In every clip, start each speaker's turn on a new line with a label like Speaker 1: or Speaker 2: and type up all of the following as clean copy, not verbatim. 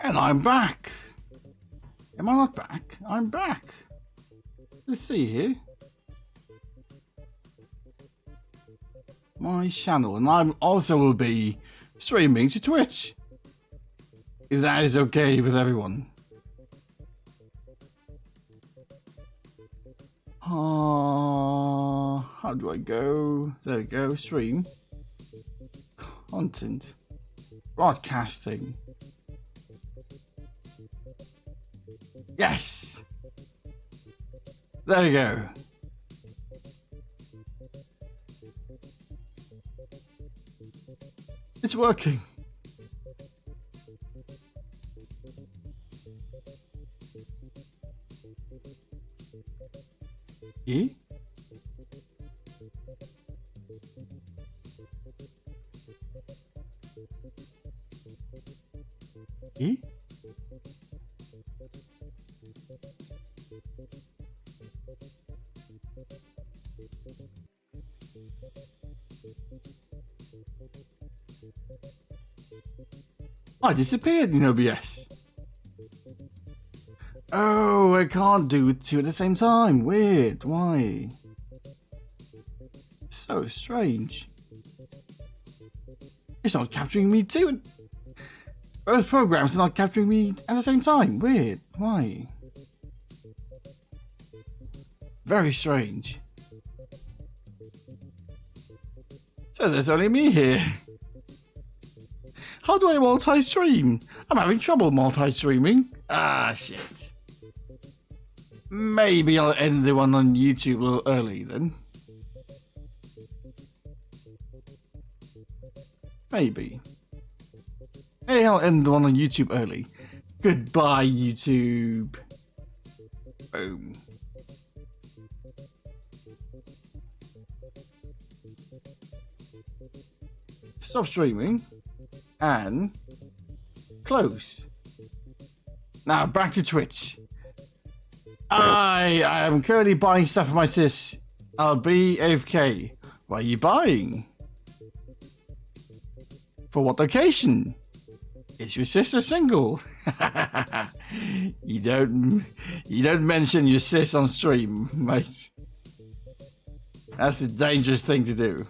Speaker 1: And I'm back. Am I not back? I'm back. Let's see here. My channel, and I also will be streaming to Twitch. If that is okay with everyone. How do I go? There we go. Stream. Content. Broadcasting. Yes! There we go. It's working. E? E? I disappeared in OBS. Oh, I can't do two at the same time. Weird. Why? So strange. It's not capturing me too. Both programs are not capturing me at the same time. Weird. Why? Very strange. So there's only me here. How do I multi-stream? I'm having trouble multi-streaming. Ah, shit. Maybe I'll end the one on YouTube a little early then. Maybe. Hey, I'll end the one on YouTube early. Goodbye, YouTube. Boom. Stop streaming. And close. Now back to Twitch. I am currently buying stuff for my sis. I'll be AFK. What are you buying? For what location? Is your sister single? You don't mention your sis on stream, mate. That's a dangerous thing to do.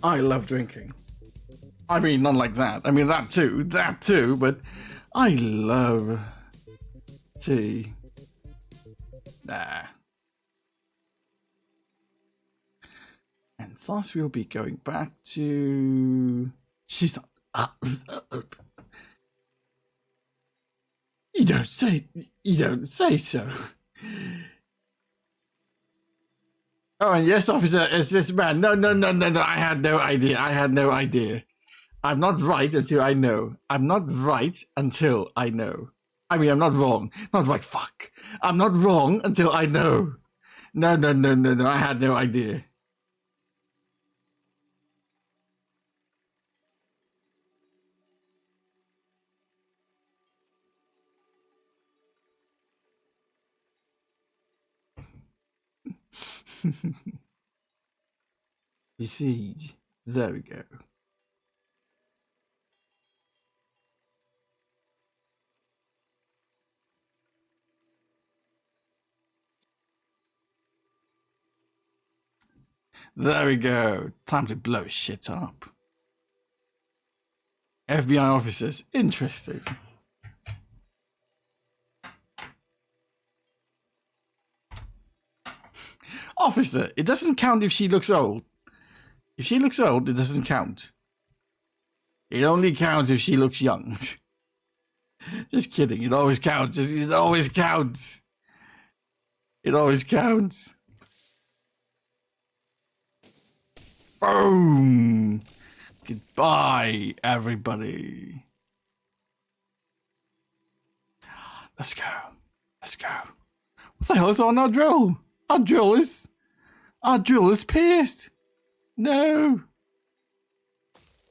Speaker 1: I love drinking. I mean, not like that. I mean, that too, but I love tea. Nah. And thus we'll be going back to... She's not... You don't say so. Oh, and yes, officer, it's this man. No. I had no idea. I'm not right until I know. I'm not right until I know. I mean, I'm not wrong. Not right, fuck. I'm not wrong until I know. No. I had no idea. Besiege. There we go. There we go. Time to blow shit up. FBI officers. Interesting. Officer, it doesn't count if she looks old. If she looks old, it doesn't count. It only counts if she looks young. Just kidding. It always counts. It always counts. It always counts. Boom. Goodbye, everybody. Let's go. Let's go. What the hell is on our drill? Our drill is pierced. No.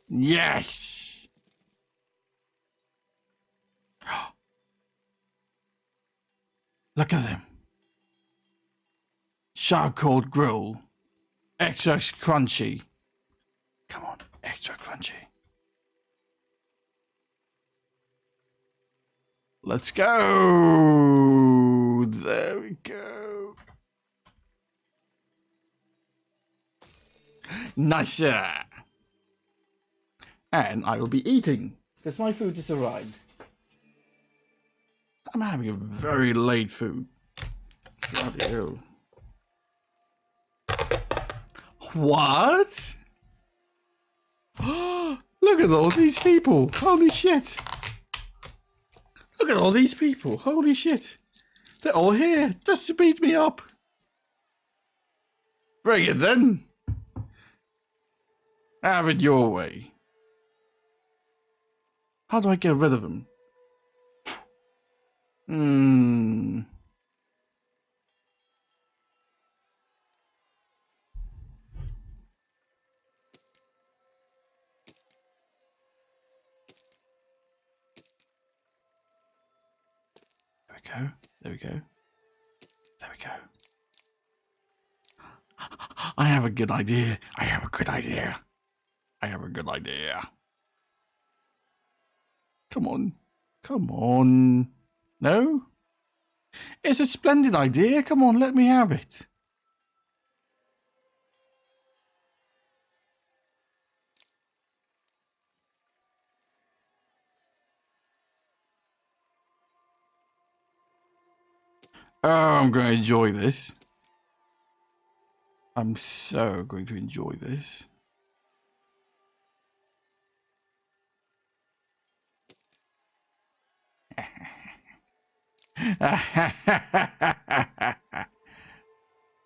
Speaker 1: Yes. Look at them. Charcoal grill. Extra crunchy. Come on, extra crunchy. Let's go. There we go. Nicer. And I will be eating because my food has arrived. I'm having a very late food. Bloody hell. What? Look at all these people. Holy shit. Look at all these people. Holy shit. They're all here just to beat me up. Bring it then. Have it your way. How do I get rid of them? There we go. There we go. I have a good idea. I have a good idea. I have a good idea. Come on. Come on. No? It's a splendid idea. Come on, let me have it. Oh, I'm going to enjoy this. I'm so going to enjoy this.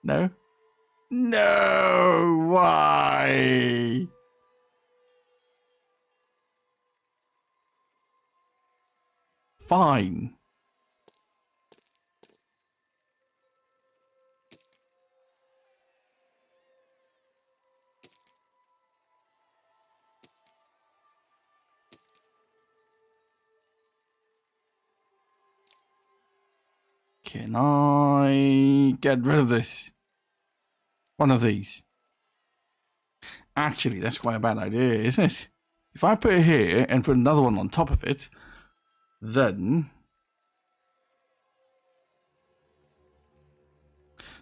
Speaker 1: No? No! Why? Fine. Can I get rid of this? One of these. Actually, that's quite a bad idea, isn't it? If I put it here and put another one on top of it, then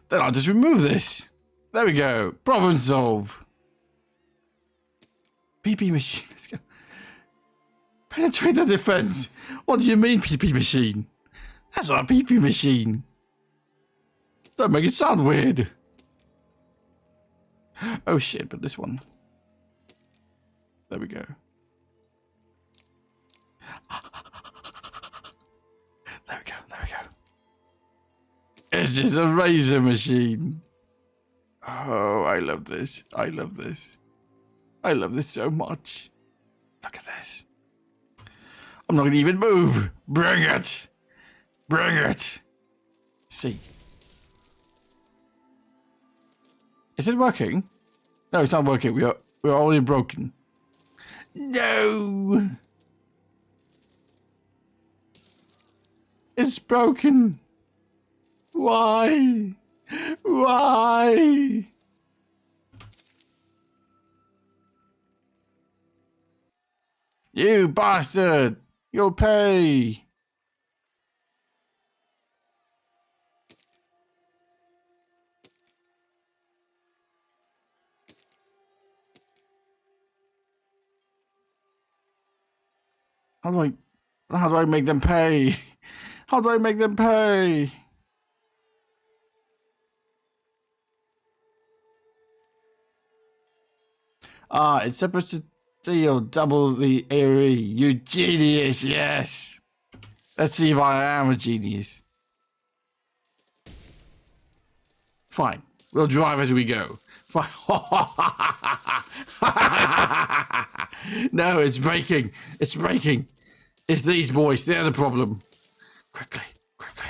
Speaker 1: I'll just remove this. There we go. Problem solved. PP machine. Let's go. Penetrate the defense. What do you mean, PP machine? That's not a PP machine. Don't make it sound weird. Oh shit, but this one. There we go. There we go, there we go. It's just a razor machine. Oh, I love this. I love this. I love this so much. Look at this. I'm not going to even move. Bring it. Bring it. See. Is it working? No, it's not working. We're already broken. No. It's broken. Why? Why? You bastard. You'll pay. How do I make them pay? How do I make them pay? Ah, it's supposed to deal double the AOE. You genius, yes. Let's see if I am a genius. Fine. We'll drive as we go. Fine. No, it's breaking. It's breaking. It's these boys. They're the problem. Quickly. Quickly.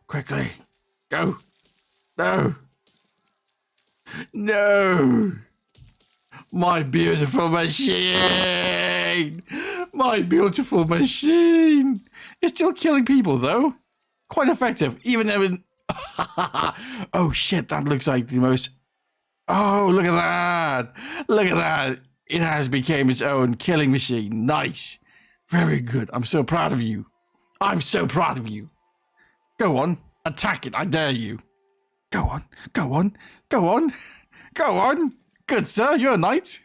Speaker 1: Quickly. Go. No. No. My beautiful machine. My beautiful machine. It's still killing people, though. Quite effective, even though... Oh shit, that looks like the most... Oh, look at that. Look at that. It has become its own killing machine. Nice. Very good. I'm so proud of you. I'm so proud of you. Go on. Attack it. I dare you. Go on. Go on. Go on. Go on. Good, sir. You're a knight.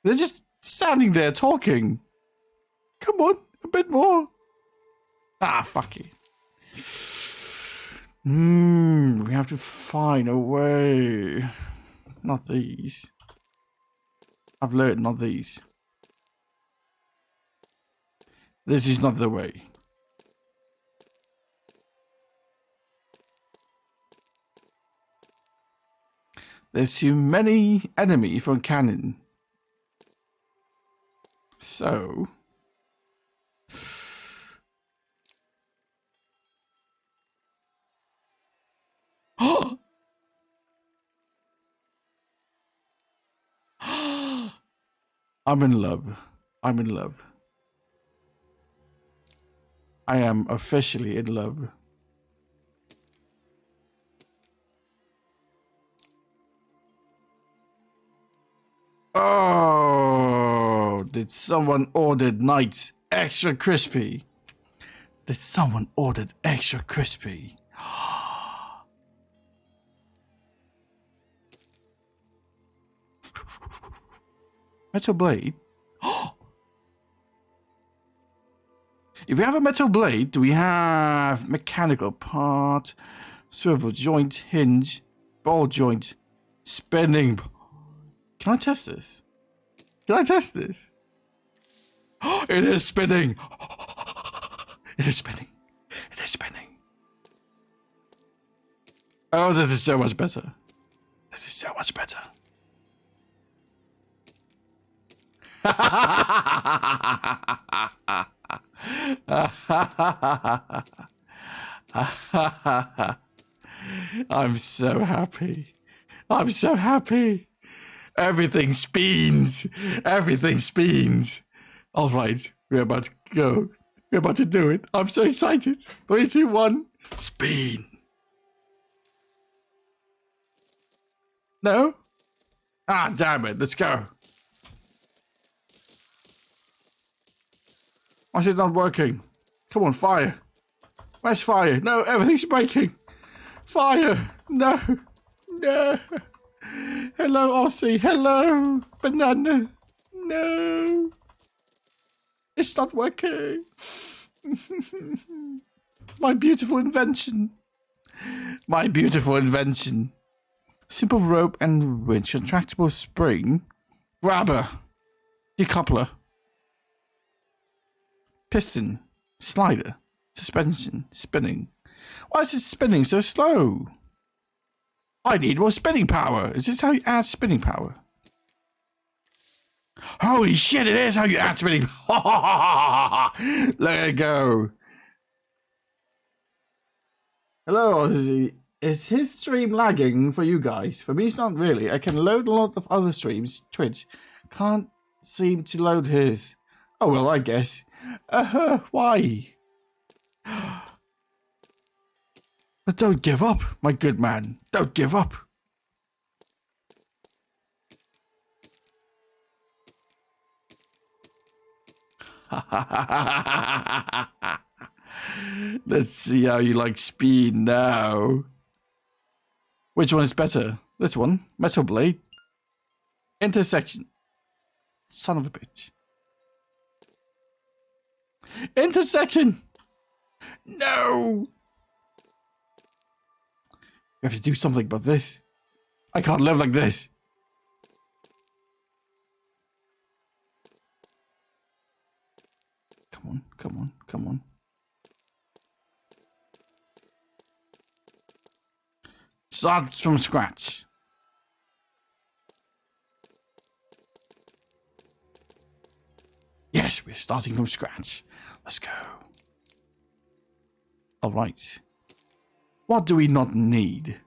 Speaker 1: They're just standing there talking. Come on. A bit more. Ah, fuck you. We have to find a way. Not these. I've learned not these. This is not the way. There's too many enemy for a cannon. So... I'm in love. I'm in love. I am officially in love. Oh, did someone order Knights extra crispy? Did someone order extra crispy? Metal blade? If we have a metal blade, do we have mechanical part, swivel joint, hinge, ball joint, spinning? Can I test this? Can I test this? It is spinning. It is spinning. It is spinning. Oh, this is so much better. This is so much better. I'm so happy. I'm so happy. Everything spins. Everything spins. All right, we're about to go. We're about to do it. I'm so excited. 3, 2, 1. Spin. No? Ah, damn it. Let's go. Why is it not working? Come on, fire. Where's fire? No, everything's breaking. Fire. No. No. Hello, Aussie. Hello, banana. No. It's not working. My beautiful invention. My beautiful invention. Simple rope and winch. Retractable spring. Grabber. Decoupler. Piston. Slider. Suspension. Spinning. Why is it spinning so slow? I need more spinning power. Is this how you add spinning power? Holy shit, it is how you add spinning power. Let it go. Hello, is his stream lagging for you guys? For me, it's not really. I can load a lot of other streams. Twitch. Can't seem to load his. Oh, well, I guess. Why? But don't give up, my good man. Don't give up. Let's see how you like speed now. Which one is better? This one. Metal blade. Intersection. Son of a bitch. Intersection. No. We have to do something about this. I can't live like this. Come on, come on, come on. Start from scratch. Yes, we're starting from scratch. Let's go. All right. What do we not need?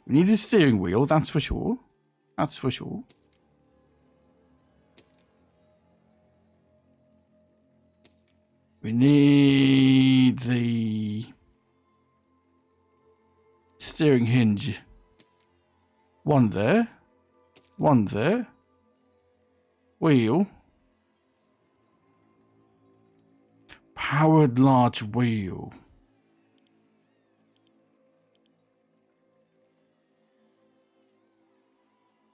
Speaker 1: We need a steering wheel, that's for sure. That's for sure. We need the steering hinge. One there. One there. Wheel. Powered large wheel.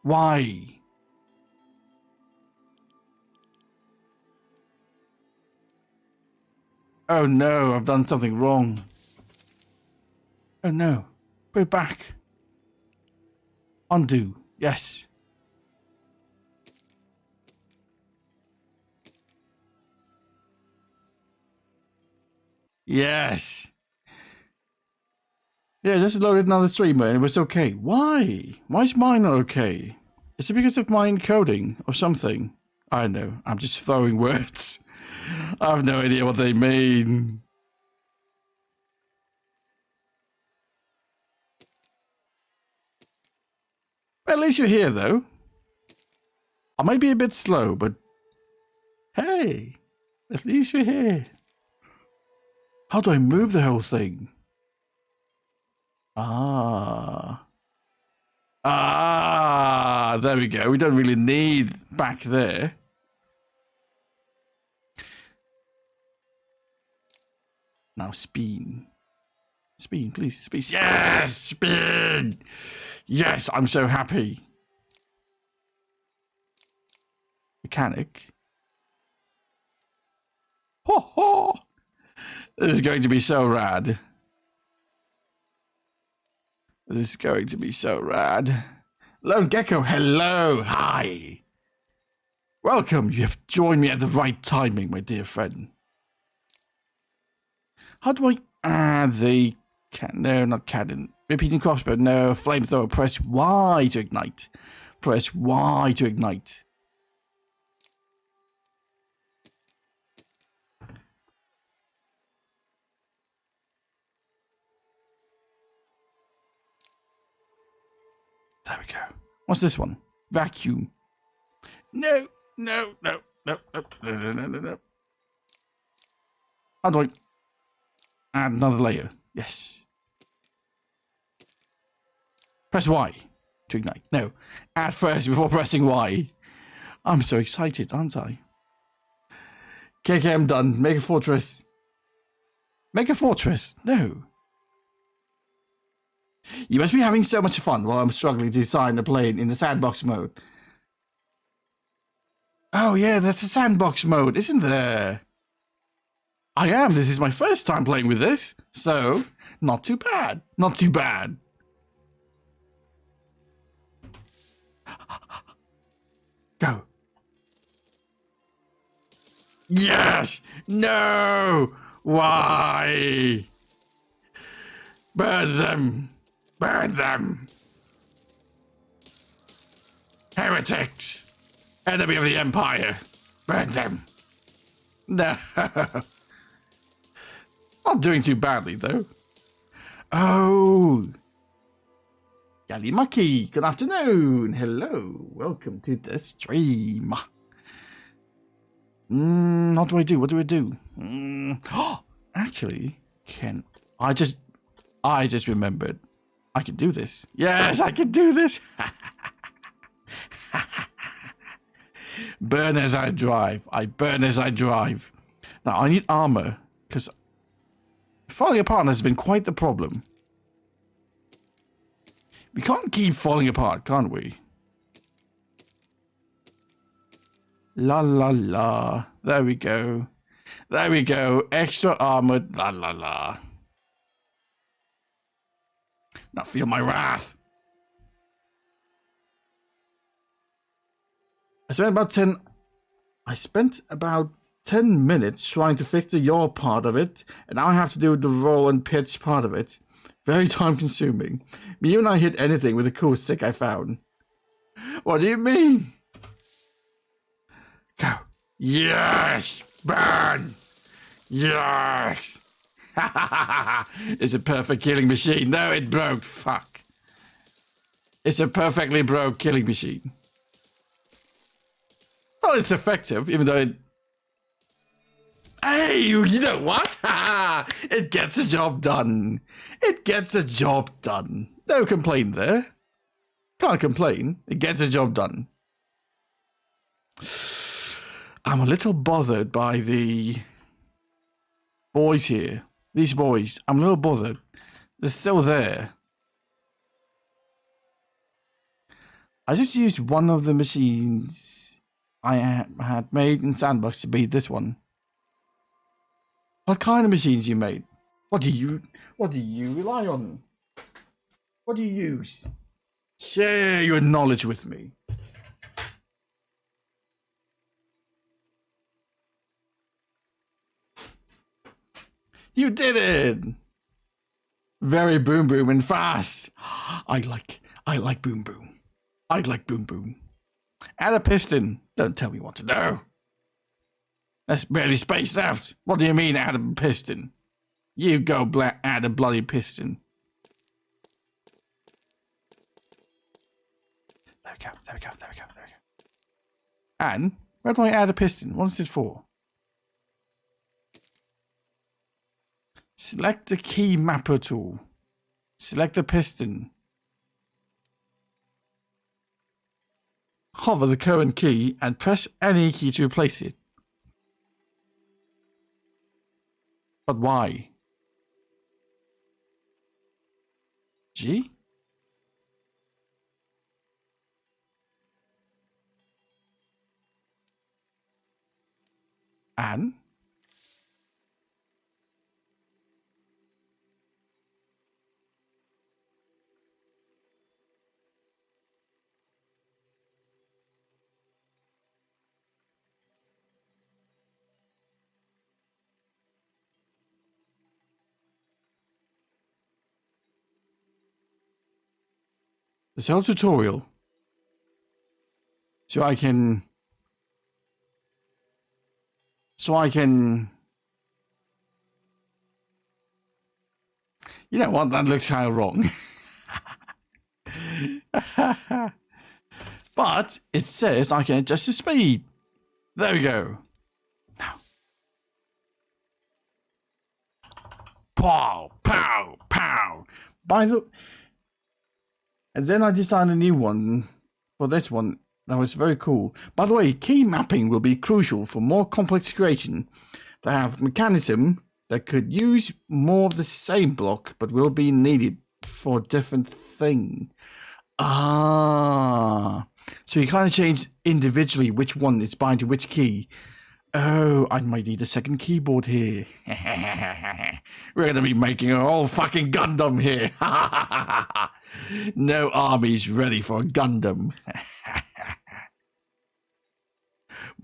Speaker 1: Why? Oh no, I've done something wrong. Oh no. Put it back. Undo. Yes. Yes. Yeah, just loaded another streamer and it was okay. Why? Why is mine not okay? Is it because of my encoding or something? I don't know. I'm just throwing words. I have no idea what they mean. Well, at least you're here, though. I might be a bit slow, but hey, at least you're here. How do I move the whole thing? Ah, there we go. We don't really need back there. Now spin. Spin, please. Spin. Yes, spin. Yes, I'm so happy. Mechanic. Ho ho! This is going to be so rad. This is going to be so rad. Lone Gecko, hello, hi. Welcome, you have joined me at the right timing, my dear friend. How do I add the no, not cannon. Repeating crossbow, no. Flamethrower, press Y to ignite. Press Y to ignite. There we go. What's this one? Vacuum. No, no, no, no, no, no, no, no, no. How do I add another layer? Yes. Press Y to ignite. No, add first before pressing Y. I'm so excited, aren't I? KK, I'm done. Make a fortress. Make a fortress. No. You must be having so much fun while I'm struggling to design a plane in the sandbox mode. Oh yeah, that's a sandbox mode, isn't there? I am. This is my first time playing with this, so not too bad. Not too bad. Go. Yes! No! Why? Burn them! Burn them! Heretics! Enemy of the Empire! Burn them! No! Not doing too badly, though. Oh! Yalimaki, good afternoon! Hello! Welcome to the stream. What do I do? What do I do? Actually, I just remembered. I can do this. Yes, I can do this. Burn as I drive. I burn as I drive. Now, I need armor, because falling apart has been quite the problem. We can't keep falling apart, can't we? La la la. There we go. There we go. Extra armored. La la la. Now feel my wrath. I spent about 10 minutes trying to fix the yaw part of it, and now I have to do the roll and pitch part of it. Very time consuming. Me and I hit anything with a cool stick I found. What do you mean? Go. Yes! Burn! Yes! It's a perfect killing machine. No, it broke. Fuck. It's a perfectly broke killing machine. Well, it's effective, even though it... Hey, you know what? It gets a job done. It gets a job done. No complaint there. Can't complain. It gets a job done. I'm a little bothered by the boys here. These boys. I'm a little bothered. They're still there. I just used one of the machines I had made in Sandbox to be this one. What kind of machines you made? What do you rely on? What do you use? Share your knowledge with me. You did it! Very boom boom and fast. I like boom boom. I like boom boom. Add a piston. Don't tell me what to do. That's barely spaced out. What do you mean add a piston? You go add a bloody piston. There we go. And where do I add a piston? What's this for? Select the key mapper tool. Select the piston. Hover the current key and press any key to replace it. But why? G? And? This whole tutorial. So I can... You know what? That looks kind of wrong. But it says I can adjust the speed. There we go. Now. Pow, pow, pow. And then I designed a new one for this one. That was very cool. By the way, key mapping will be crucial for more complex creation. They have mechanism that could use more of the same block, but will be needed for a different thing. Ah, so you kind of change individually which one is bound to which key. Oh, I might need a second keyboard here. We're going to be making a whole fucking Gundam here. No army's ready for a Gundam.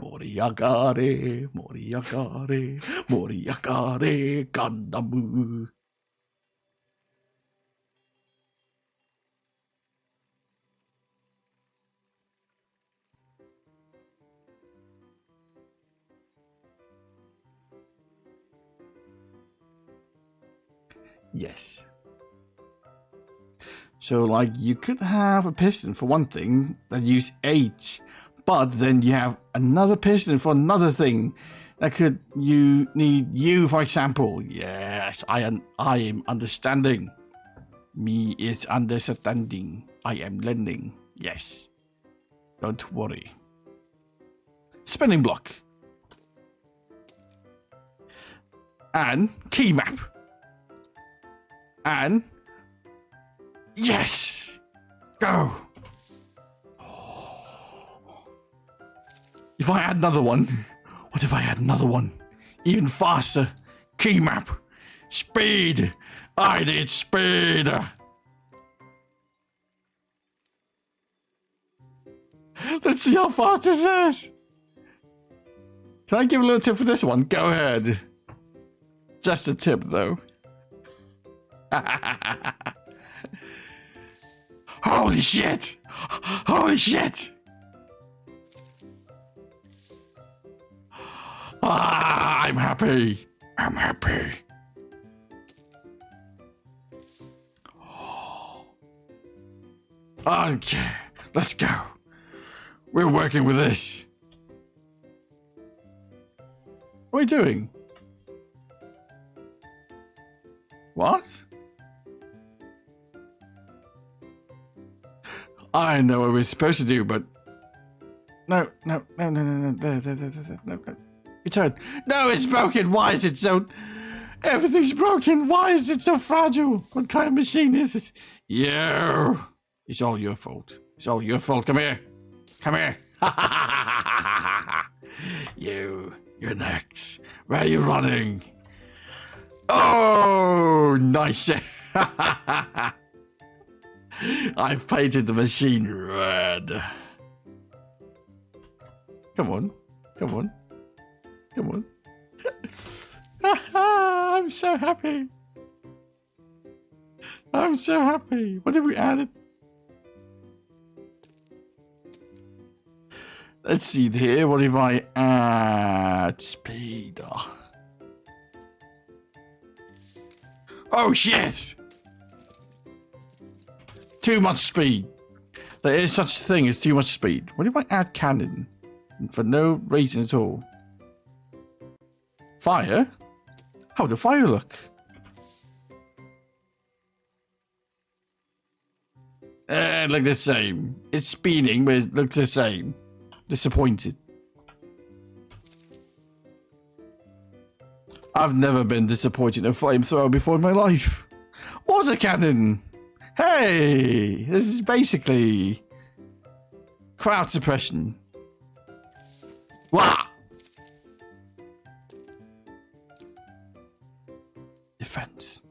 Speaker 1: Moriagare, Moriagare, Moriagare, Gundam. Yes. So, like, you could have a piston for one thing that use H, but then you have another piston for another thing that could need U, for example. Yes, I am understanding. Me is understanding. I am learning. Yes. Don't worry. Spinning block. And key map. And yes! Go! If I add another one, what if I add another one? Even faster. Key map. Speed. I need speed. Let's see how fast this is. Can I give a little tip for this one? Go ahead. Just a tip, though. Holy shit! Holy shit! Ah, I'm happy. I'm happy. Okay, let's go. We're working with this. What are we doing? What? I know what we're supposed to do, but no. Return. No, it's broken. Why is it so? Everything's broken. Why is it so fragile? What kind of machine is this? You. It's all your fault. It's all your fault. Come here. Come here. You're next. Where are you running? Oh, nice. I've painted the machine red. Come on. Come on. Come on. I'm so happy. I'm so happy. What have we added? Let's see here. What if I add speed? Oh shit! Too much speed. There is such a thing as too much speed. What if I add cannon? For no reason at all. Fire? How does fire look? Look the same. It's spinning, but it looks the same. Disappointed. I've never been disappointed in a flamethrower before in my life. Water cannon! Hey! This is basically crowd suppression. Wah! Defense.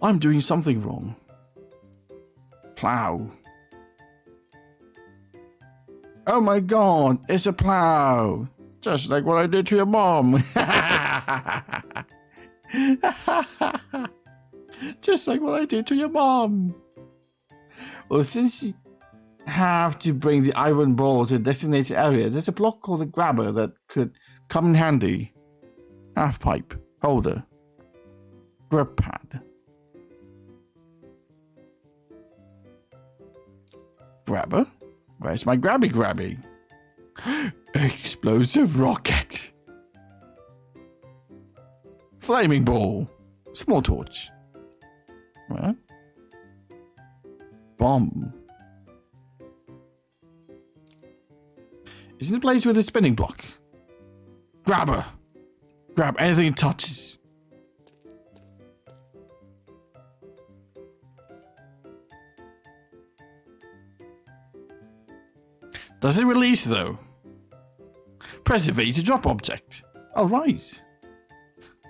Speaker 1: I'm doing something wrong. Plow. Oh my god, it's a plow. Just like what I did to your mom. Just like what I did to your mom. Well, since you have to bring the iron ball to a designated area, there's a block called a grabber that could come in handy. Half pipe, holder, grip pad. Grabber? Where's my grabby? Explosive rocket. Flaming ball. Small torch. What? Bomb. Isn't it placed with a spinning block? Grabber. Grab anything it touches. Does it release though? Press V to drop object. Alright.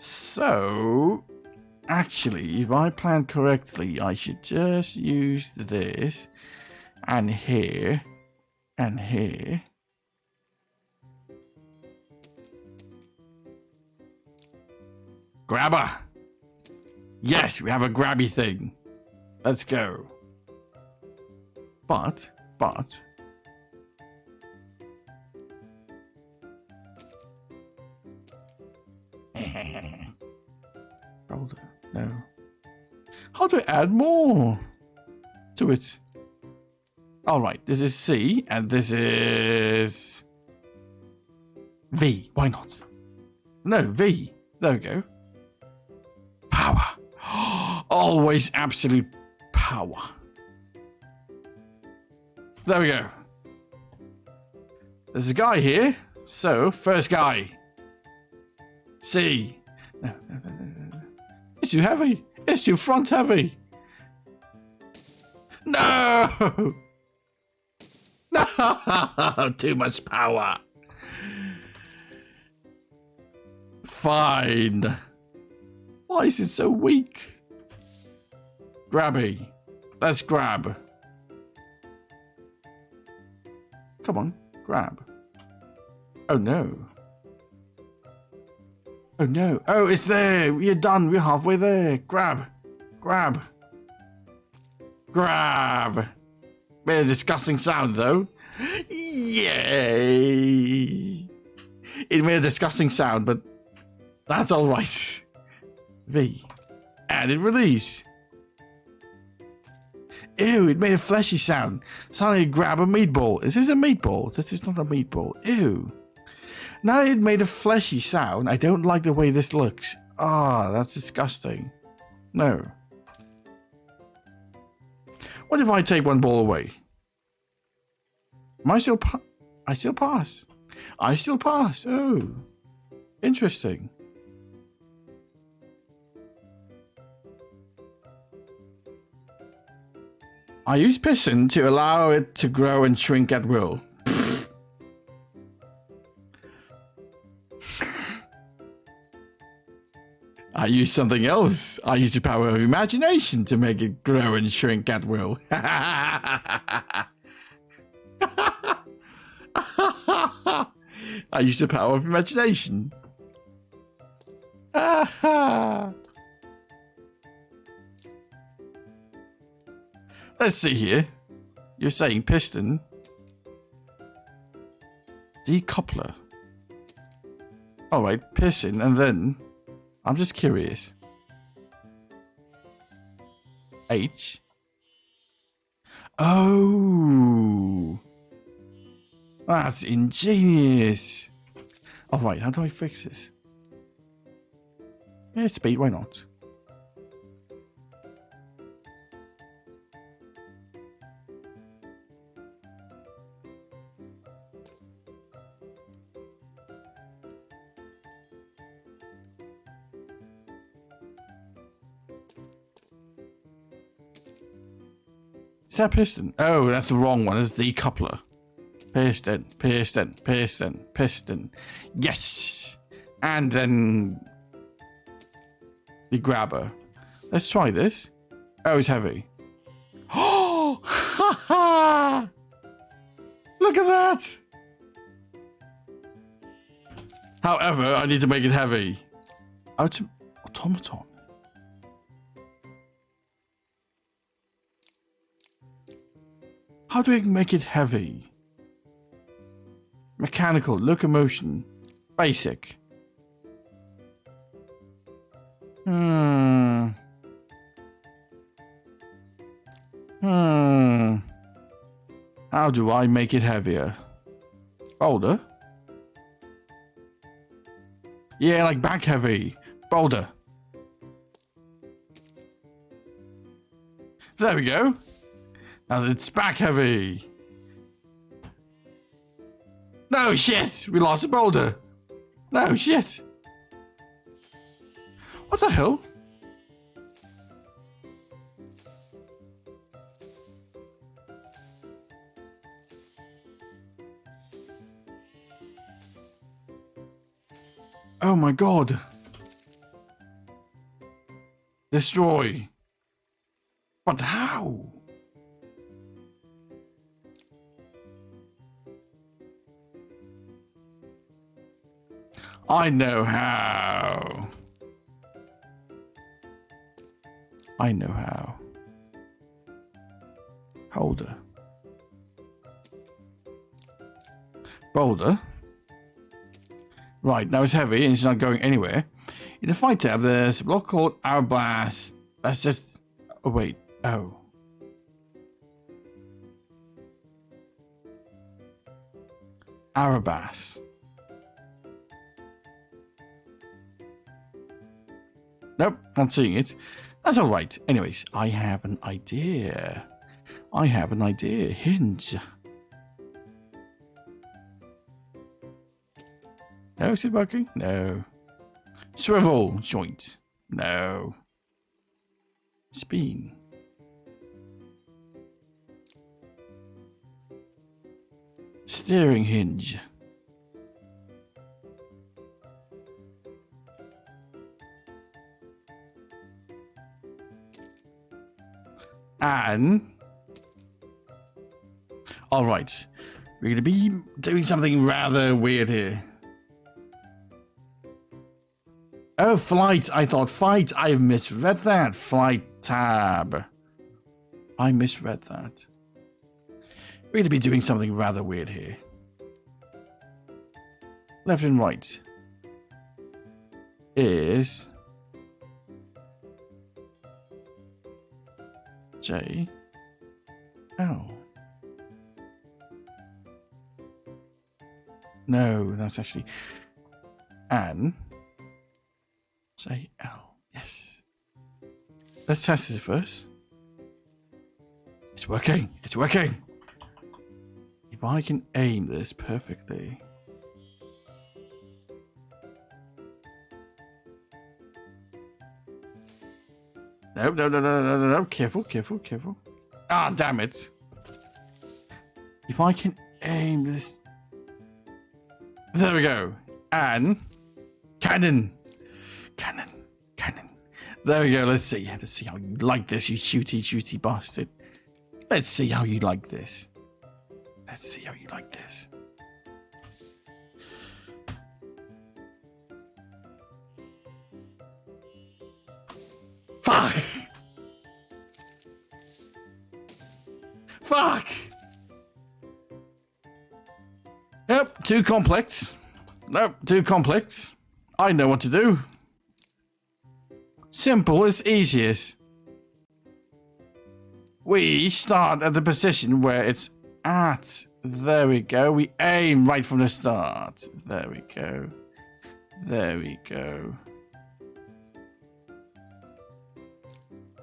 Speaker 1: So, actually, if I plan correctly, I should just use this, and here, and here. Grabber! Yes, we have a grabby thing. Let's go. But... No. How do I add more to it? Alright, this is C, and this is V. Why not? No, V. There we go. Power. Always absolute power. There we go. There's a guy here. So, first guy. C. No. It's too heavy. It's too front heavy. No! No! Too much power. Fine. Why is it so weak? Grabby. Let's grab. Come on, grab. Oh no. Oh no. Oh, it's there. We're done. We're halfway there. Grab. Grab. Grab. Made a disgusting sound though. Yay. It made a disgusting sound, but that's alright. V. Added release. Ew, it made a fleshy sound. Suddenly grab a meatball. Is this a meatball? This is not a meatball. Ew. Now it made a fleshy sound. I don't like the way this looks. Ah, that's disgusting. No. What if I take one ball away? Am I still I still pass. I still pass. Oh. Interesting. I use piston to allow it to grow and shrink at will. I use something else. I use the power of imagination to make it grow and shrink at will. I use the power of imagination. Let's see here. You're saying piston. Decoupler. Alright, piston, and then... I'm just curious. H. Oh. That's ingenious. Alright, how do I fix this? Yeah, speed, why not? Is that piston? Oh, that's the wrong one. It's the coupler. Piston, piston, piston, piston. Yes! And then the grabber. Let's try this. Oh, it's heavy. Oh! Ha ha! Look at that! However, I need to make it heavy. Automaton. How do I make it heavy? Mechanical, locomotion, basic. How do I make it heavier? Boulder? Yeah, like back heavy. Boulder. There we go. Now it's back heavy. No shit! We lost a boulder. No shit. What the hell? Oh my god. Destroy. But how? I know how. I know how. Holder. Boulder. Right, now it's heavy and it's not going anywhere. In the fight tab, there's a block called Hourglass. That's just... Oh, wait. Oh. Hourglass. Nope, not seeing it. That's alright. Anyways, I have an idea. I have an idea. Hinge. No, is it working? No. Swivel joint. No. Spin. Steering hinge. And all right, we're gonna be doing something rather weird here. Oh, flight. I thought fight. I misread that. Flight tab. I misread that. We're going to be doing something rather weird here. Left and right is J, L. No, that's actually N. Say L. Yes. Let's test this first. It's working. It's working. If I can aim this perfectly. No, no, no, no, no, no, no. Careful, careful, careful. Ah, damn it. If I can aim this. There we go. And cannon. Cannon. Cannon. There we go. Let's see. Let's see how you like this, you shooty bastard. Let's see how you like this. Let's see how you like this. Fuck! Fuck! Yep, too complex. Nope, too complex. I know what to do. Simple is easiest. We start at the position where it's at. There we go. We aim right from the start. There we go. There we go.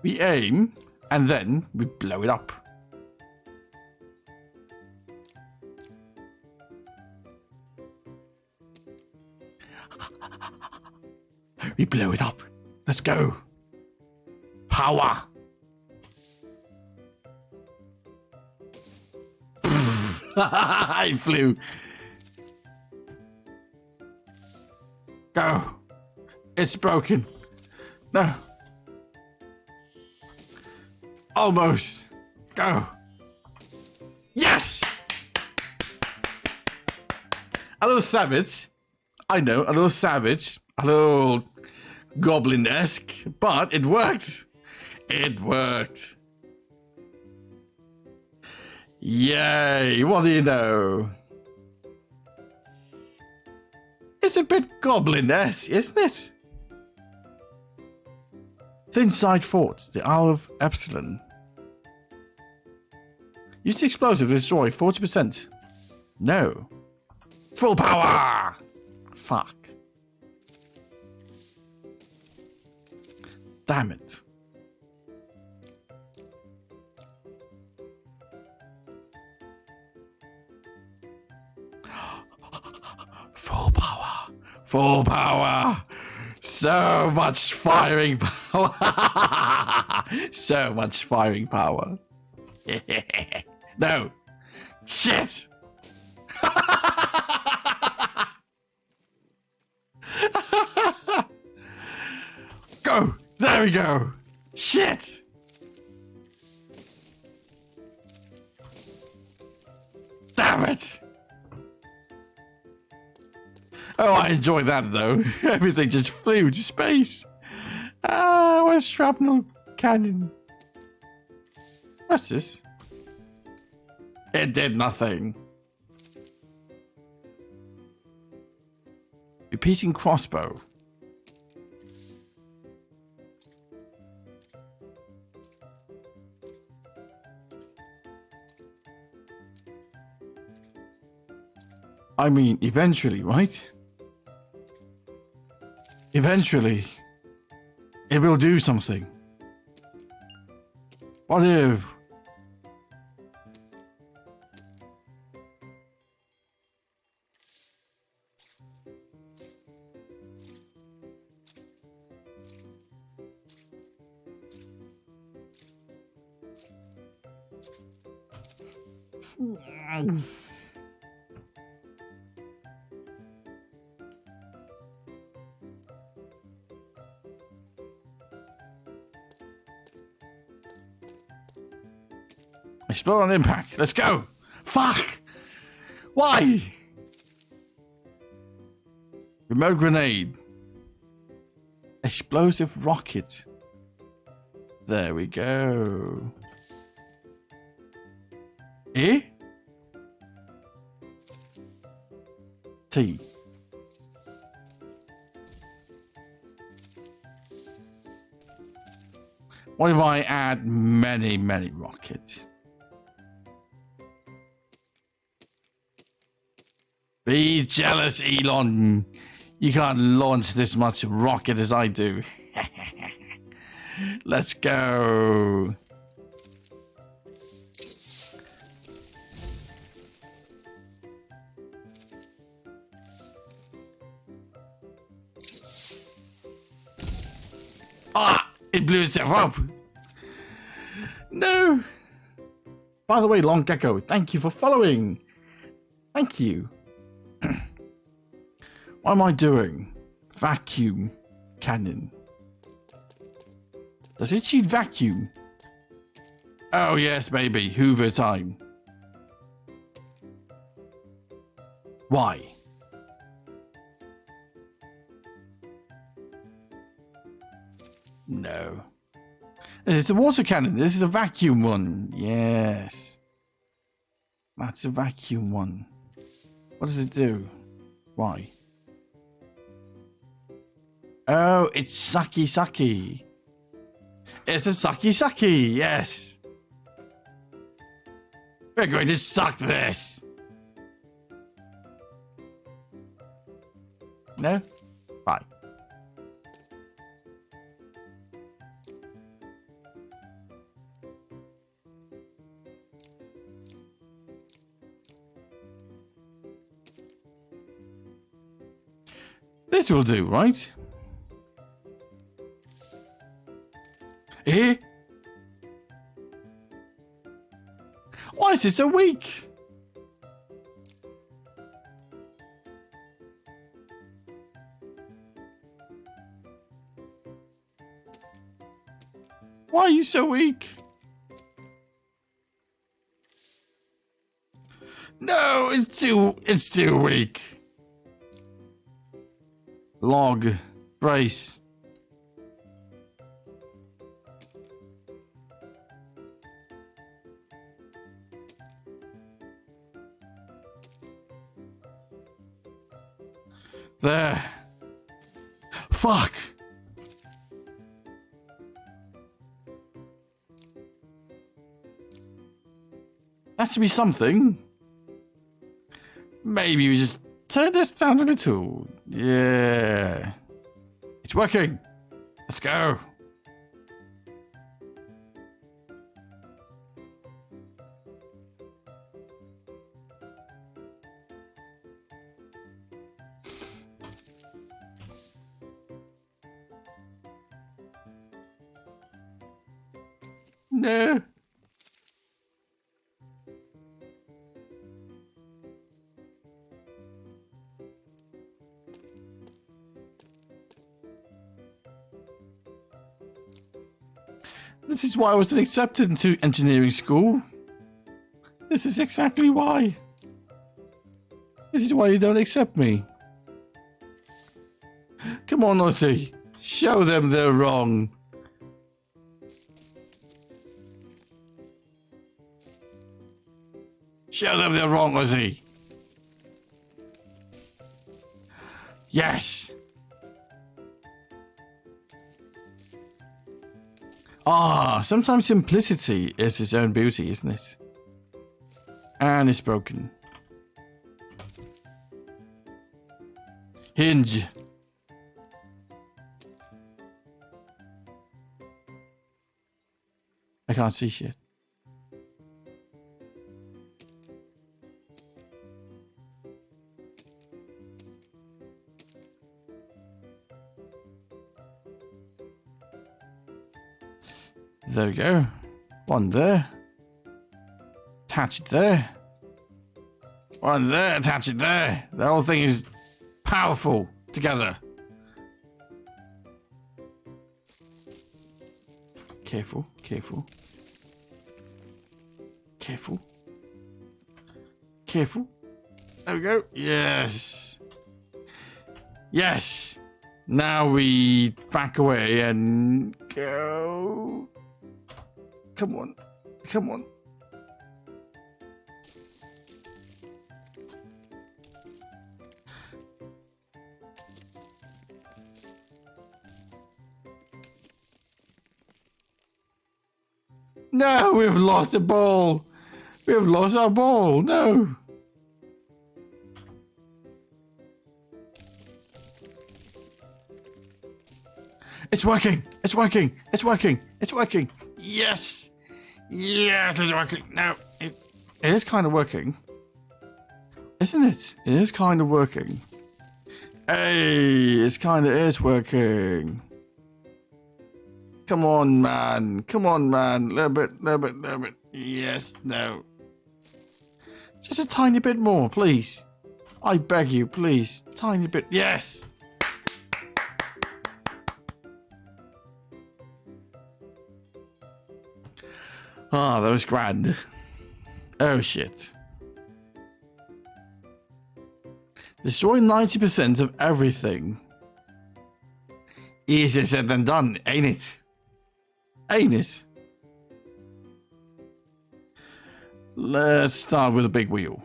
Speaker 1: We aim, and then we blow it up. We blow it up. Let's go. Power. I flew. Go. It's broken. No. Almost. Go. Yes! A little savage. I know, a little savage. A little goblin-esque. But it worked. It worked. Yay! What do you know? It's a bit goblin-esque, isn't it? Thin side fort, the Isle of Epsilon. Use the explosive to destroy 40%. No. Full power! Fuck. Damn it. Full power. Full power. So much firing power. So much firing power. No. Shit. Go. There we go. Shit. Damn it. Oh, I enjoyed that though. Everything just flew to space. Where's shrapnel cannon? What's this? It did nothing. Repeating crossbow. I mean, eventually, right? Eventually, it will do something. What if? Explode on impact. Let's go. Fuck. Why? Remote grenade. Explosive rocket. There we go. E? T. What if I add many rockets? jealous, Elon. You can't launch this much rocket as I do. Let's go. Ah, it blew itself up. No. By the way, Long Gecko, thank you for following. Thank you. What am I doing? Vacuum cannon. Does it shoot vacuum? Oh yes, baby. Hoover time. Why? No. This is the water cannon. This is a vacuum one. Yes. That's a vacuum one. What does it do? Why? Oh, it's sucky sucky. It's a sucky sucky. Yes. We're going to suck this. No? Bye. This will do, right? Eh? Why is it so weak? Why are you so weak? No, it's too weak. Log, brace. There. Fuck. That should be something. Maybe we just turn this down a little. Yeah. It's working. Let's go. No. This is why I wasn't accepted into engineering school. This is exactly why. This is why you don't accept me. Come on, Ozzy. Show them they're wrong. Show them they're wrong, Ozzy. Yes. Ah, sometimes simplicity is its own beauty, isn't it? And it's broken. Hinge. I can't see shit. There we go. One there. Attach it there. One there, attach it there. The whole thing is powerful together. Careful, careful. Careful. Careful. There we go. Yes. Yes. Now we back away and go. Come on. Come on. No, we've lost the ball. We've lost our ball. No. It's working. It's working. It's working. It's working. Yes. Yes, it's working. No, it is kind of working. Isn't it? It is kind of working. Hey, it's kind of is working. Come on, man. Come on, man. Little bit, little bit, little bit. Yes, no. Just a tiny bit more, please. I beg you, please. Tiny bit. Yes. Ah, that was grand. Oh, shit. Destroy 90% of everything. Easier said than done, ain't it? Ain't it? Let's start with a big wheel.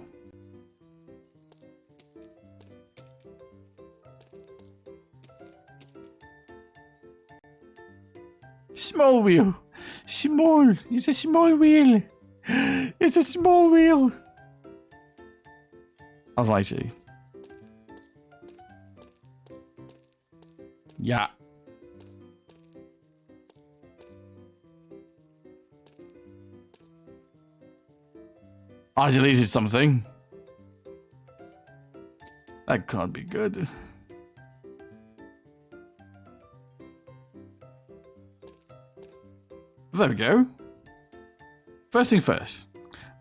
Speaker 1: Small wheel. Small. It's a small wheel. It's a small wheel. Alrighty. Yeah. I deleted something. That can't be good. There we go. First thing first.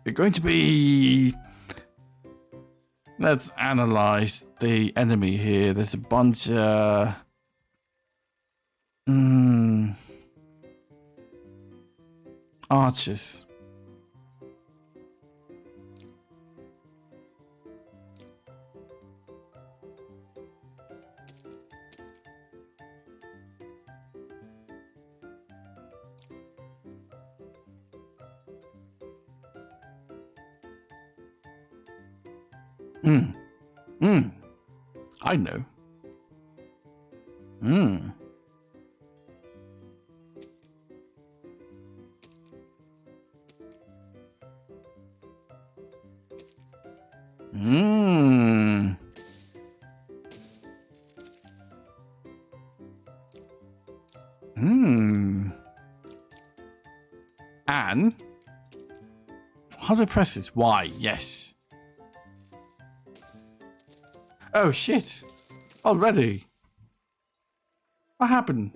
Speaker 1: We're going to be... Let's analyze the enemy here. There's a bunch... Archers. I know. And how do I press this? Y, yes. Oh shit. Already. What happened?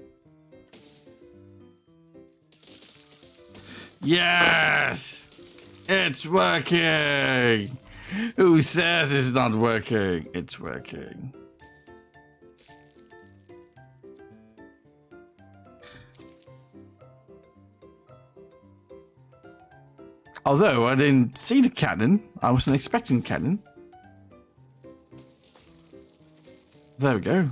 Speaker 1: Yes! It's working! Who says it's not working? It's working. Although I didn't see the cannon, I wasn't expecting cannon. There we go.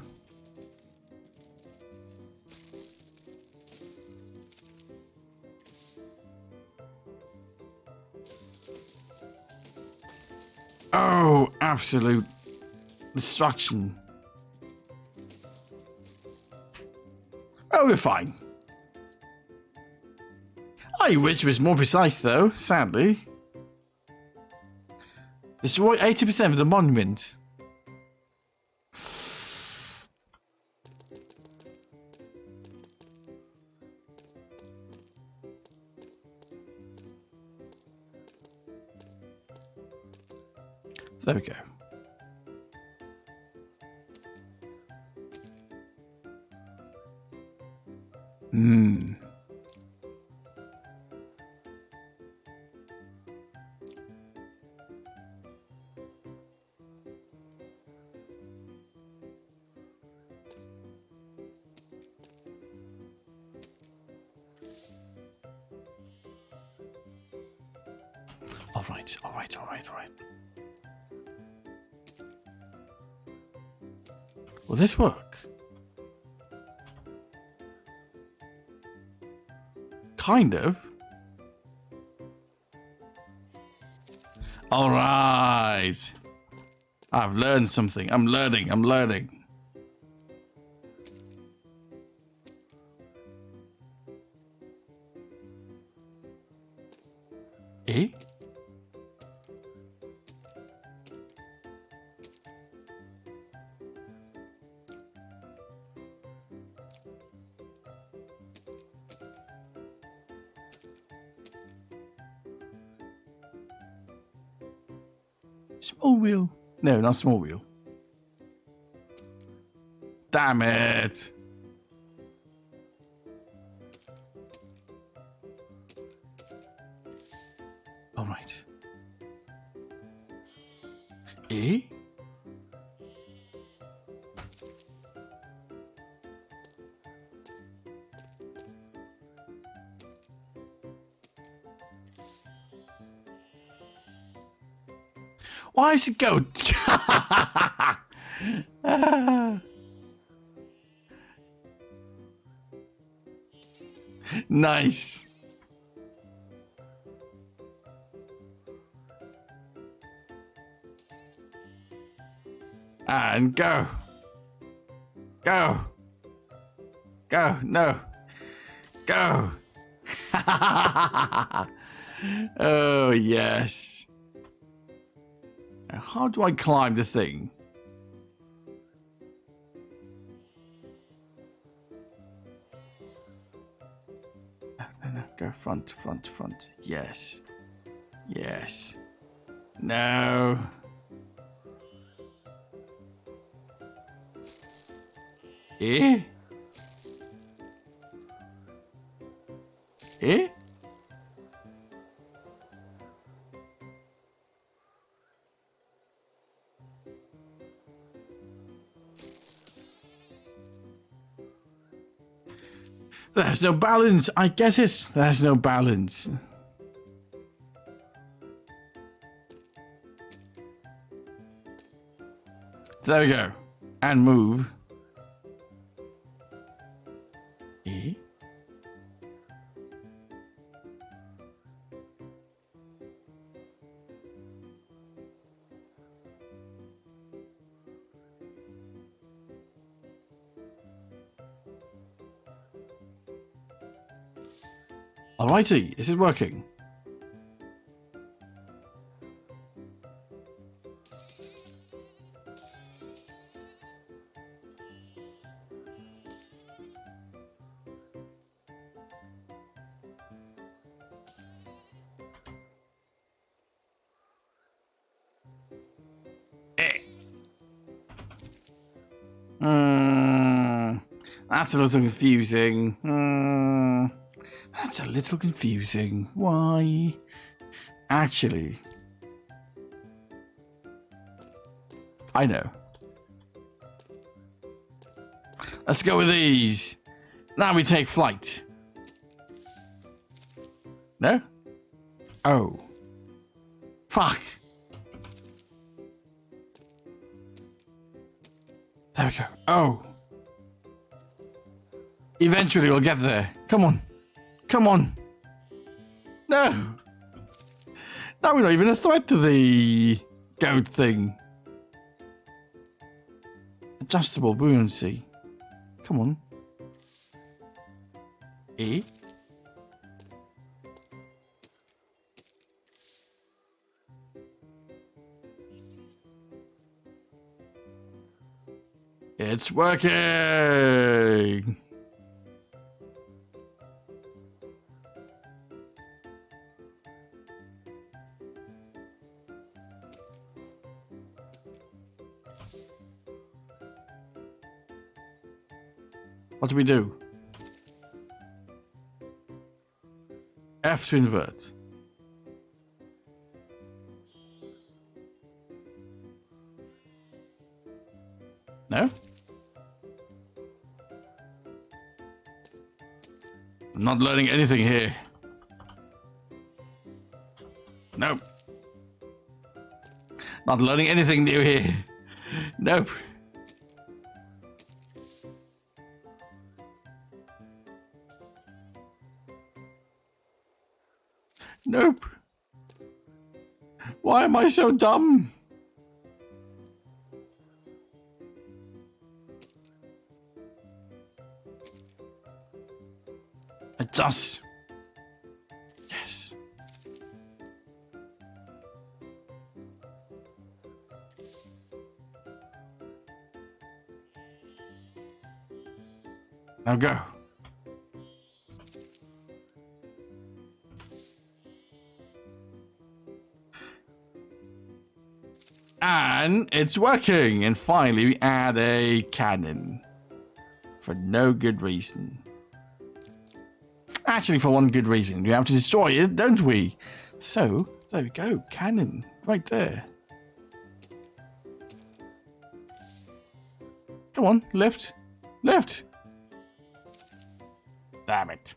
Speaker 1: Oh, absolute destruction. Oh, we're fine. I wish it was more precise though, sadly. Destroy 80% of the monument. There we go. All right. Will this work? Kind of. All right. I've learned something. I'm learning. Eh? Small wheel. No, not small wheel. Damn it. All right. Eh? Why is it go? Nice. And go. Go. Go. No. Go. Oh, yes. Now, how do I climb the thing? No. Go front. Yes. Yes. No. Eh? Eh? There's no balance. I get it. There's no balance. There we go. And move. Eh? Alrighty, is it working? That's a little confusing. That's a little confusing. Why? Actually, I know. Let's go with these. Now we take flight. No? Oh. Fuck. There we go. Oh. Eventually we'll get there. Come on. Come on. No. Now we're not even a threat to the goat thing. Adjustable buoyancy. Come on. Eh? It's working. What do we do? F to invert. No? I'm not learning anything here. Nope. Not learning anything new here. Nope. Nope. Why am I so dumb? It does. Yes. Now go. And it's working. And finally, we add a cannon. For no good reason. Actually, for one good reason. We have to destroy it, don't we? So, there we go. Cannon. Right there. Come on, lift. Lift. Damn it.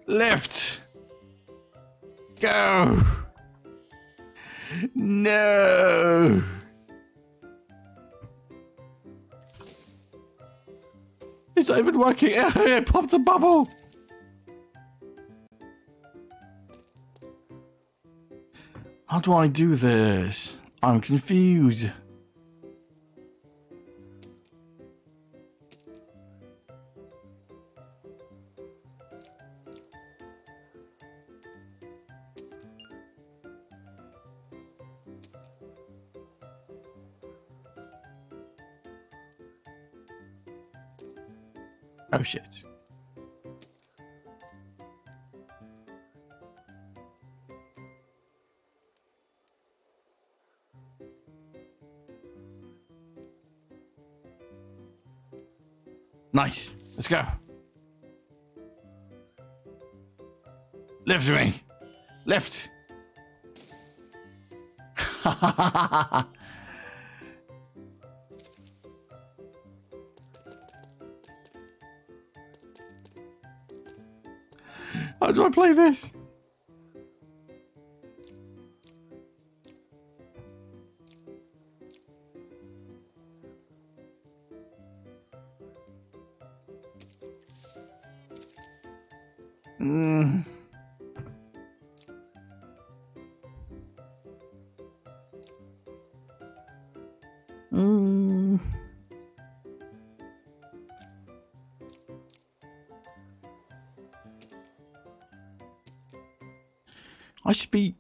Speaker 1: Lift. Go. No. It's not even working. It popped the bubble. How do I do this? I'm confused. Oh shit. Nice. Let's go. Lift me. Lift. How do I play this? I should be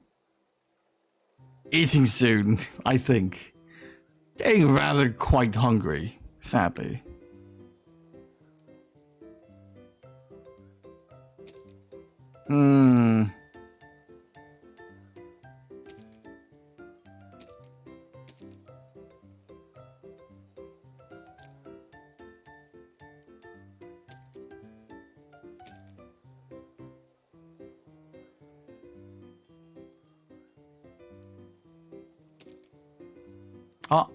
Speaker 1: eating soon, I think. Getting rather quite hungry, sadly. Ah.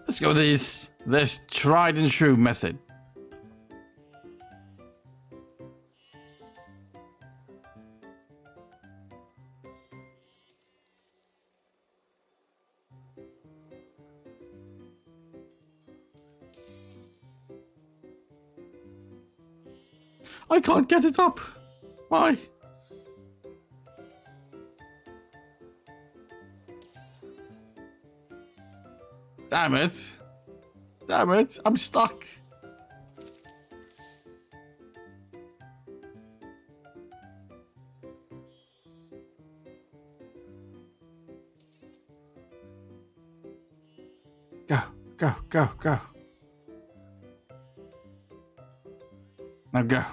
Speaker 1: Let's go with this tried and true method. I can't get it up. Why? Damn it. Damn it. I'm stuck. Go, go, go, go. Now go.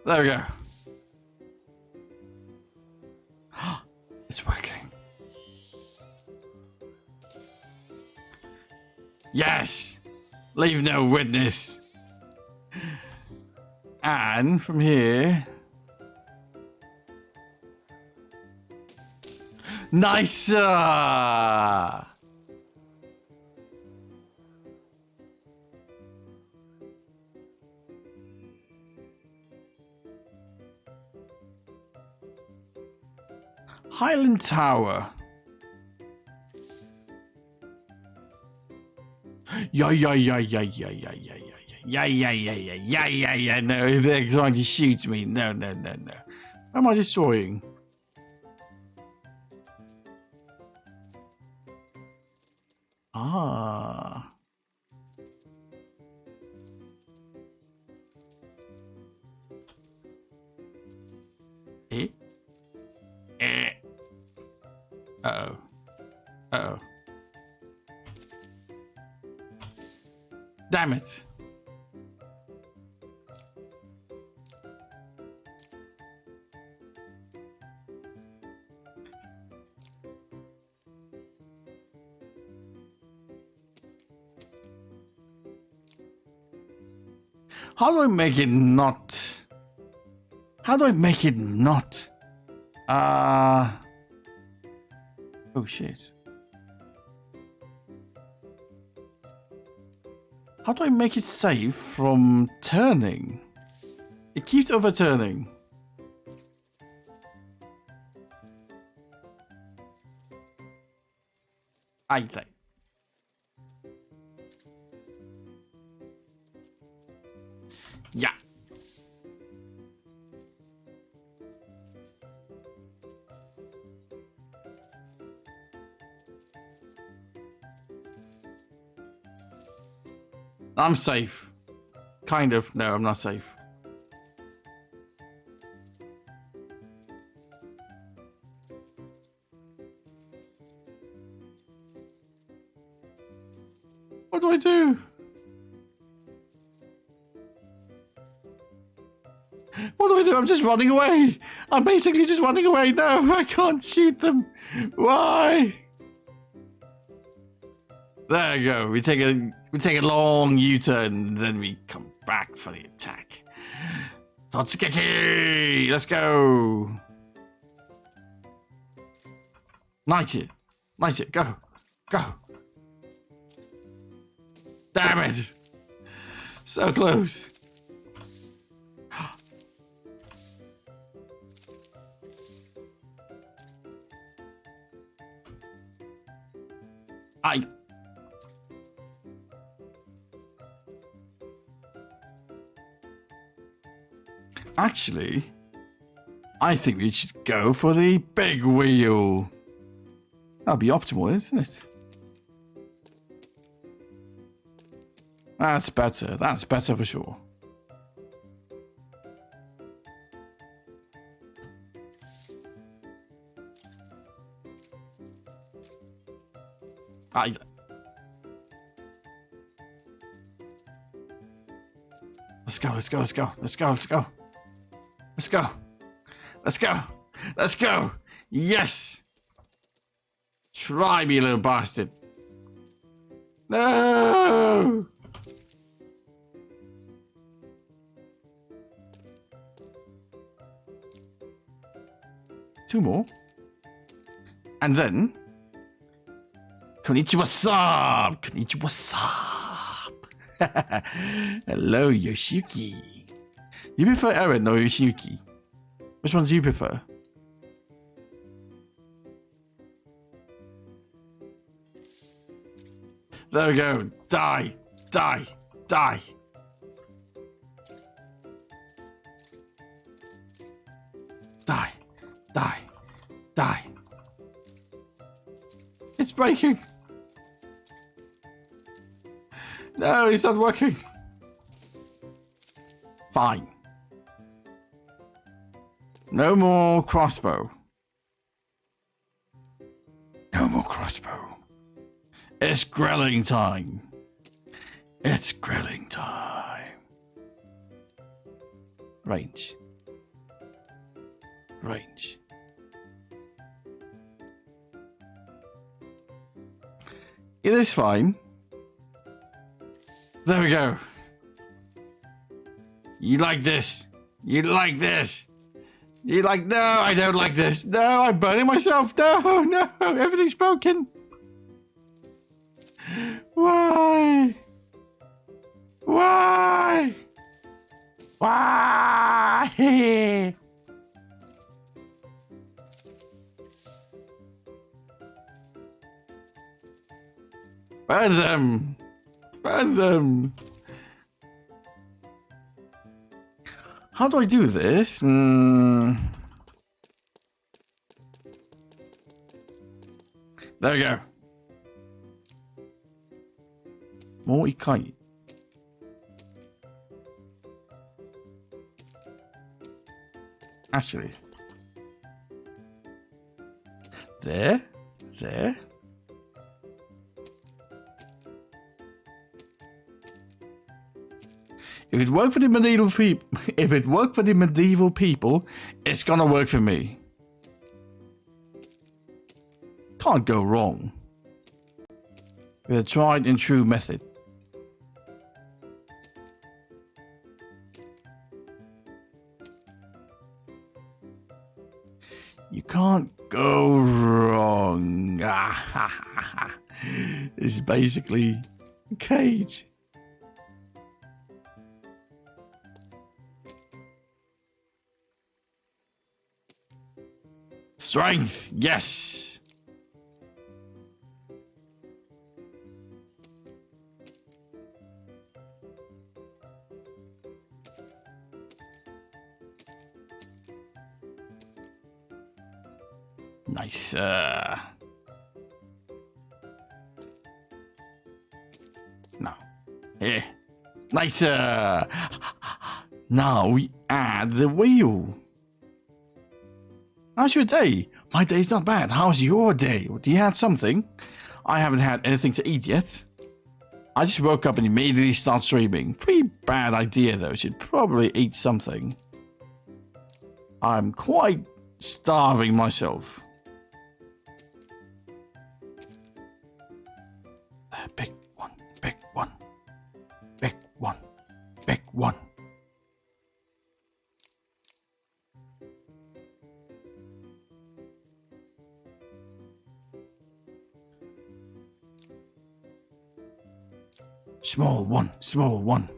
Speaker 1: There we go. It's working. Yes! Leave no witness. And from here... Nicer! Highland Tower. Yeah, yeah, yeah, yeah, yeah, yeah, yeah, yeah, yeah, yeah, yeah, yeah, yeah, yeah, yeah. No, they're trying to shoot me. No, no, no, no. What am I destroying? Ah. Eh? Eh. Uh-oh. Uh-oh. Damn it. How do I make it not? How do I make it not? Oh shit. How do I make it safe from turning? It keeps overturning. I think. Yeah. I'm safe. Kind of. No, I'm not safe. What do I do? What do I do? I'm just running away. I'm basically just running away. No, I can't shoot them. Why? There you go. We take a long U-turn, then we come back for the attack. Totsukeki! Let's go. Knight it. Knight it. Go. Go. Damn it. So close. Actually, I think we should go for the big wheel. That'll be optimal, isn't it? That's better. That's better for sure. Let's go, let's go, let's go, let's go, let's go. Let's go. Let's go. Let's go. Yes. Try me, little bastard. No. Two more. And then. Konnichiwa sab. Konnichiwa sab. Hello, Yoshiyuki. You prefer Eren or Yoshiyuki? Which one do you prefer? There we go. Die. Die. Die. Die. Die. Die. It's breaking. No, it's not working. Fine. No more crossbow. No more crossbow. It's grilling time. It's grilling time. Range. Range. It is fine. There we go. You like this? You like this? You like, no, I don't like this. No, I'm burning myself. No, no, everything's broken. Why? Why? Why? Burn them. Burn random. How do I do this? There we go. More ikai. Actually. There. If it worked for the medieval people, it's gonna work for me. Can't go wrong with a tried and true method. You can't go wrong. This is basically a cage. Strength, yes. Nice. No. Here. Nice. Now we add the wheel. How's your day? My day's not bad. How's your day? Do you have something? I haven't had anything to eat yet. I just woke up and immediately start streaming. Pretty bad idea though. Should probably eat something. I'm quite starving myself. Big one, big one, big one, big one. Small one, small one.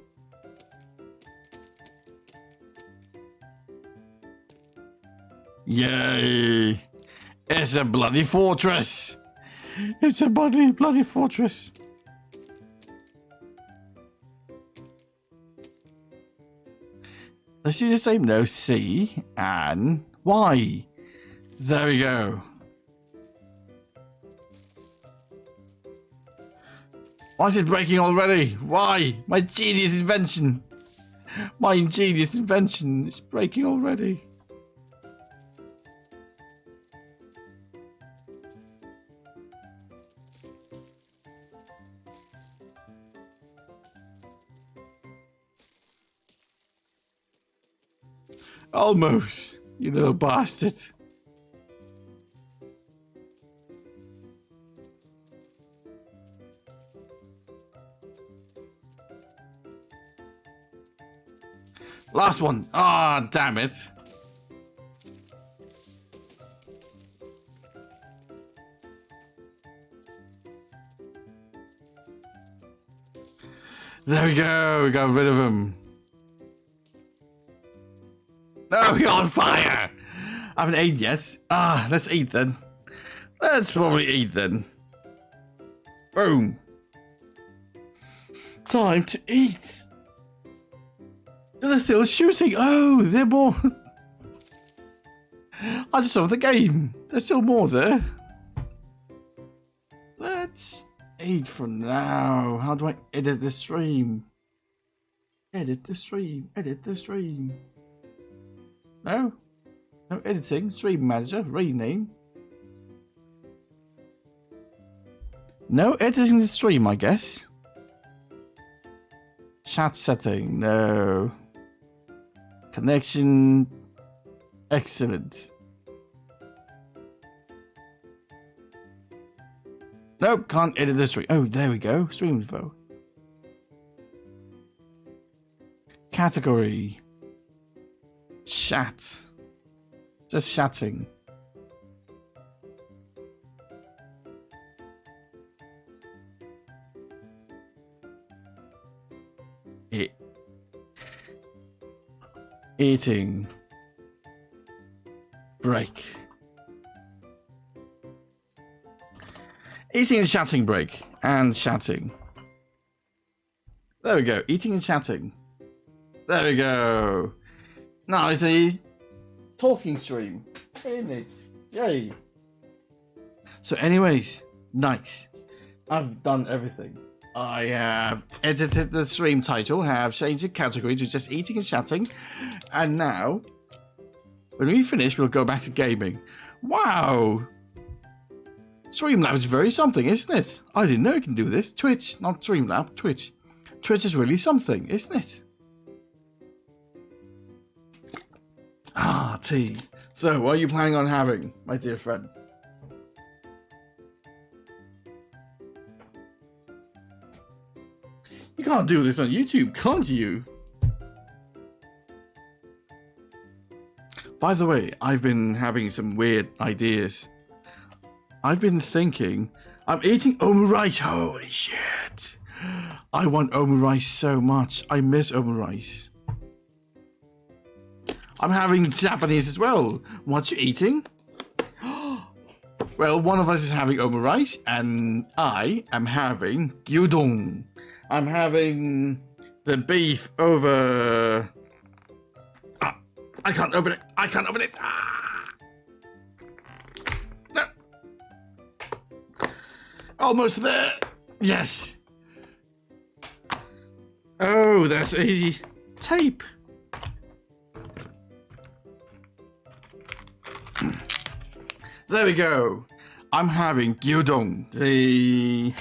Speaker 1: Yay! It's a bloody fortress! It's a bloody fortress. Let's do the same though. C and Y. There we go. Why is it breaking already? Why? My genius invention. My ingenious invention is breaking already. Almost, you little bastard. Last one. Ah, damn it. There we go. We got rid of him. No, you're on fire. I haven't eaten yet. Ah, let's eat then. Let's probably eat then. Boom. Time to eat. They're still shooting. Oh, they're more. I just saw the game. There's still more there. Let's eat for now. How do I edit the stream? Edit the stream. Edit the stream. No. No editing. Stream manager. Rename. No editing the stream, I guess. Chat setting. No. Connection. Excellent. Nope, can't edit the stream. Oh, there we go. Stream info. Category. Chat. Just chatting. Eating. Break. Eating and chatting break. And chatting. There we go. Eating and chatting. There we go. Now it's a talking stream. Isn't it? Yay. So anyways, nice. I've done everything. I have edited the stream title, have changed the category to just eating and chatting. And now, when we finish, we'll go back to gaming. Wow. Streamlab is very something, isn't it? I didn't know you can do this. Twitch, not Streamlab, Twitch. Twitch is really something, isn't it? Ah, tea. So, what are you planning on having, my dear friend? You can't do this on YouTube, can't you? By the way, I've been having some weird ideas. I've been thinking, I'm eating omurice. Holy shit. I want omurice so much. I miss omurice. I'm having Japanese as well. What you eating? Well, one of us is having omurice, and I am having gyudon. I'm having the beef over... Ah, I can't open it. I can't open it. Ah. No. Almost there. Yes. Oh, that's a tape. There we go. I'm having gyudon, the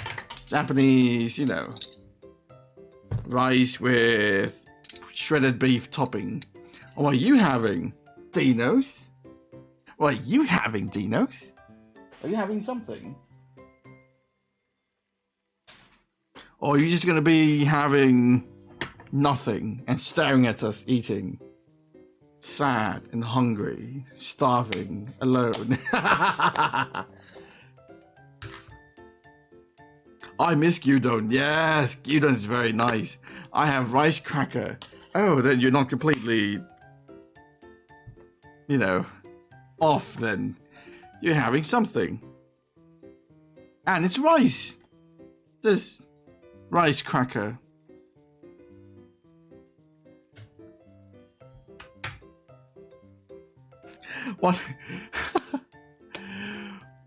Speaker 1: Japanese, you know, rice with shredded beef topping. What are you having, Dinos? What are you having, Dinos? Are you having something? Or are you just going to be having nothing and staring at us eating? Sad and hungry, starving, alone. I miss gyudon. Yes, gyudon is very nice. I have rice cracker. Oh, then you're not completely, you know, off then. You're having something. And it's rice. This rice cracker. What?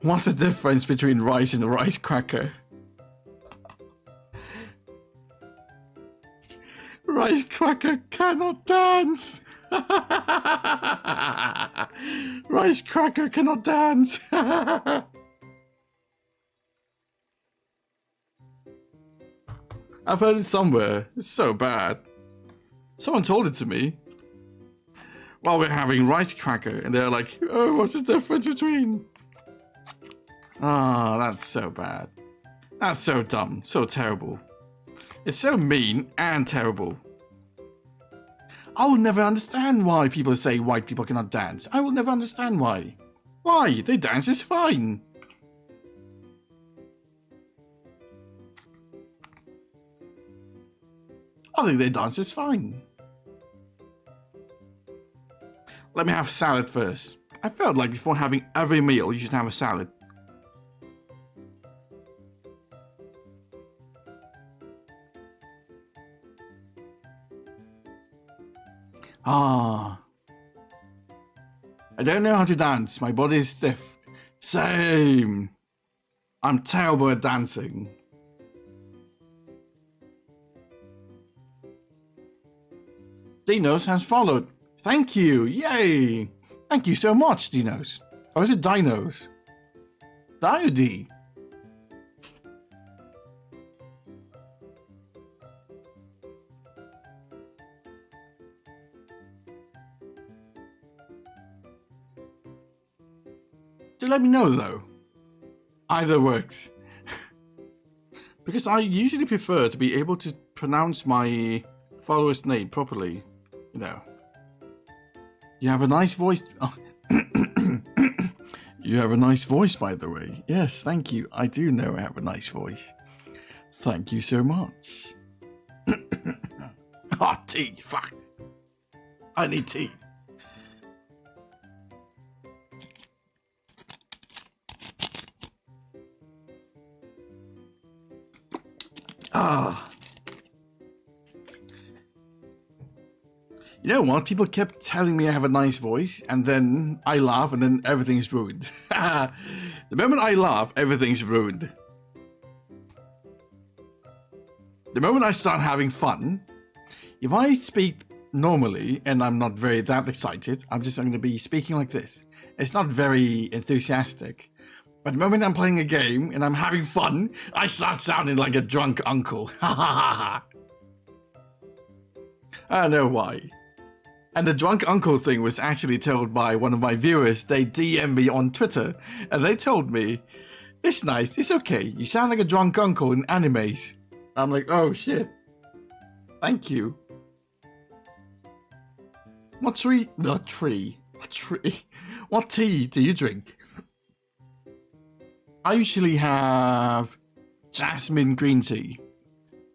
Speaker 1: What's the difference between rice and a rice cracker? Rice cracker cannot dance. Rice cracker cannot dance. I've heard it somewhere. It's so bad. Someone told it to me. While we're having rice cracker, and they're like, oh, what's the difference between? Ah, that's so bad. That's so dumb, so terrible. It's so mean and terrible. I will never understand why people say white people cannot dance. I will never understand why. Why? They dance is fine. I think their dance is fine. Let me have salad first. I felt like before having every meal, you should have a salad. Ah. I don't know how to dance. My body is stiff. Same. I'm terrible at dancing. Dinos has followed. Thank you. Yay. Thank you so much, Dinos. Or is it Dinos? Diody. Do let me know though. Either works. Because I usually prefer to be able to pronounce my follower's name properly. You know. You have a nice voice. Oh. You have a nice voice, by the way. Yes, thank you. I do know I have a nice voice. Thank you so much. Oh, tea. Fuck. I need tea. Ah. You know what? People kept telling me I have a nice voice, and then I laugh, and then everything's ruined. The moment I laugh, everything's ruined. The moment I start having fun, if I speak normally and I'm not very that excited, I'm going to be speaking like this. It's not very enthusiastic. But the moment I'm playing a game and I'm having fun, I start sounding like a drunk uncle. I don't know why. And the drunk uncle thing was actually told by one of my viewers. They DM'd me on Twitter and they told me, it's nice, it's okay. You sound like a drunk uncle in animes. I'm like, oh shit. Thank you. What tea do you drink? I usually have jasmine green tea.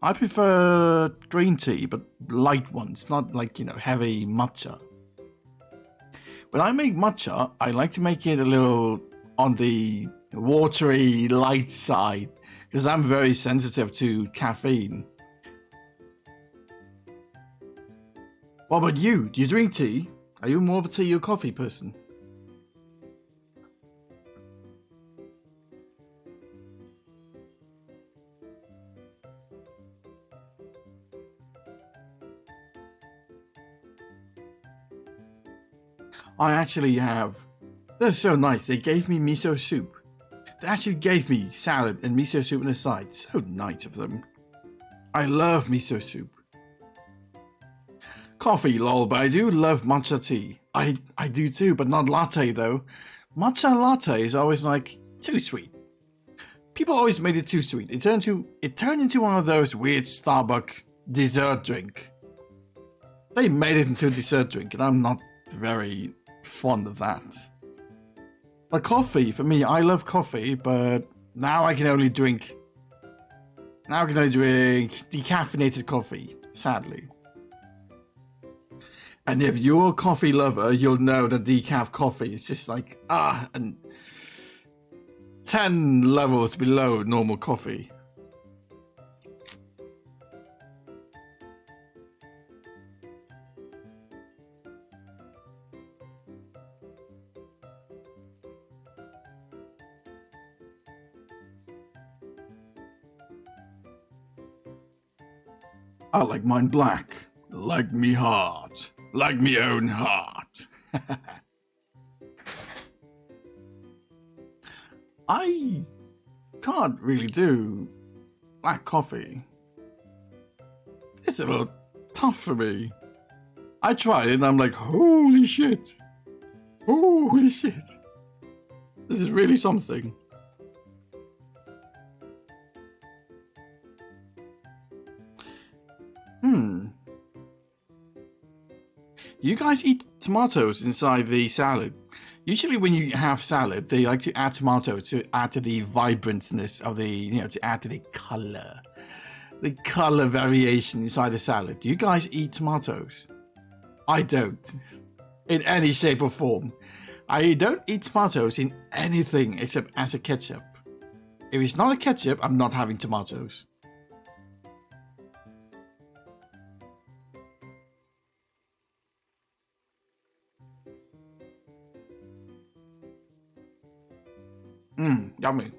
Speaker 1: I prefer green tea, but light ones, not like, heavy matcha. When I make matcha, I like to make it a little on the watery, light side, because I'm very sensitive to caffeine. What about you? Do you drink tea? Are you more of a tea or coffee person? I actually have. They're so nice. They gave me miso soup. They actually gave me salad and miso soup on the side. So nice of them. I love miso soup. Coffee, lol, but I do love matcha tea. I do too, but not latte though. Matcha latte is always like too sweet. People always made it too sweet. It turned into one of those weird Starbucks dessert drink. They made it into a dessert drink, and I'm not very fond of that. But coffee, for me, I love coffee, but now I can only drink decaffeinated coffee, sadly. And if you're a coffee lover, you'll know that decaf coffee is just like, and 10 levels below normal coffee. I like mine black, like me heart. Like me own heart. I can't really do black coffee. It's a little tough for me. I tried it and I'm like, holy shit. Holy shit. This is really something. Do you guys eat tomatoes inside the salad? Usually when you have salad, they like to add tomatoes to add to the vibrantness of the, to add to the color variation inside the salad. Do you guys eat tomatoes? I don't. In any shape or form. I don't eat tomatoes in anything except as a ketchup. If it's not a ketchup, I'm not having tomatoes. Yummy.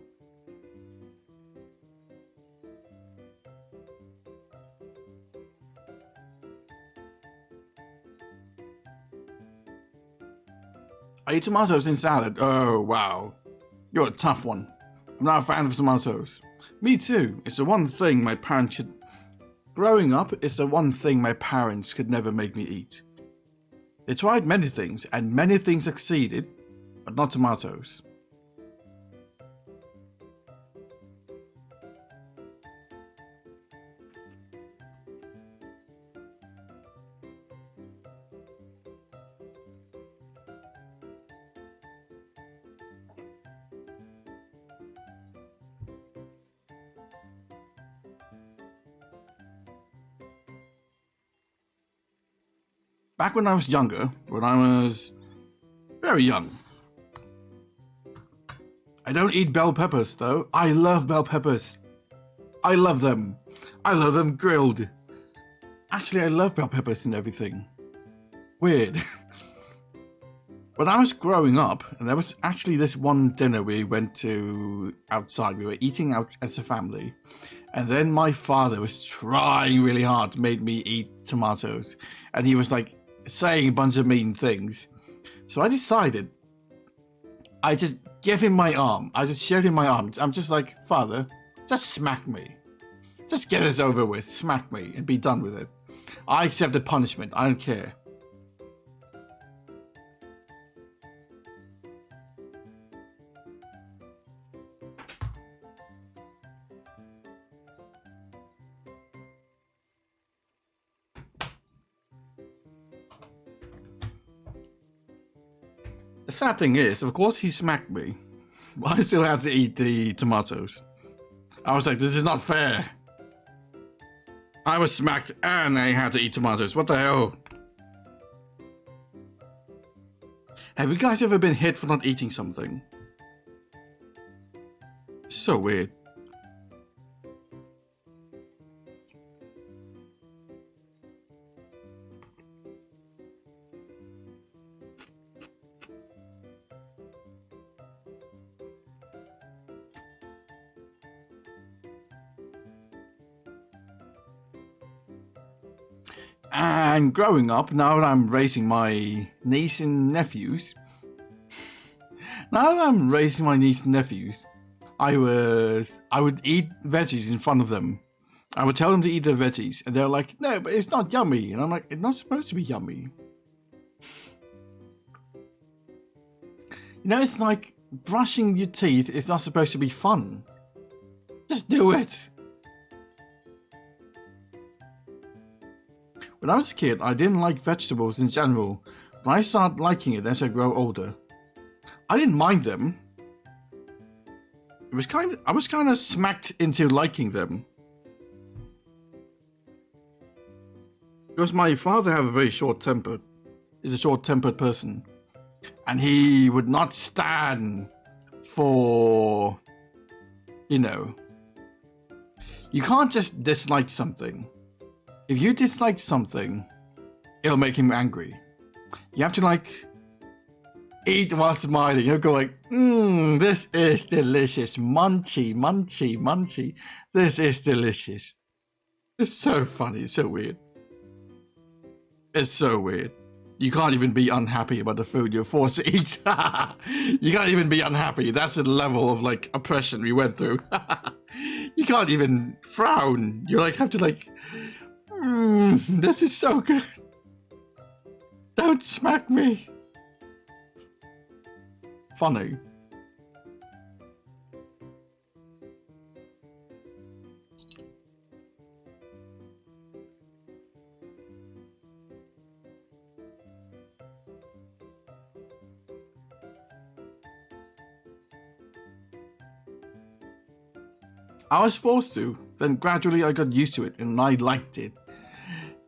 Speaker 1: I eat tomatoes in salad. Oh, wow. You're a tough one. I'm not a fan of tomatoes. Me too. It's the one thing my parents should... Growing up, it's the one thing my parents could never make me eat. They tried many things, and many things succeeded, but not tomatoes. Back when I was younger, when I was very young. I don't eat bell peppers though. I love bell peppers. I love them. I love them grilled. Actually, I love bell peppers and everything. Weird. When I was growing up, and there was actually this one dinner we went to outside. We were eating out as a family. And then my father was trying really hard to make me eat tomatoes. And he was like saying a bunch of mean things. So I decided, I just gave him my arm. I just showed him my arm. I'm just like, Father, just smack me. Just get this over with. Smack me and be done with it. I accept the punishment. I don't care. The sad thing is, of course he smacked me, but I still had to eat the tomatoes. I was like, this is not fair. I was smacked and I had to eat tomatoes. What the hell? Have you guys ever been hit for not eating something? So weird. And growing up, now that I'm raising my niece and nephews, I would eat veggies in front of them. I would tell them to eat their veggies, and they're like, no, but it's not yummy. And I'm like, it's not supposed to be yummy. You know, it's like brushing your teeth is not supposed to be fun. Just do it. When I was a kid, I didn't like vegetables in general, but I started liking it as I grew older. I didn't mind them. I was kind of smacked into liking them. Because my father had a very short temper. He's a short-tempered person. And he would not stand for, you know, you can't just dislike something. If you dislike something, it'll make him angry. You have to like eat while smiling. He'll go like, this is delicious. Munchy, munchy, munchy. This is delicious. It's so funny. It's so weird. It's so weird. You can't even be unhappy about the food you're forced to eat. You can't even be unhappy. That's the level of like oppression we went through. You can't even frown. You like have to like, this is so good. Don't smack me. Funny. I was forced to, then gradually I got used to it and I liked it.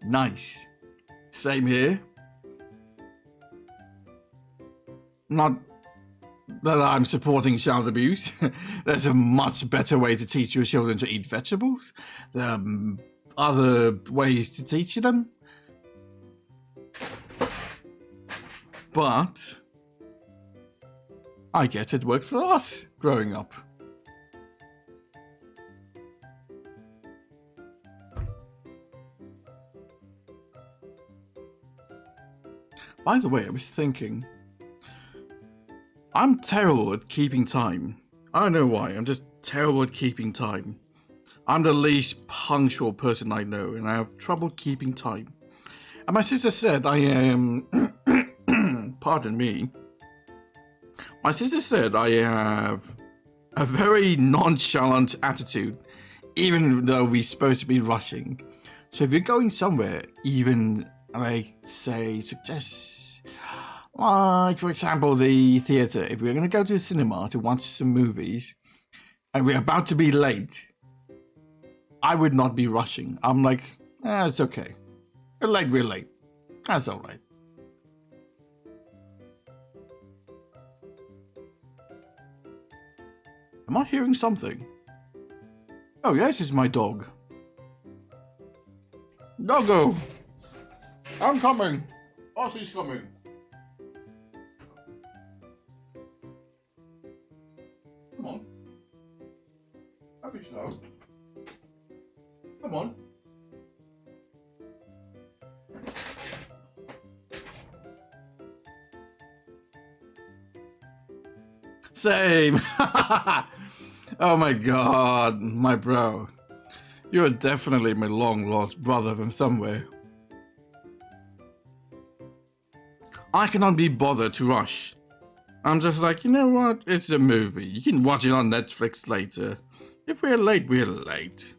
Speaker 1: Nice. Same here. Not that I'm supporting child abuse. There's a much better way to teach your children to eat vegetables. There are other ways to teach them. But I guess it worked for us growing up. By the way, I was thinking, I'm terrible at keeping time. I don't know why, I'm just terrible at keeping time. I'm the least punctual person I know, and I have trouble keeping time. And my sister said I am, pardon me, my sister said I have a very nonchalant attitude, even though we're supposed to be rushing. So if you're going somewhere, even like suggest, like for example, the theater. If we're going to go to the cinema to watch some movies, and we're about to be late, I would not be rushing. I'm like, it's okay. We're late. That's all right. Am I hearing something? Oh, yes, it's my dog. Doggo! I'm coming! Oh, she's coming. Come on. Don't be slow. Come on. Same. Oh my god, my bro. You're definitely my long-lost brother from somewhere. I cannot be bothered to rush. I'm just like, you know what? It's a movie. You can watch it on Netflix later. If we're late, we're late.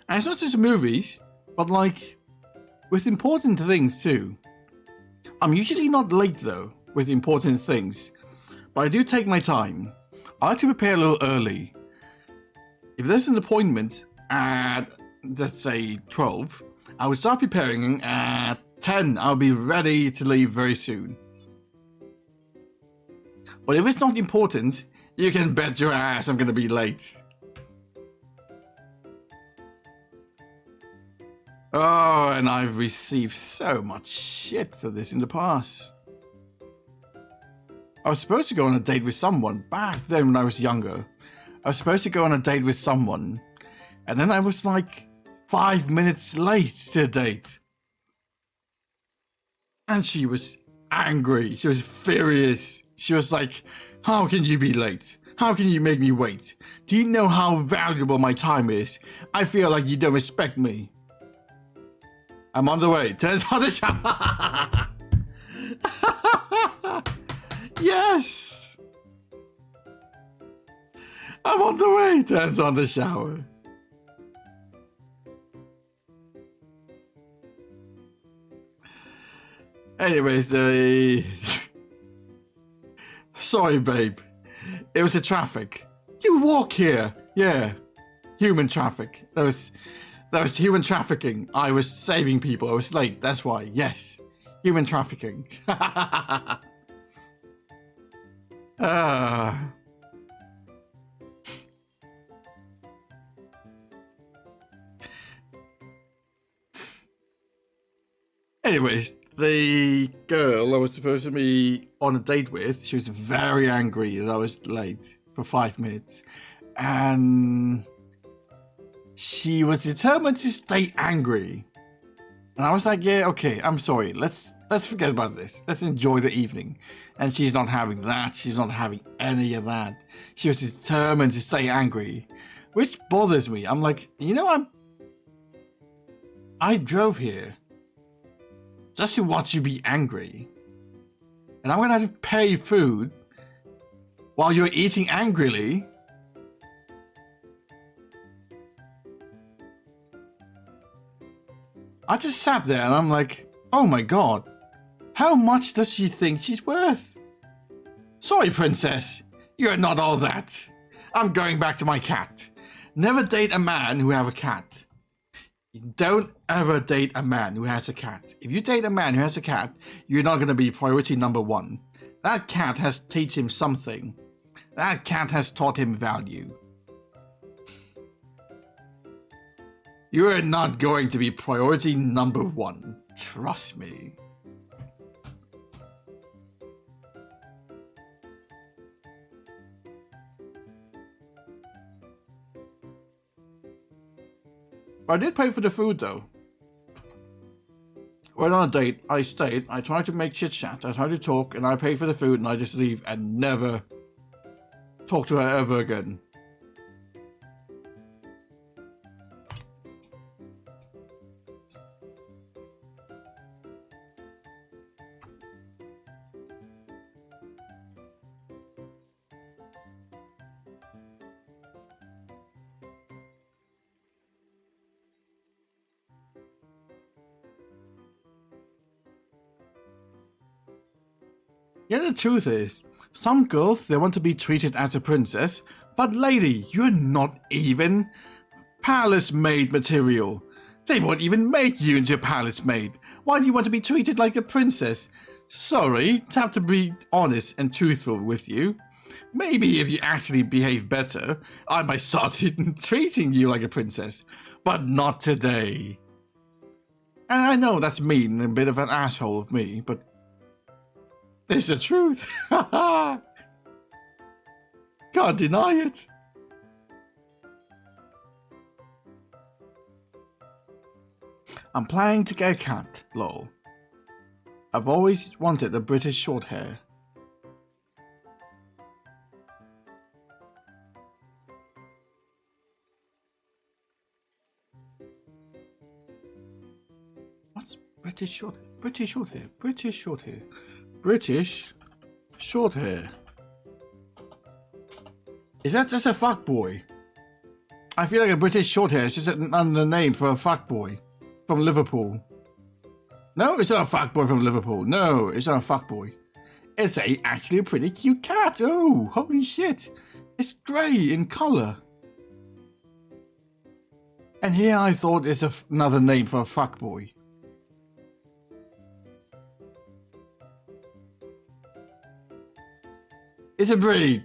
Speaker 1: And it's not just movies, but like with important things too. I'm usually not late though with important things, but I do take my time. I like to prepare a little early. If there's an appointment at, let's say, 12, I would start preparing at 10. I'll be ready to leave very soon. But if it's not important, you can bet your ass I'm gonna be late. Oh, and I've received so much shit for this in the past. I was supposed to go on a date with someone back then when I was younger. I was supposed to go on a date with someone, and then I was like 5 minutes late to the date. And she was angry. She was furious. She was like, how can you be late? How can you make me wait? Do you know how valuable my time is? I feel like you don't respect me. I'm on the way. Turns on the shower. Yes. I'm on the way. Turns on the shower. Anyways, sorry, babe. It was the traffic. You walk here. Yeah. Human traffic. That was human trafficking. I was saving people. I was late. That's why. Yes. Human trafficking. Anyways, the girl I was supposed to be on a date with, she was very angry that I was late for 5 minutes. And she was determined to stay angry. And I was like, yeah, okay, I'm sorry. Let's forget about this. Let's enjoy the evening. And she's not having that. She's not having any of that. She was determined to stay angry, which bothers me. I'm like, you know, I drove here just to watch you be angry. And I'm going to have to pay food while you're eating angrily. I just sat there and I'm like, oh my god, how much does she think she's worth? Sorry, princess, you're not all that. I'm going back to my cat. Never date a man who has a cat. Don't ever date a man who has a cat. If you date a man who has a cat, you're not going to be priority number one. That cat has taught him something. That cat has taught him value. You are not going to be priority number one. Trust me. But I did pay for the food though. Went on a date, I stayed, I tried to make chit chat, I tried to talk, and I paid for the food and I just leave and never talk to her ever again. Yeah, the truth is, some girls, they want to be treated as a princess, but lady, you're not even palace maid material. They won't even make you into a palace maid. Why do you want to be treated like a princess? Sorry, to have to be honest and truthful with you. Maybe if you actually behave better, I might start treating you like a princess. But not today. And I know that's mean, a bit of an asshole of me, but it's the truth. Can't deny it. I'm planning to get a cat, lol. I've always wanted a British short hair. What's British short hair? British short hair. British short hair. British short hair. Is that just a fuckboy? I feel like a British short hair is just another name for a fuckboy from Liverpool. No, it's not a fuckboy from Liverpool. No, it's not a fuckboy. It's actually a pretty cute cat. Oh, holy shit. It's grey in colour. And here I thought it's another name for a fuckboy. It's a breed.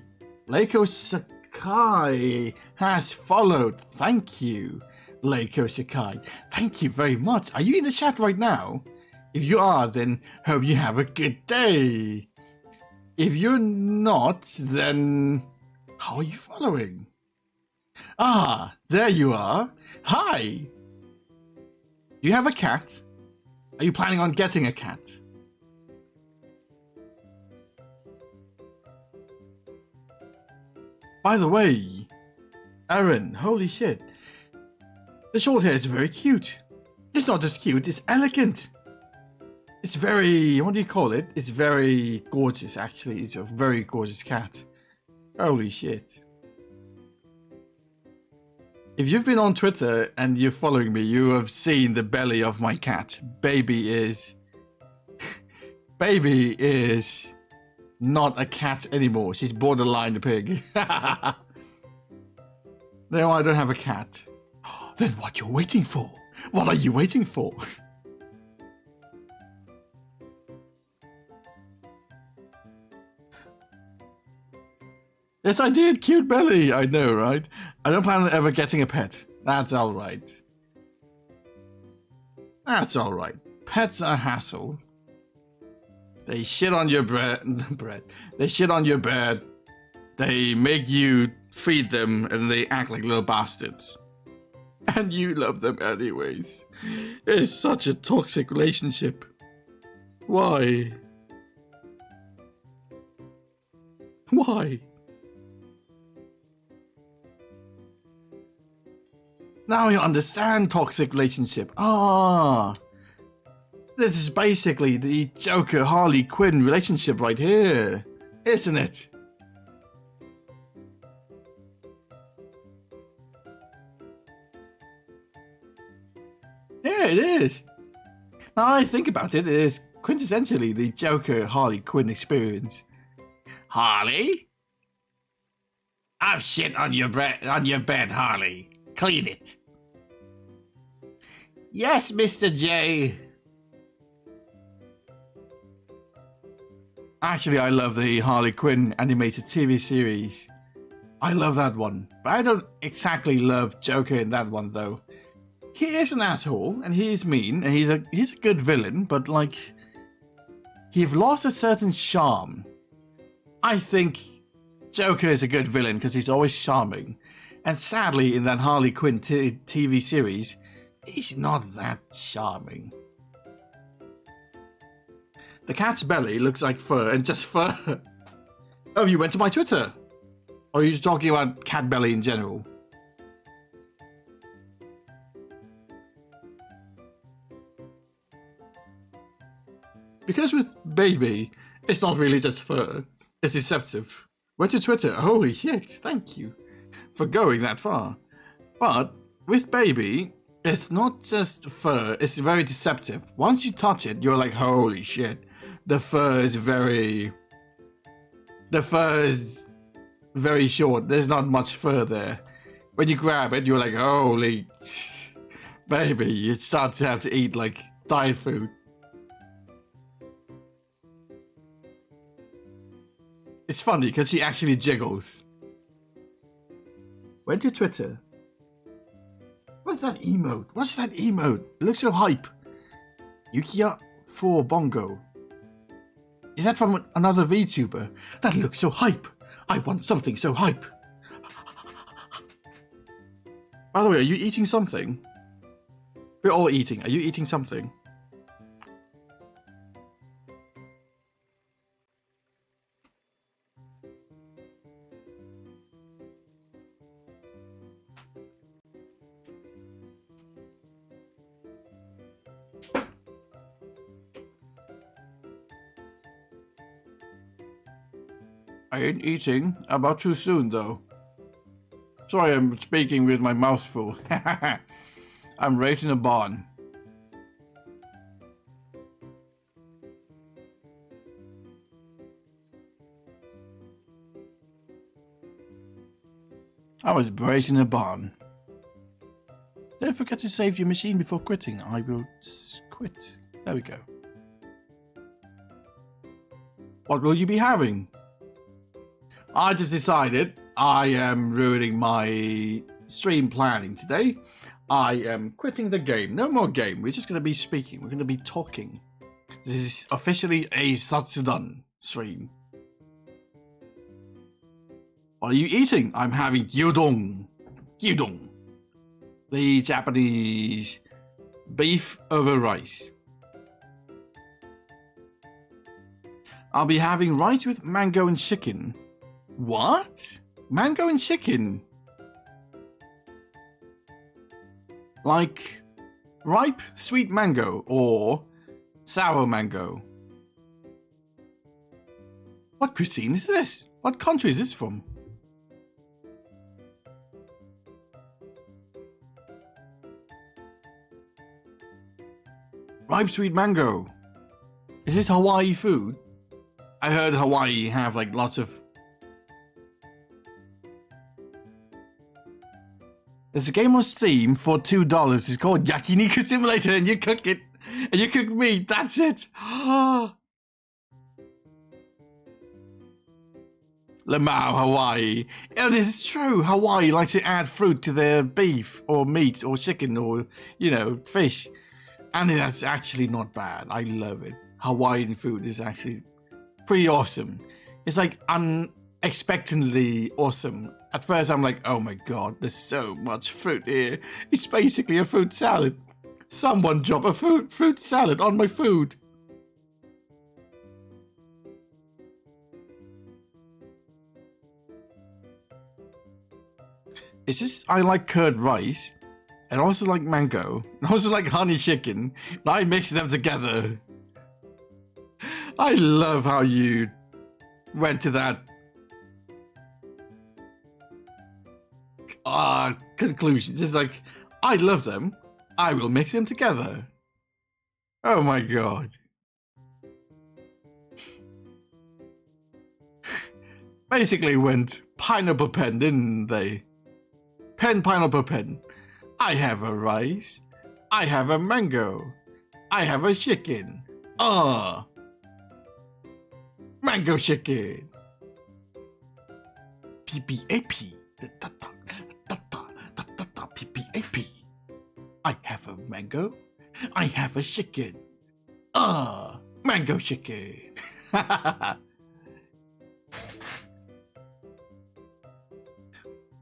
Speaker 1: Leiko Sakai has followed. Thank you, Leiko Sakai. Thank you very much. Are you in the chat right now? If you are, then hope you have a good day. If you're not, then how are you following? Ah, there you are. Hi. You have a cat? Are you planning on getting a cat? By the way, Aaron, holy shit. The short hair is very cute. It's not just cute, it's elegant. It's very, what do you call it? It's very gorgeous, actually. It's a very gorgeous cat. Holy shit. If you've been on Twitter and you're following me, you have seen the belly of my cat. Baby is not a cat anymore. She's borderline a pig. No, I don't have a cat. Then what you're waiting for? What are you waiting for? Yes, I did. Cute belly. I know, right? I don't plan on ever getting a pet. That's all right. That's all right. Pets are a hassle. They shit on your bread. They shit on your bed. They make you feed them, and they act like little bastards. And you love them anyways. It's such a toxic relationship. Why? Why? Now you understand toxic relationship. Ah. This is basically the Joker Harley Quinn relationship right here, isn't it? Yeah, it is. Now I think about it, it is quintessentially the Joker Harley Quinn experience. Harley? I've shit on your bed, Harley. Clean it. Yes, Mr. J. Actually, I love the Harley Quinn animated TV series. I love that one. But I don't exactly love Joker in that one, though. He is an asshole, and he is mean, and he's a good villain, but, like, he's lost a certain charm. I think Joker is a good villain because he's always charming. And sadly, in that Harley Quinn TV series, he's not that charming. The cat's belly looks like fur, and just fur. Oh, you went to my Twitter? Or are you talking about cat belly in general? Because with baby, it's not really just fur. It's deceptive. Went to Twitter. Holy shit, thank you for going that far. But with baby, it's not just fur, it's very deceptive. Once you touch it, you're like, holy shit. The fur is very short. There's not much fur there. When you grab it, you're like, holy baby, you start to have to eat like diet food. It's funny because she actually jiggles. Went to Twitter. What's that emote? What's that emote? It looks so hype. Yukia for Bongo. Is that from another VTuber? That looks so hype. I want something so hype. By the way, are you eating something? We're all eating. Are you eating something? I ain't eating. About too soon, though. Sorry, I'm speaking with my mouth full. I'm raising a barn. I was raising a barn. Don't forget to save your machine before quitting. I will quit. There we go. What will you be having? I just decided I am ruining my stream planning today. I am quitting the game. No more game. We're just going to be speaking. We're going to be talking. This is officially a Satsudan stream. What are you eating? I'm having gyudon. Gyudon. The Japanese beef over rice. I'll be having rice with mango and chicken. What? Mango and chicken? Like ripe sweet mango or sour mango? What cuisine is this? What country is this from? Ripe sweet mango. Is this Hawaii food? I heard Hawaii have like lots of... There's a game on Steam for $2. It's called Yakiniku Simulator, and you cook it. And you cook meat. That's it. Lamau, Hawaii. Oh, this is true. Hawaii likes to add fruit to their beef or meat or chicken or, you know, fish. And that's actually not bad. I love it. Hawaiian food is actually pretty awesome. It's like unexpectedly awesome. At first, I'm like, oh my god, there's so much fruit here. It's basically a fruit salad. Someone drop a fruit salad on my food. It's just, I like curd rice. And also like mango. And also like honey chicken. And I mix them together. I love how you went to that conclusion. Just like, I love them. I will mix them together. Oh my god. Basically went pineapple pen, didn't they? Pen, pineapple pen. I have a rice. I have a mango. I have a chicken. Mango chicken. PPAP. PPAP. I have a mango. I have a chicken. Mango chicken.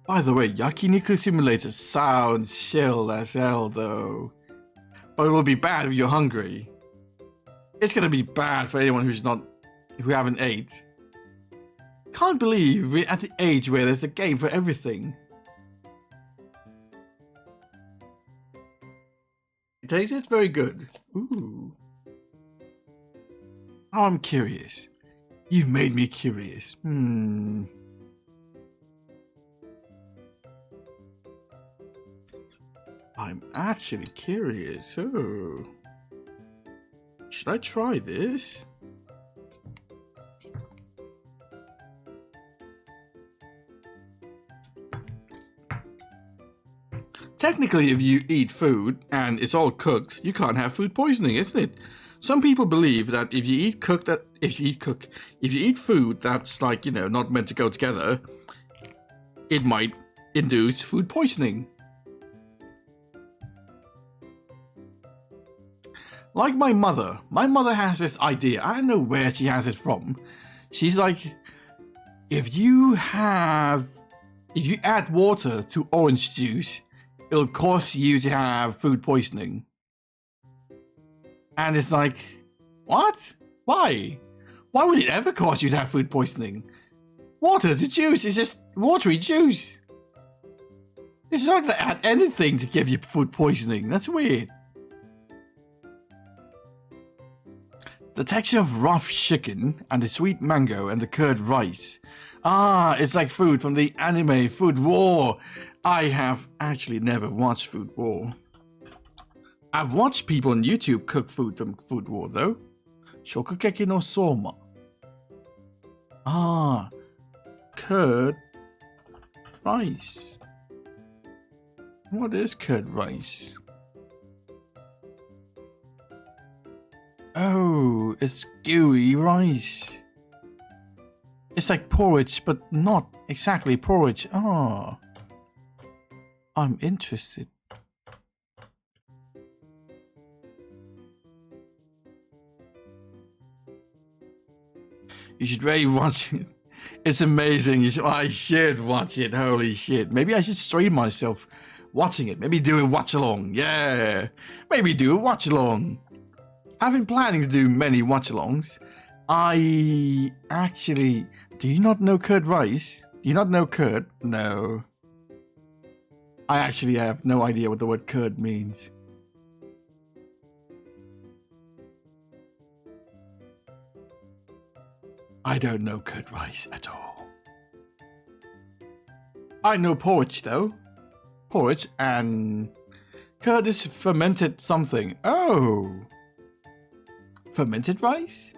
Speaker 1: By the way, Yakiniku Simulator sounds chill as hell though. But it will be bad if you're hungry. It's gonna be bad for anyone who haven't ate. Can't believe we're at the age where there's a game for everything. It tastes very good. Ooh. Oh, I'm curious. You've made me curious. I'm actually curious. Oh. Should I try this? Technically, if you eat food and it's all cooked, you can't have food poisoning, isn't it? Some people believe that if you eat food that's like, not meant to go together, it might induce food poisoning. Like my mother has this idea. I don't know where she has it from. She's like, if you add water to orange juice, it'll cause you to have food poisoning. And it's like, what? Why? Why would it ever cause you to have food poisoning? Water to juice is just watery juice. It's not going to add anything to give you food poisoning. That's weird. The texture of rough chicken and the sweet mango and the curd rice. Ah, it's like food from the anime Food War. I have actually never watched Food War. I've watched people on YouTube cook food from Food War though. Shokugeki no Soma. Ah, curd rice. What is curd rice? Oh, it's gooey rice. It's like porridge, but not exactly porridge. Oh, I'm interested. You should really watch it. It's amazing. I should watch it. Holy shit. Maybe I should stream myself watching it. Maybe do a watch along. Yeah. Maybe do a watch along. I've been planning to do many watch alongs. I actually... Do you not know curd rice? Do you not know curd? No. I actually have no idea what the word curd means. I don't know curd rice at all. I know porridge though. Porridge and curd is fermented something. Oh. Fermented rice?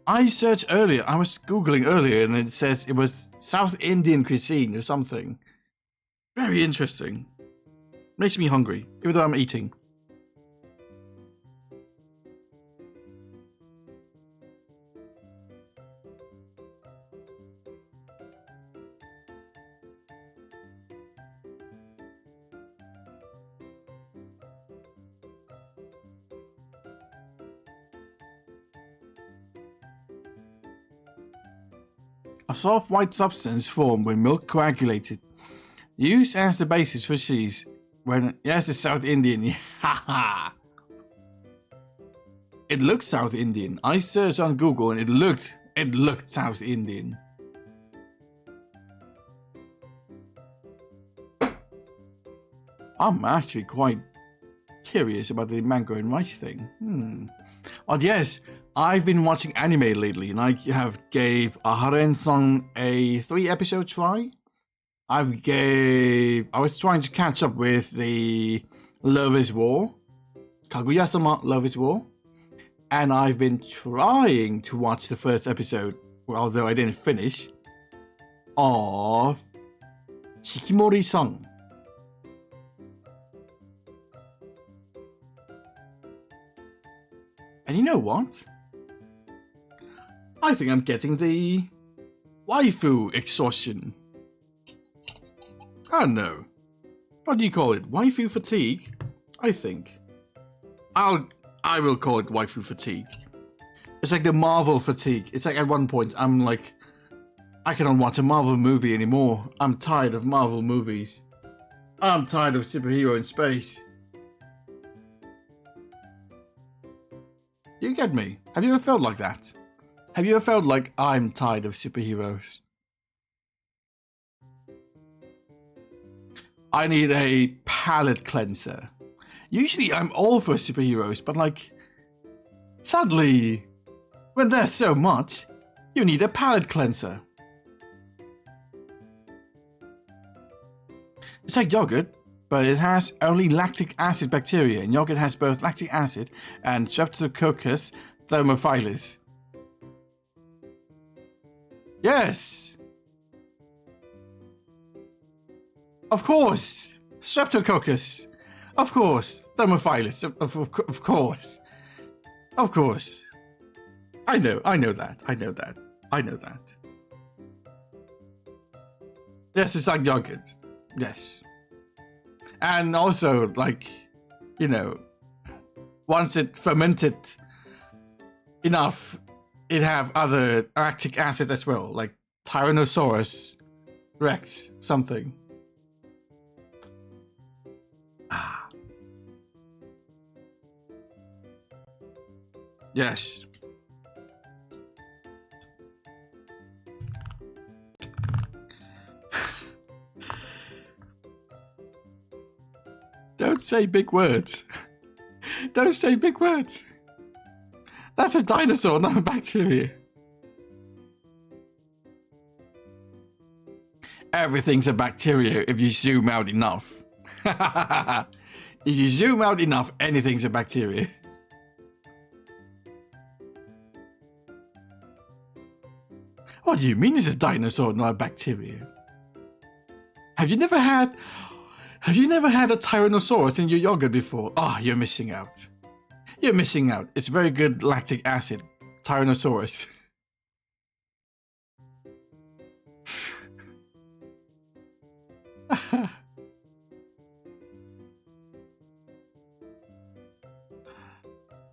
Speaker 1: I searched earlier, I was Googling earlier and it says it was South Indian cuisine or something. Very interesting. Makes me hungry, even though I'm eating. A soft white substance formed when milk coagulated. Used as the basis for cheese. Yes, it's South Indian. Haha. It looked South Indian. I searched on Google and it looked South Indian. I'm actually quite curious about the mango and rice thing. Oh yes, I've been watching anime lately and I have gave Aharen-san a 3-episode try. I was trying to catch up with the Love is War, Kaguya-sama Love is War, and I've been trying to watch the first episode, although I didn't finish, of Shikimori-san. And you know what? I think I'm getting the waifu exhaustion. I don't know. What do you call it? Waifu fatigue? I think. I will call it waifu fatigue. It's like the Marvel fatigue. It's like at one point I'm like, I cannot watch a Marvel movie anymore. I'm tired of Marvel movies. I'm tired of superhero in space. You get me? Have you ever felt like that? Have you ever felt like I'm tired of superheroes? I need a palate cleanser. Usually I'm all for superheroes, but like, sadly, when there's so much, you need a palate cleanser. It's like yogurt, but it has only lactic acid bacteria, and yogurt has both lactic acid and Streptococcus thermophilus. Yes! Of course! Streptococcus! Of course. Thermophilus. Of course. Of course. I know that. I know that. Yes, it's like yogurt. Yes. And also, like, you know, once it fermented enough, it have other lactic acid as well, like Tyrannosaurus Rex something. Ah. Yes. Don't say big words. Don't say big words. That's a dinosaur, not a bacteria. Everything's a bacteria if you zoom out enough. If you zoom out enough, anything's a bacteria. What do you mean it's a dinosaur, not a bacteria? Have you never had a Tyrannosaurus in your yogurt before? Oh, you're missing out. You're missing out. It's very good lactic acid. Tyrannosaurus.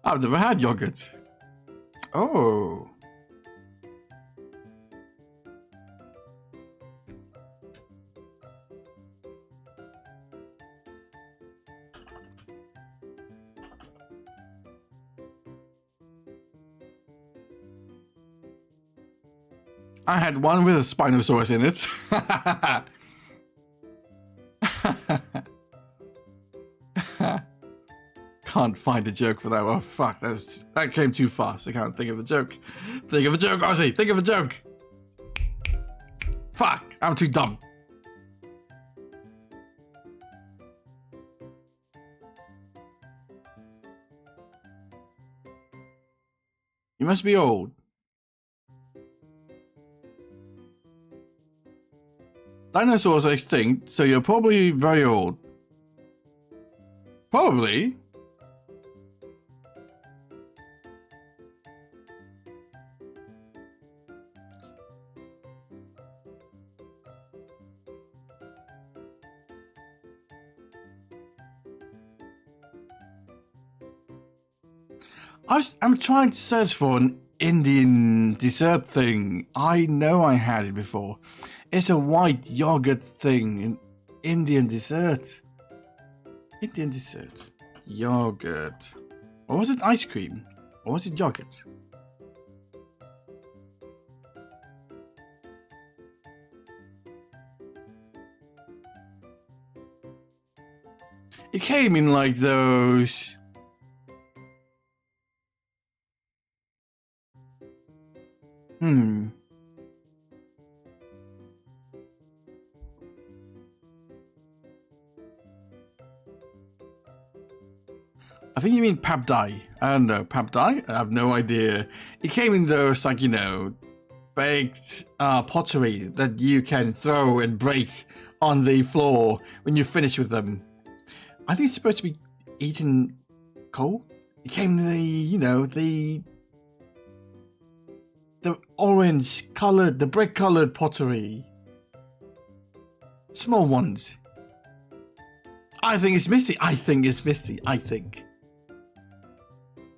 Speaker 1: I've never had yogurt. Oh. I had one with a Spinosaurus in it. Can't find a joke for that. Oh fuck, that came too fast. I can't think of a joke. Think of a joke, Ozzy. Think of a joke. Fuck, I'm too dumb. You must be old. Dinosaurs are extinct, so you're probably very old. Probably. I'm trying to search for an Indian dessert thing. I know I had it before. It's a white yogurt thing in Indian dessert. Indian dessert. Yogurt. Or was it ice cream? Or was it yogurt? It came in like those... I think you mean pap dye. I don't know. Pap dye? I have no idea. It came in those, like, you know, baked pottery that you can throw and break on the floor when you finish with them. I think it's supposed to be eaten cold. It came in the, you know, the orange colored, the brick colored pottery. Small ones. I think it's Misty. I think.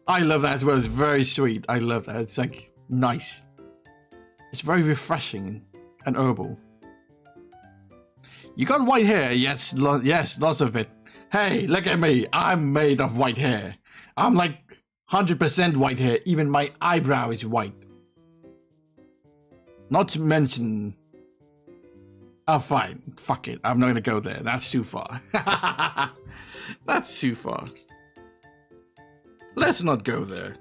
Speaker 1: I love that as well. It's very sweet. I love that. It's like nice. It's very refreshing and herbal. You got white hair? Yes, yes, lots of it. Hey, look at me. I'm made of white hair. I'm like 100% white hair. Even my eyebrow is white. Not to mention... Oh, fine. Fuck it. I'm not going to go there. That's too far. That's too far. Let's not go there.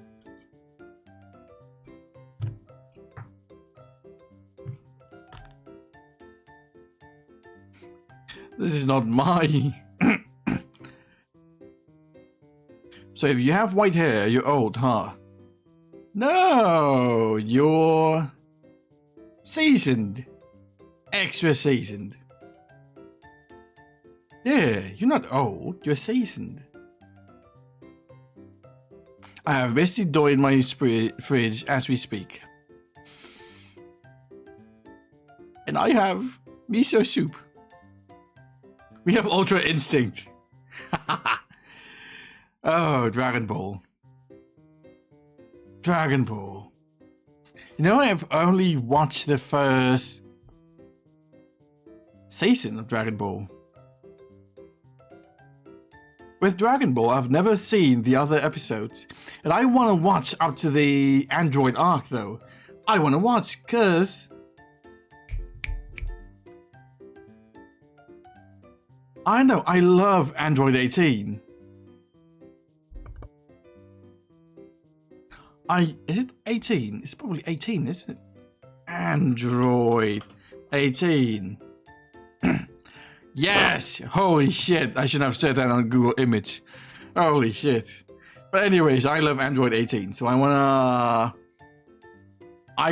Speaker 1: This is not my... So if you have white hair, you're old, huh? No, you're seasoned. Extra seasoned. Yeah, you're not old, you're seasoned. I have Misty dough in my fridge as we speak. And I have miso soup. We have Ultra Instinct. Oh, Dragon Ball. Dragon Ball. You know, I've only watched the first season of Dragon Ball. With Dragon Ball, I've never seen the other episodes. And I want to watch up to the Android arc, though. I want to watch, because I know, I love Android 18. Is it 18? It's probably 18, isn't it? Android 18. Yes! Holy shit, I should have said that on Google Image. Holy shit. But anyways, I love Android 18, so I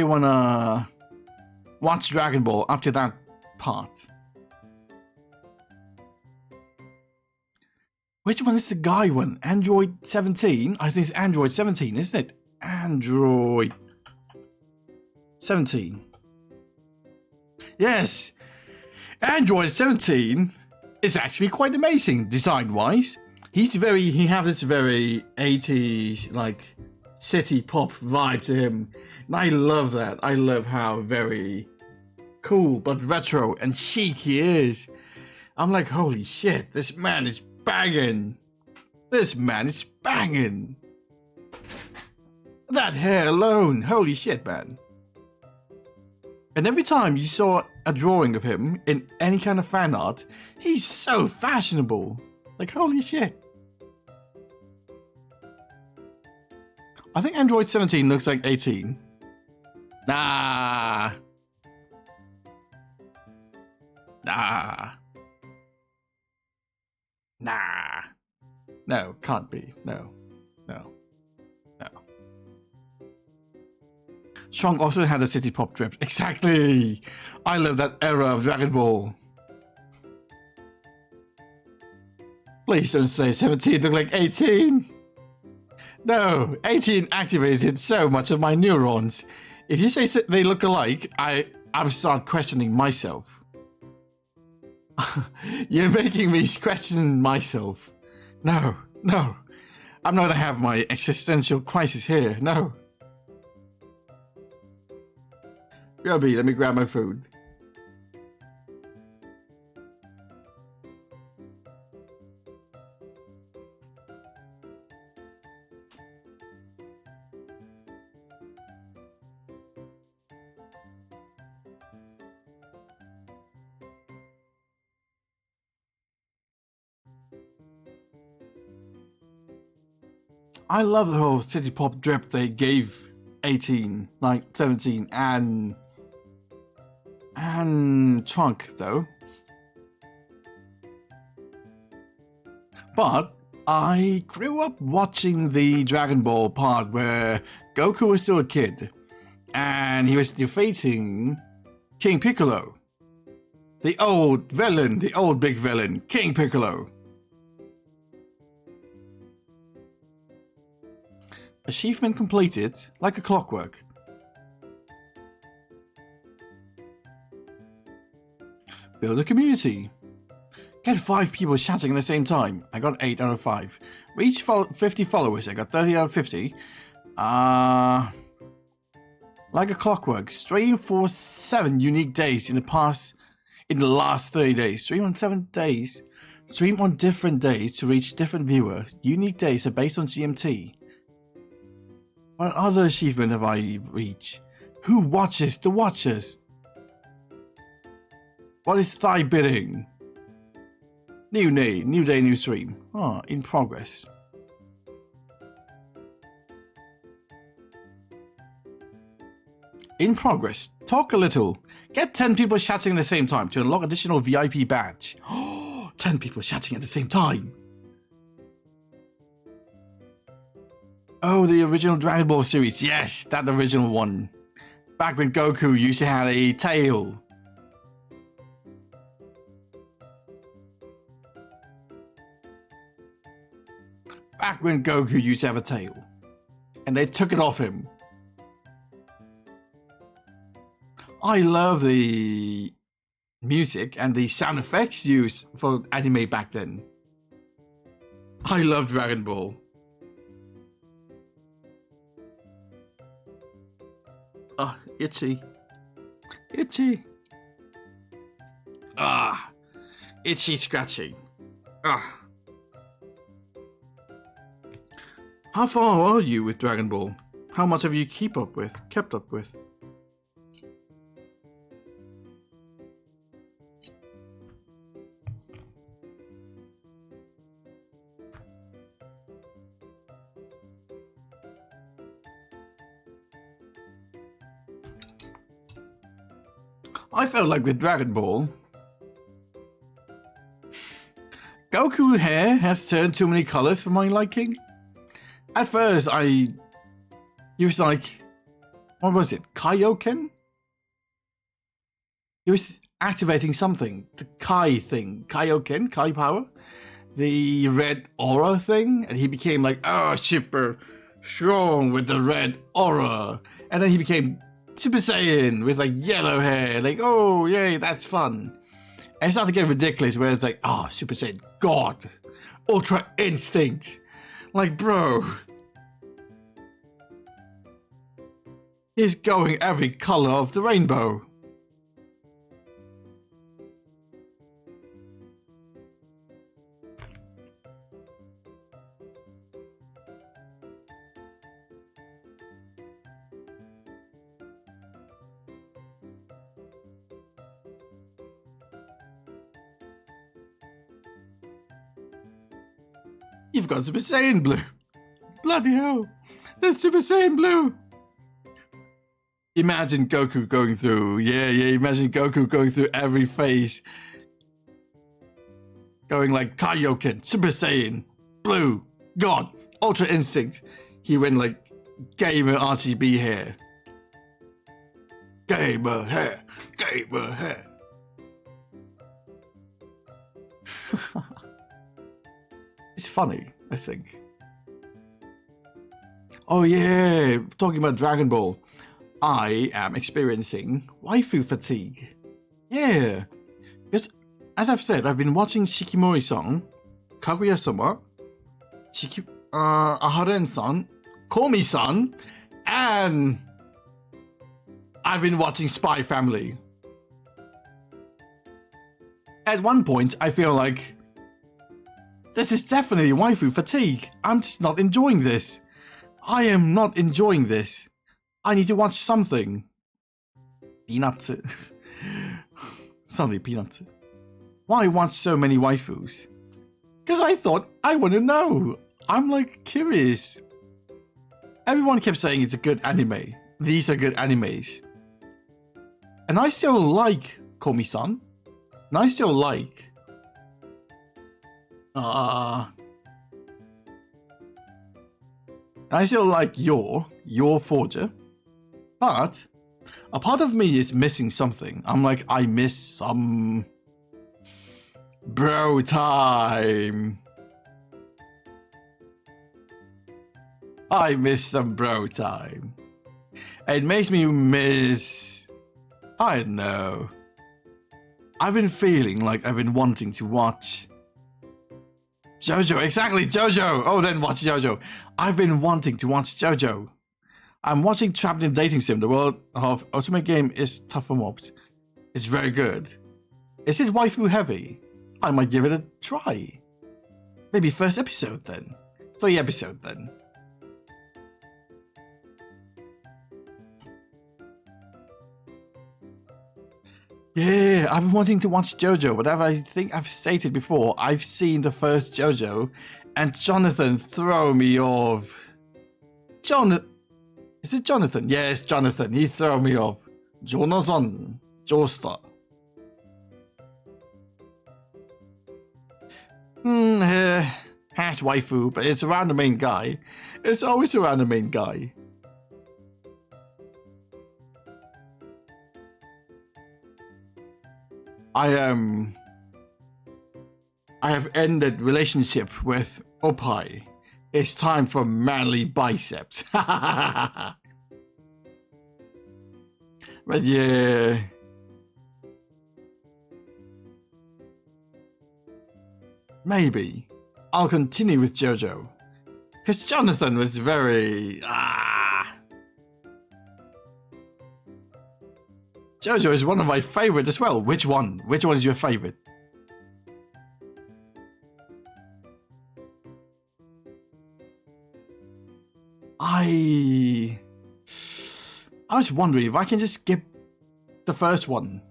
Speaker 1: wanna watch Dragon Ball up to that part. Which one is the guy one? Android 17? I think it's Android 17, isn't it? Android 17. Yes! Android 17 is actually quite amazing design-wise. He has this very 80s, like, city pop vibe to him. And I love that. I love how very cool but retro and chic he is. I'm like, holy shit, this man is banging. This man is banging. That hair alone, holy shit, man. And every time you saw a drawing of him in any kind of fan art, he's so fashionable. Like, holy shit. I think Android 17 looks like 18. Nah. No, can't be. No. Strong also had a city pop drip. Exactly. I love that era of Dragon Ball. Please don't say 17 look like 18. No, 18 activated so much of my neurons. If you say they look alike, I'm start questioning myself. You're making me question myself. No. I'm not gonna have my existential crisis here. No. BRB, let me grab my food. I love the whole city pop drip they gave 18, like 17, and Trunk though. But I grew up watching the Dragon Ball part where Goku was still a kid and he was defeating King Piccolo. The old villain, the old big villain, King Piccolo. Achievement completed, like a clockwork. Build a community. Get 5 people chatting at the same time. I got 8 out of 5. Reach 50 followers. I got 30 out of 50. Like a clockwork. Stream for 7 unique days in the last 30 days. Stream on 7 days. Stream on different days to reach different viewers. Unique days are based on GMT. What other achievement have I reached? Who watches the watchers? What is thigh bidding? New day, new stream. Oh, in progress. In progress. Talk a little. Get 10 people chatting at the same time to unlock additional VIP badge. Oh, 10 people chatting at the same time. Oh, the original Dragon Ball series. Yes, that original one. Back when Goku used to have a tail. Back when Goku used to have a tail. And they took it off him. I love the music and the sound effects used for anime back then. I love Dragon Ball. Ah, itchy. Itchy. Ah, itchy, scratchy. Ah. How far are you with Dragon Ball? How much have you kept up with? I felt like with Dragon Ball, Goku hair has turned too many colors for my liking. At first, he was like, what was it? Kaioken? He was activating something, the Kai thing, Kaioken, Kai power, the red aura thing, and he became like, oh, super strong with the red aura, and then he became Super Saiyan with like yellow hair, like, oh yay, that's fun. And it started to get ridiculous where it's like, oh, Super Saiyan God, Ultra Instinct. Like, bro, he's going every color of the rainbow. You've got Super Saiyan Blue. Bloody hell. There's Super Saiyan Blue. Imagine Goku going through. Yeah, imagine Goku going through every phase. Going like Kaioken, Super Saiyan, Blue, God, Ultra Instinct. He went like gamer RGB hair. Gamer hair. Gamer hair. It's funny, I think. Oh yeah, talking about Dragon Ball. I am experiencing waifu fatigue. Yeah, because as I've said, I've been watching Shikimori-san, Kaguya-sama, Aharen-san, Komi-san, and I've been watching Spy Family. At one point, I feel like this is definitely waifu fatigue. I'm just not enjoying this. I am not enjoying this. I need to watch something. Peanuts. Suddenly peanuts. Why watch so many waifus? Because I thought I want to know. I'm like curious. Everyone kept saying it's a good anime. These are good animes. And I still like Komi-san. And I still like your Forger, but a part of me is missing something. I'm like, I miss some bro time. I miss some bro time. It makes me miss, I don't know. I've been feeling like I've been wanting to watch JoJo, exactly, JoJo. Oh, then watch JoJo. I've been wanting to watch JoJo. I'm watching Trapped in Dating Sim. The world of Ultimate Game is tough for mobs. It's very good. Is it waifu heavy? I might give it a try. Maybe first episode then. 3 episodes then. Yeah, I've been wanting to watch JoJo, but I think I've stated before, I've seen the first JoJo, and Jonathan threw me off. Is it Jonathan? Yes, Jonathan. He threw me off. Jonathan. Joestar. Hash waifu, but it's around the main guy. It's always around the main guy. I have ended relationship with Opai. It's time for manly biceps. But yeah. Maybe I'll continue with JoJo. Because Jonathan was very... JoJo is one of my favorite as well. Which one? Which one is your favorite? I was wondering if I can just skip the first one.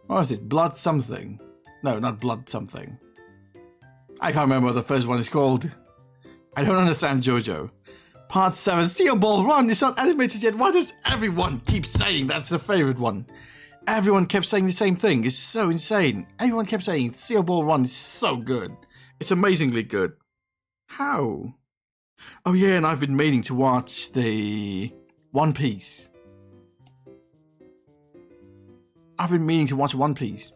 Speaker 1: What was it? Blood something? No, not Blood something. I can't remember what the first one is called. I don't understand JoJo. Part 7, Steel Ball Run is not animated yet. Why does everyone keep saying that's the favorite one? Everyone kept saying the same thing. It's so insane. Everyone kept saying Steel Ball Run is so good. It's amazingly good. How? Oh yeah, and I've been meaning to watch the One Piece. I've been meaning to watch One Piece.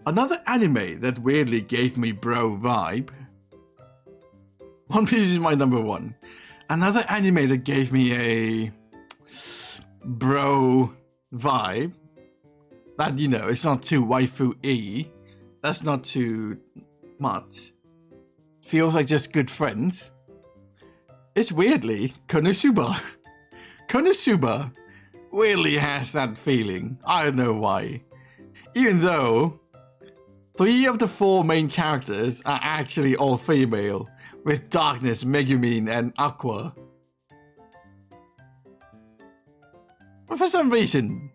Speaker 1: Another anime that weirdly gave me bro vibe. One Piece is my number one. Another anime that gave me a bro vibe. That, you know, it's not too waifu-y. That's not too much. Feels like just good friends. It's weirdly Konosuba. Konosuba weirdly has that feeling. I don't know why. Even though 3 of the 4 main characters are actually all female, with Darkness, Megumin, and Aqua. But for some reason,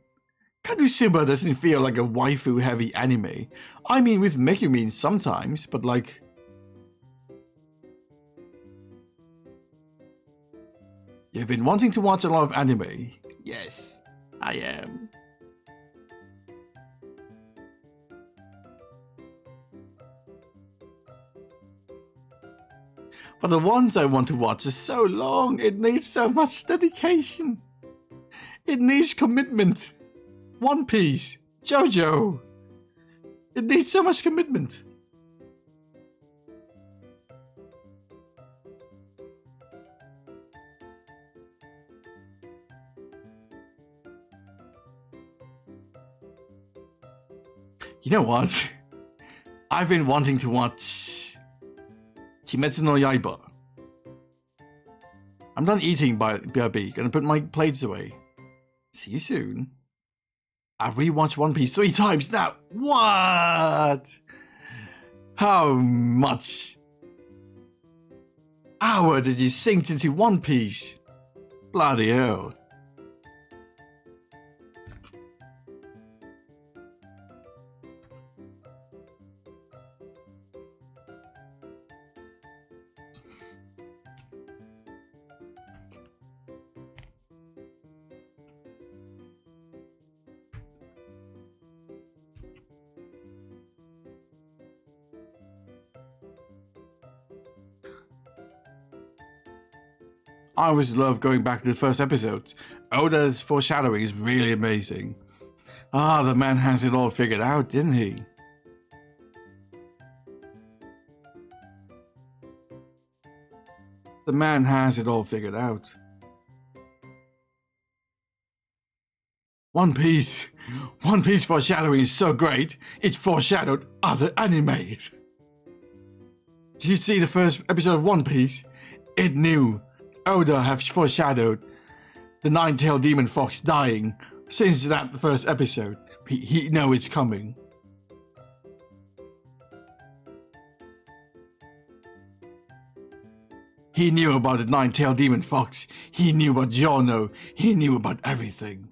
Speaker 1: Konosuba doesn't feel like a waifu-heavy anime. I mean, with Megumin sometimes, but like... You've been wanting to watch a lot of anime. Yes, I am. But the ones I want to watch are so long, it needs so much dedication. It needs commitment. One Piece, JoJo. It needs so much commitment. You know what? I've been wanting to watch Kimetsu no Yaiba. I'm done eating, BRB. Gonna put my plates away. See you soon. I've rewatched One Piece 3 times now. What? How much hour did you sink into One Piece? Bloody hell. I always love going back to the first episodes. Oda's foreshadowing is really amazing. The man has it all figured out, didn't he? The man has it all figured out. One Piece foreshadowing is so great, it foreshadowed other animes. Did you see the first episode of One Piece? It knew Oda have foreshadowed the nine-tailed demon fox dying since that first episode. He know it's coming. He knew about the nine-tailed demon fox. He knew about Giorno. He knew about everything.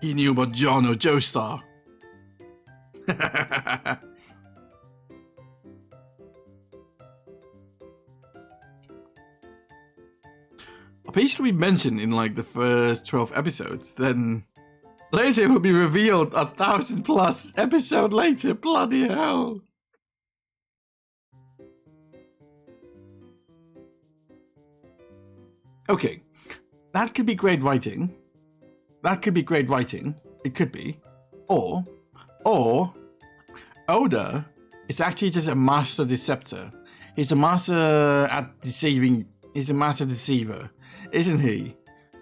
Speaker 1: He knew about Giorno Joestar. A piece to be mentioned in like the first 12 episodes, then later it will be revealed 1,000+ episode later. Bloody hell. Okay, that could be great writing. That could be great writing. It could be. Or Oda is actually just a master deceptor. He's a master at deceiving. He's a master deceiver, isn't he?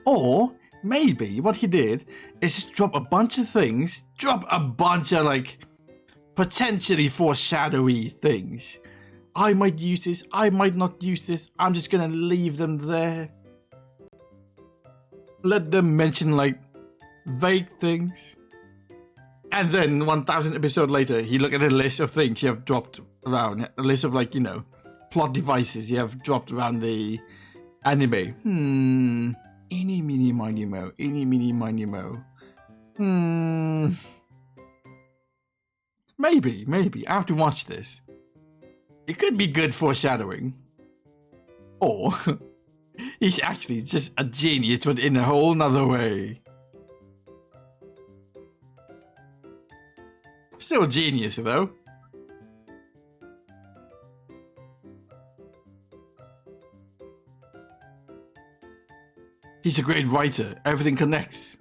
Speaker 1: Or maybe what he did is just drop a bunch of things, drop a bunch of like potentially foreshadowy things. I might use this, I might not use this, I'm just gonna leave them there. Let them mention like vague things. And then 1000 episodes later, he look at the list of things you have dropped around, a list of like, you know, plot devices you have dropped around the anime. Eeny, meeny, miny, mo. Eeny, meeny, miny, mo. Maybe. I have to watch this. It could be good foreshadowing. Or he's actually just a genius, but in a whole nother way. Still a genius, though. He's a great writer. Everything connects.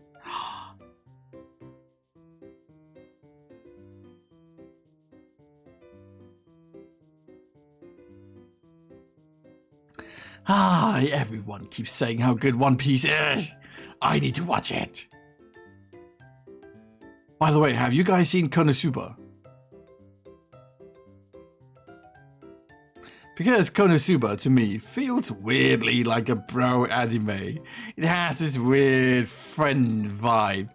Speaker 1: Everyone keeps saying how good One Piece is. I need to watch it. By the way, have you guys seen Konosuba? Because Konosuba, to me, feels weirdly like a bro anime. It has this weird friend vibe.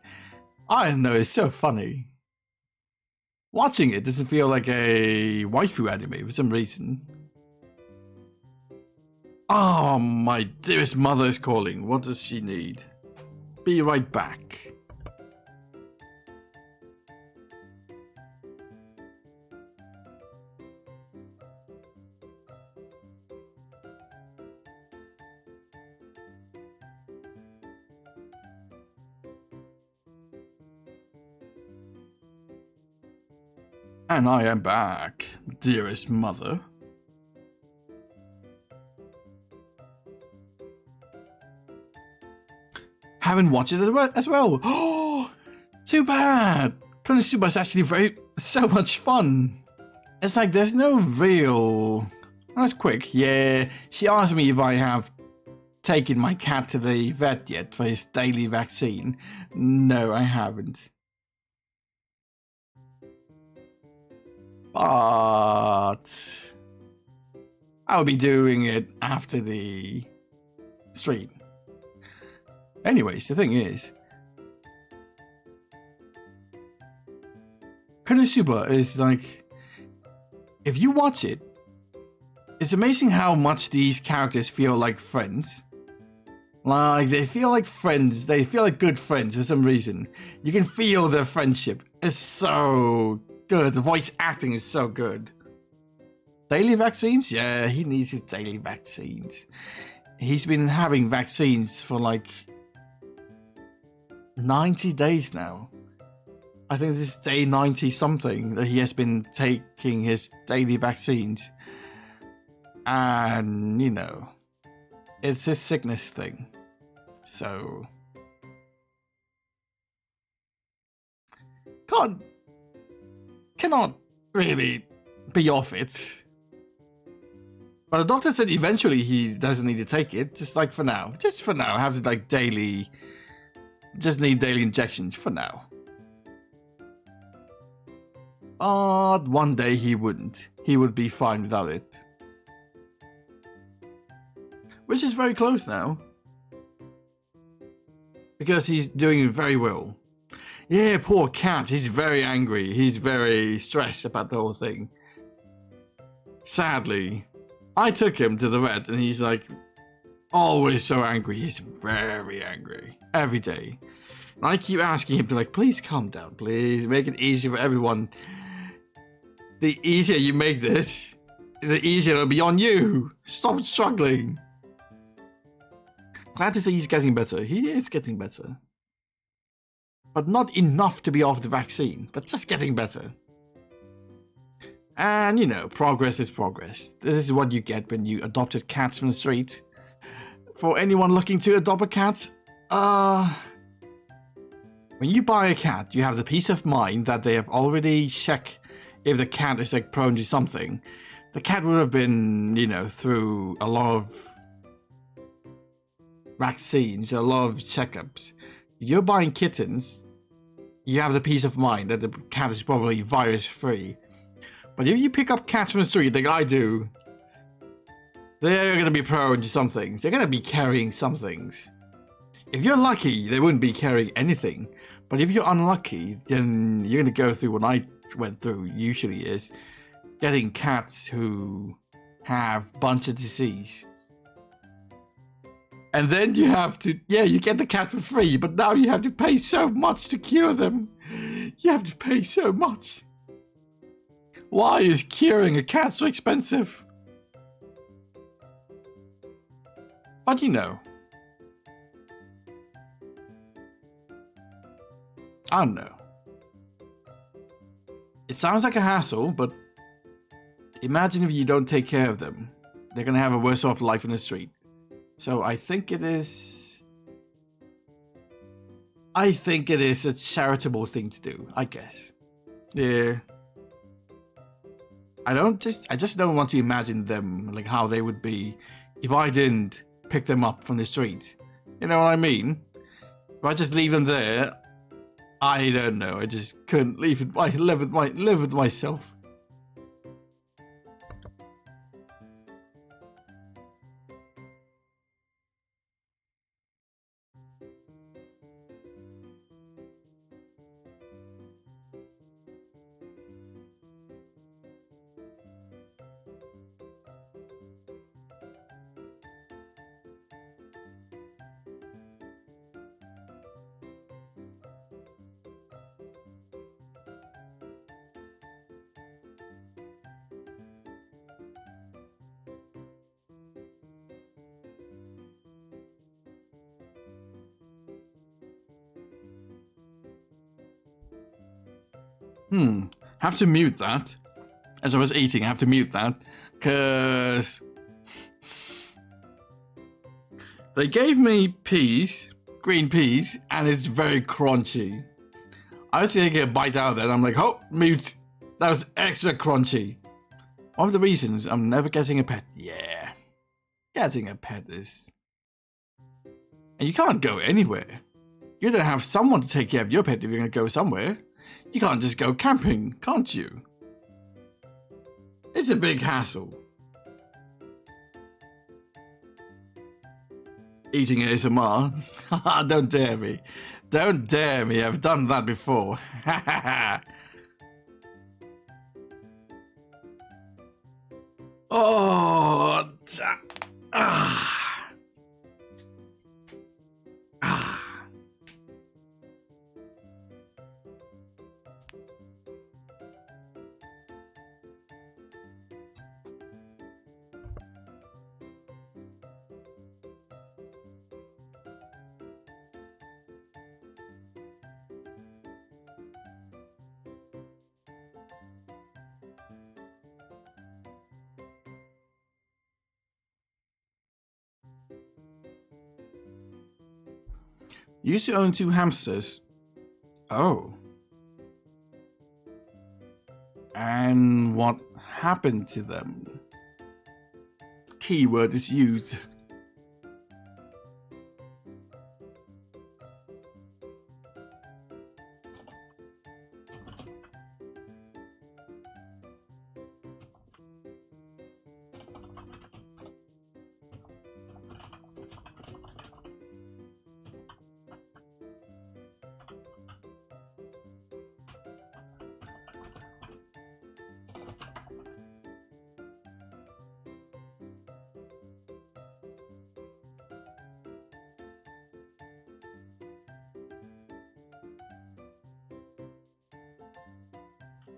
Speaker 1: I don't know, it's so funny. Watching it doesn't feel like a waifu anime for some reason. Oh, my dearest mother is calling. What does she need? Be right back. And I am back, dearest mother. Haven't watched it as well. Oh, too bad. Konosuba is actually so much fun. It's like there's no real. That's quick. Yeah, she asked me if I have taken my cat to the vet yet for his daily vaccine. No, I haven't. But I'll be doing it after the stream. Anyways, the thing is, Konosuba is like, if you watch it, it's amazing how much these characters feel like friends. Like, they feel like friends, they feel like good friends for some reason. You can feel their friendship. It's so good. The voice acting is so good. Daily vaccines? Yeah, he needs his daily vaccines. He's been having vaccines for like 90 days now. I think this is day 90 something that he has been taking his daily vaccines. And, you know, it's his sickness thing. So cannot really be off it. But the doctor said eventually he doesn't need to take it, just like for now. Just for now, have to like daily, just need daily injections for now. But one day he wouldn't. He would be fine without it. Which is very close now. Because he's doing very well. Yeah, poor cat. He's very angry. He's very stressed about the whole thing. Sadly, I took him to the vet and he's like always so angry. He's very angry every day. And I keep asking him to like, please calm down. Please make it easier for everyone. The easier you make this, the easier it'll be on you. Stop struggling. Glad to see he's getting better. He is getting better. But not enough to be off the vaccine, but just getting better. And, you know, progress is progress. This is what you get when you adopted cats from the street. for anyone looking to adopt a cat, when you buy a cat, you have the peace of mind that they have already checked if the cat is like prone to something. The cat would have been, you know, through a lot of vaccines, a lot of checkups. If you're buying kittens, you have the peace of mind that the cat is probably virus free. But if you pick up cats from the street like I do, they're going to be prone to some things. They're going to be carrying some things. If you're lucky, they wouldn't be carrying anything. But if you're unlucky, then you're going to go through what I went through usually is getting cats who have a bunch of disease. And then you have to, you get the cat for free, but now you have to pay so much to cure them. You have to pay so much. Why is curing a cat so expensive? But you know. I don't know. It sounds like a hassle, but imagine if you don't take care of them. They're going to have a worse off life in the street. So I think it is a charitable thing to do, I guess. Yeah. I just don't want to imagine them, like how they would be if I didn't pick them up from the street. You know what I mean? If I just leave them there, I don't know. I just couldn't live with myself. Have to mute that. As I was eating, I have to mute that. Because they gave me peas, green peas, and it's very crunchy. I was going to get a bite out of it, and I'm like, oh, mute. That was extra crunchy. One of the reasons I'm never getting a pet. Yeah. Getting a pet is... And you can't go anywhere. You're going to have someone to take care of your pet if you're going to go somewhere. You can't just go camping, can't you? It's a big hassle. Eating ASMR? Don't dare me. Don't dare me. I've done that before. Oh. You used to own 2 hamsters. Oh. And what happened to them? Keyword is used.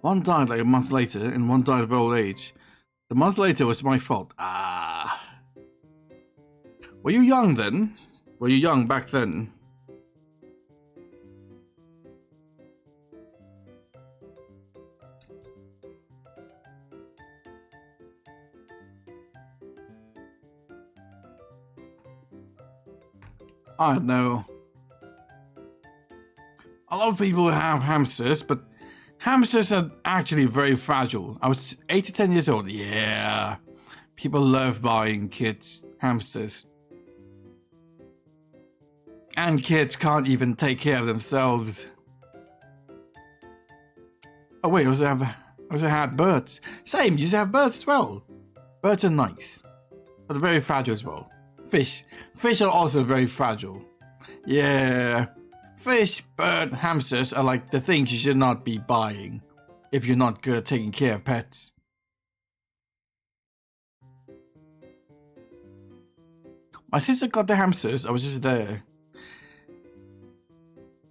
Speaker 1: One died like a month later, and one died of old age. The month later was my fault. Ah. Were you young then? Were you young back then? I don't know. A lot of people have hamsters, but hamsters are actually very fragile. I was 8 to 10 years old. Yeah. People love buying kids hamsters. And kids can't even take care of themselves. Oh wait, I also had birds. Same, you used to have birds as well. Birds are nice, but very fragile as well. Fish are also very fragile. Yeah, fish, bird, hamsters are like the things you should not be buying if you're not good at taking care of pets. My sister got the hamsters. I was just there.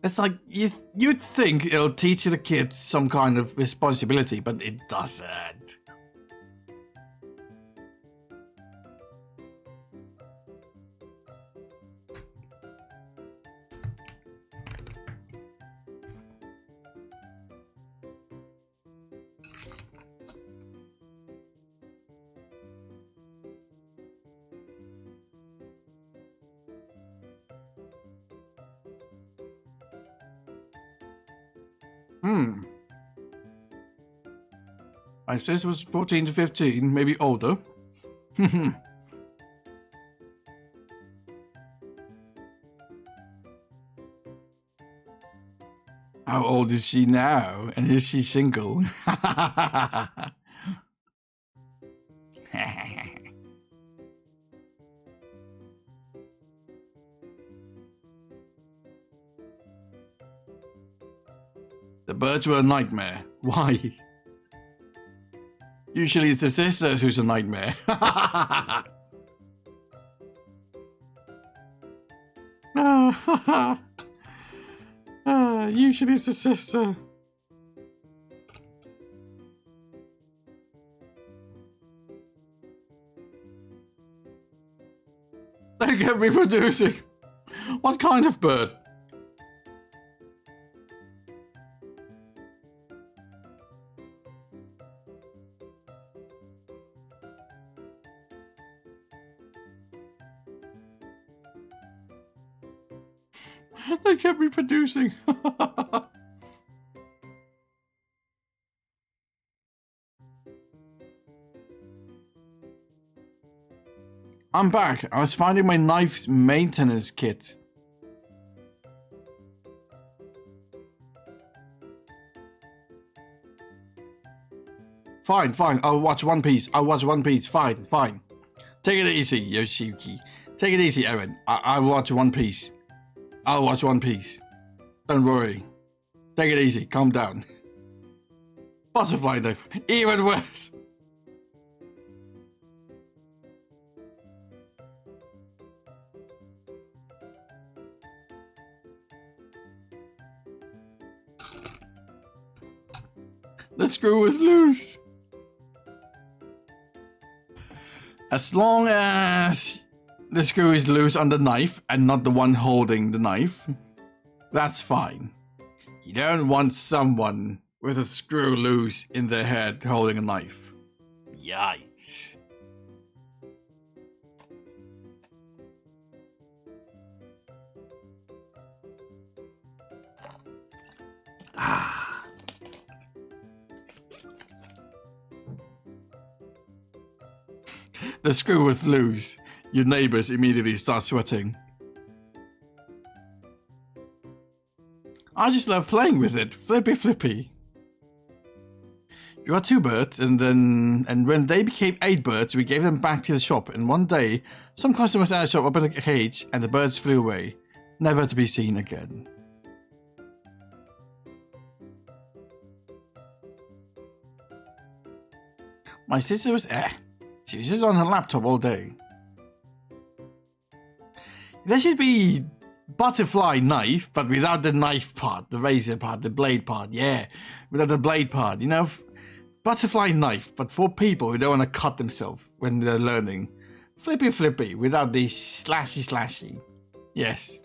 Speaker 1: It's like you'd think it'll teach the kids some kind of responsibility, but it doesn't. My sister was 14 to 15, maybe older. How old is she now? And is she single? The birds were a nightmare. Why? Usually it's the sister who's a nightmare. Usually it's the sister. They get reproducing. What kind of bird? They kept reproducing. I'm back. I was finding my knife's maintenance kit. Fine. I'll watch One Piece. Fine. Take it easy, Yoshiki. Take it easy, Aaron. I'll watch One Piece. Don't worry. Take it easy. Calm down. Butterfly knife. Even worse. The screw was loose. As long as the screw is loose on the knife and not the one holding the knife, that's fine. You don't want someone with a screw loose in their head holding a knife. Yikes. The screw was loose. Your neighbors immediately start sweating. I just love playing with it. Flippy. You got 2 birds, and when they became 8 birds, we gave them back to the shop. And one day, some customers at the shop opened a cage, and the birds flew away, never to be seen again. My sister was she was just on her laptop all day. There should be butterfly knife, but without the knife part, the razor part, the blade part. Yeah, without the blade part. You know, butterfly knife, but for people who don't want to cut themselves when they're learning. Flippy, without the slashy. Yes.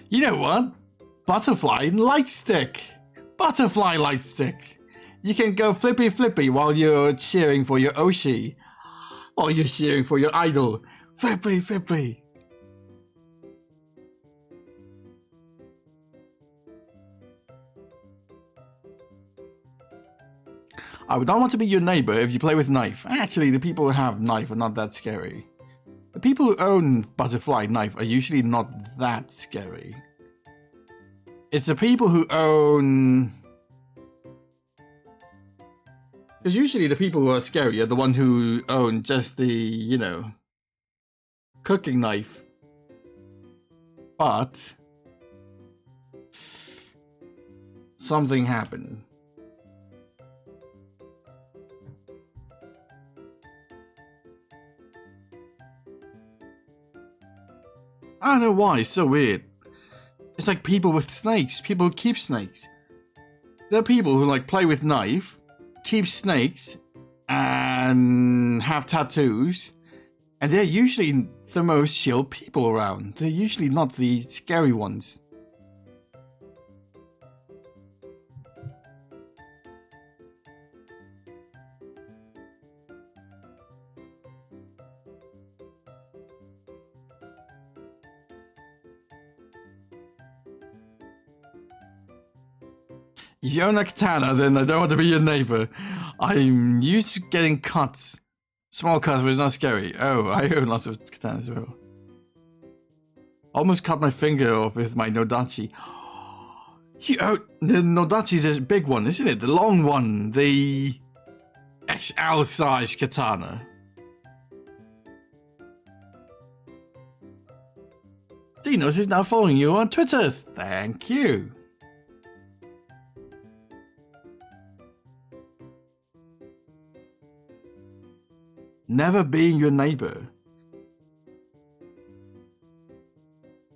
Speaker 1: You know what? Butterfly light stick. You can go flippy flippy while you're cheering for your Oshi. Or you're cheering for your idol. Flippy flippy. I would not want to be your neighbor if you play with knife. Actually, the people who have knife are not that scary. The people who own butterfly knife are usually not that scary. It's the people who own... Because usually the people who are scary are the one who own just the, you know, cooking knife. But... something happened. I don't know why, it's so weird. It's like people with snakes, people who keep snakes. There are people who like play with knife, keep snakes, and have tattoos. And they're usually the most chill people around. They're usually not the scary ones. If you own a katana, then I don't want to be your neighbor. I'm used to getting cuts. Small cuts, but it's not scary. Oh, I own lots of katanas as well. Almost cut my finger off with my Nodachi. You own... The Nodachi's a big one, isn't it? The long one. The XL size katana. Dinos is now following you on Twitter. Thank you. Never being your neighbor.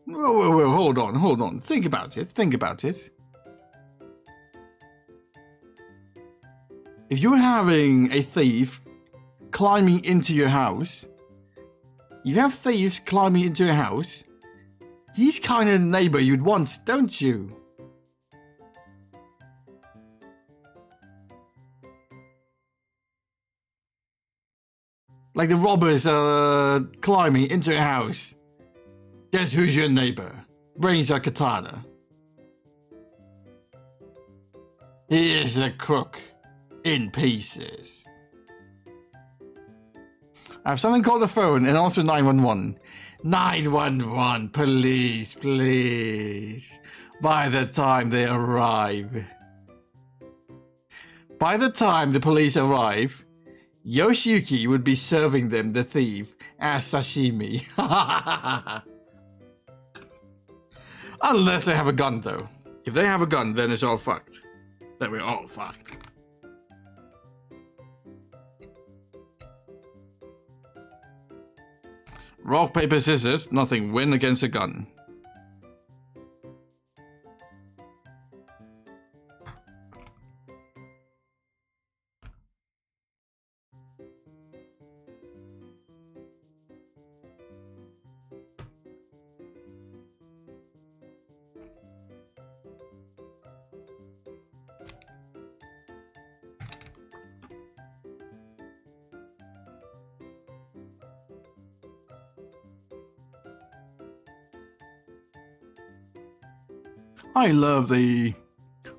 Speaker 1: Whoa, hold on. Think about it. If you're having a thief climbing into your house, you have thieves climbing into your house, he's kind of the neighbor you'd want, don't you? Like the robbers are climbing into your house. Guess who's your neighbor? Brings a katana. Here's the crook. In pieces. I have something called the phone and also 911. 911, please. By the time they arrive. By the time the police arrive, Yoshiyuki would be serving them, the thief, as sashimi. Unless they have a gun, though. If they have a gun, then it's all fucked. Then we're all fucked. Rock, paper, scissors. Nothing. Win against a gun. I love the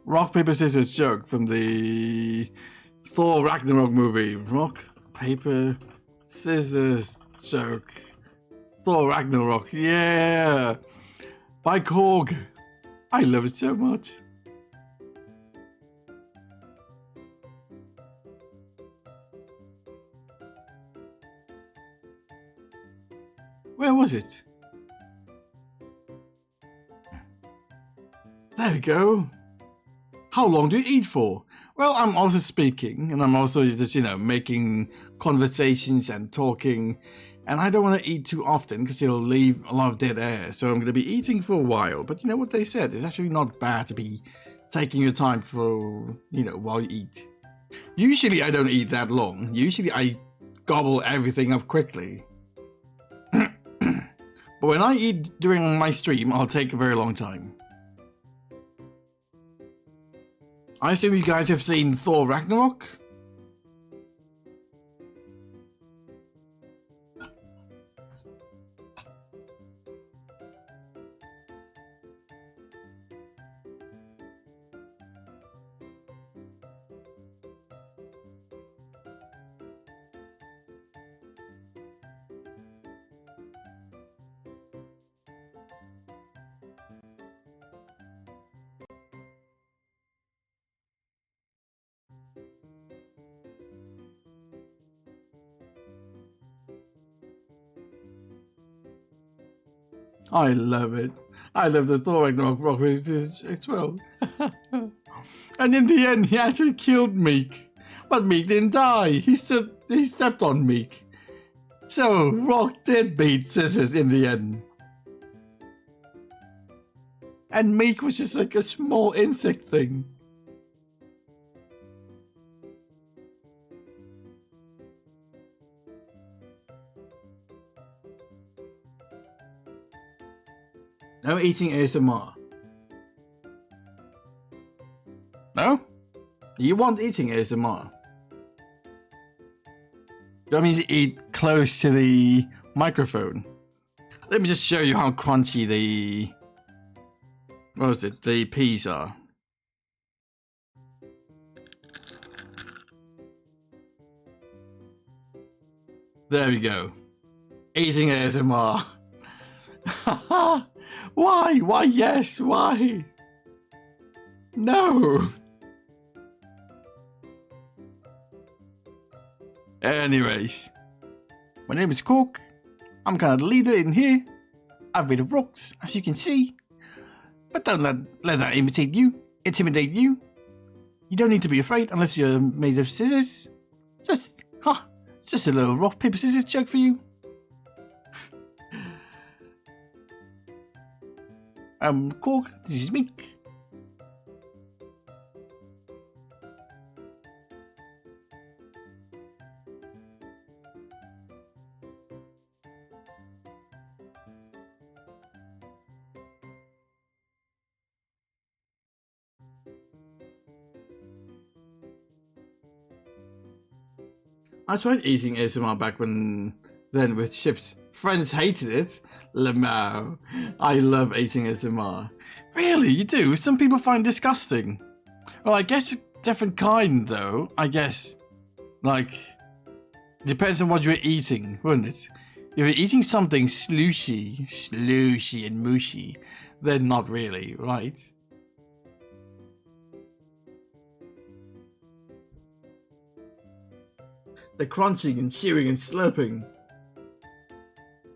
Speaker 1: rock, paper, scissors joke from the Thor Ragnarok movie. Rock, paper, scissors joke. Thor Ragnarok, yeah! By Korg. I love it so much. Where was it? There we go. How long do you eat for? Well, I'm also speaking, and I'm also just, you know, making conversations and talking, and I don't want to eat too often because it'll leave a lot of dead air, so I'm going to be eating for a while. But you know what they said, it's actually not bad to be taking your time for, you know, while you eat. Usually I don't eat that long. Usually I gobble everything up quickly. But when I eat during my stream, I'll take a very long time. I assume you guys have seen Thor Ragnarok? I love it. I love the Thor Ragnarok rock as well. And in the end, he actually killed Meek. But Meek didn't die. He stepped on Meek. So Rock did beat Scissors in the end. And Meek was just like a small insect thing. No eating ASMR. No? You want eating ASMR? That means you eat close to the microphone. Let me just show you how crunchy the... What was it? The peas are. There we go. Eating ASMR. Why? Why yes? Why? No. Anyways, my name is Cork. I'm kind of the leader in here. I've made of rocks, as you can see. But don't let that intimidate you. You don't need to be afraid unless you're made of scissors. It's just a little rock, paper, scissors joke for you. Cork, this is Meek. I tried eating ASMR back then with chips. Friends hated it. Lamau. I love eating ASMR. Really, you do? Some people find it disgusting. Well, I guess a different kind though. I guess. Like, depends on what you're eating, wouldn't it? If you're eating something slushy and mushy, then not really, right? The crunching and chewing and slurping.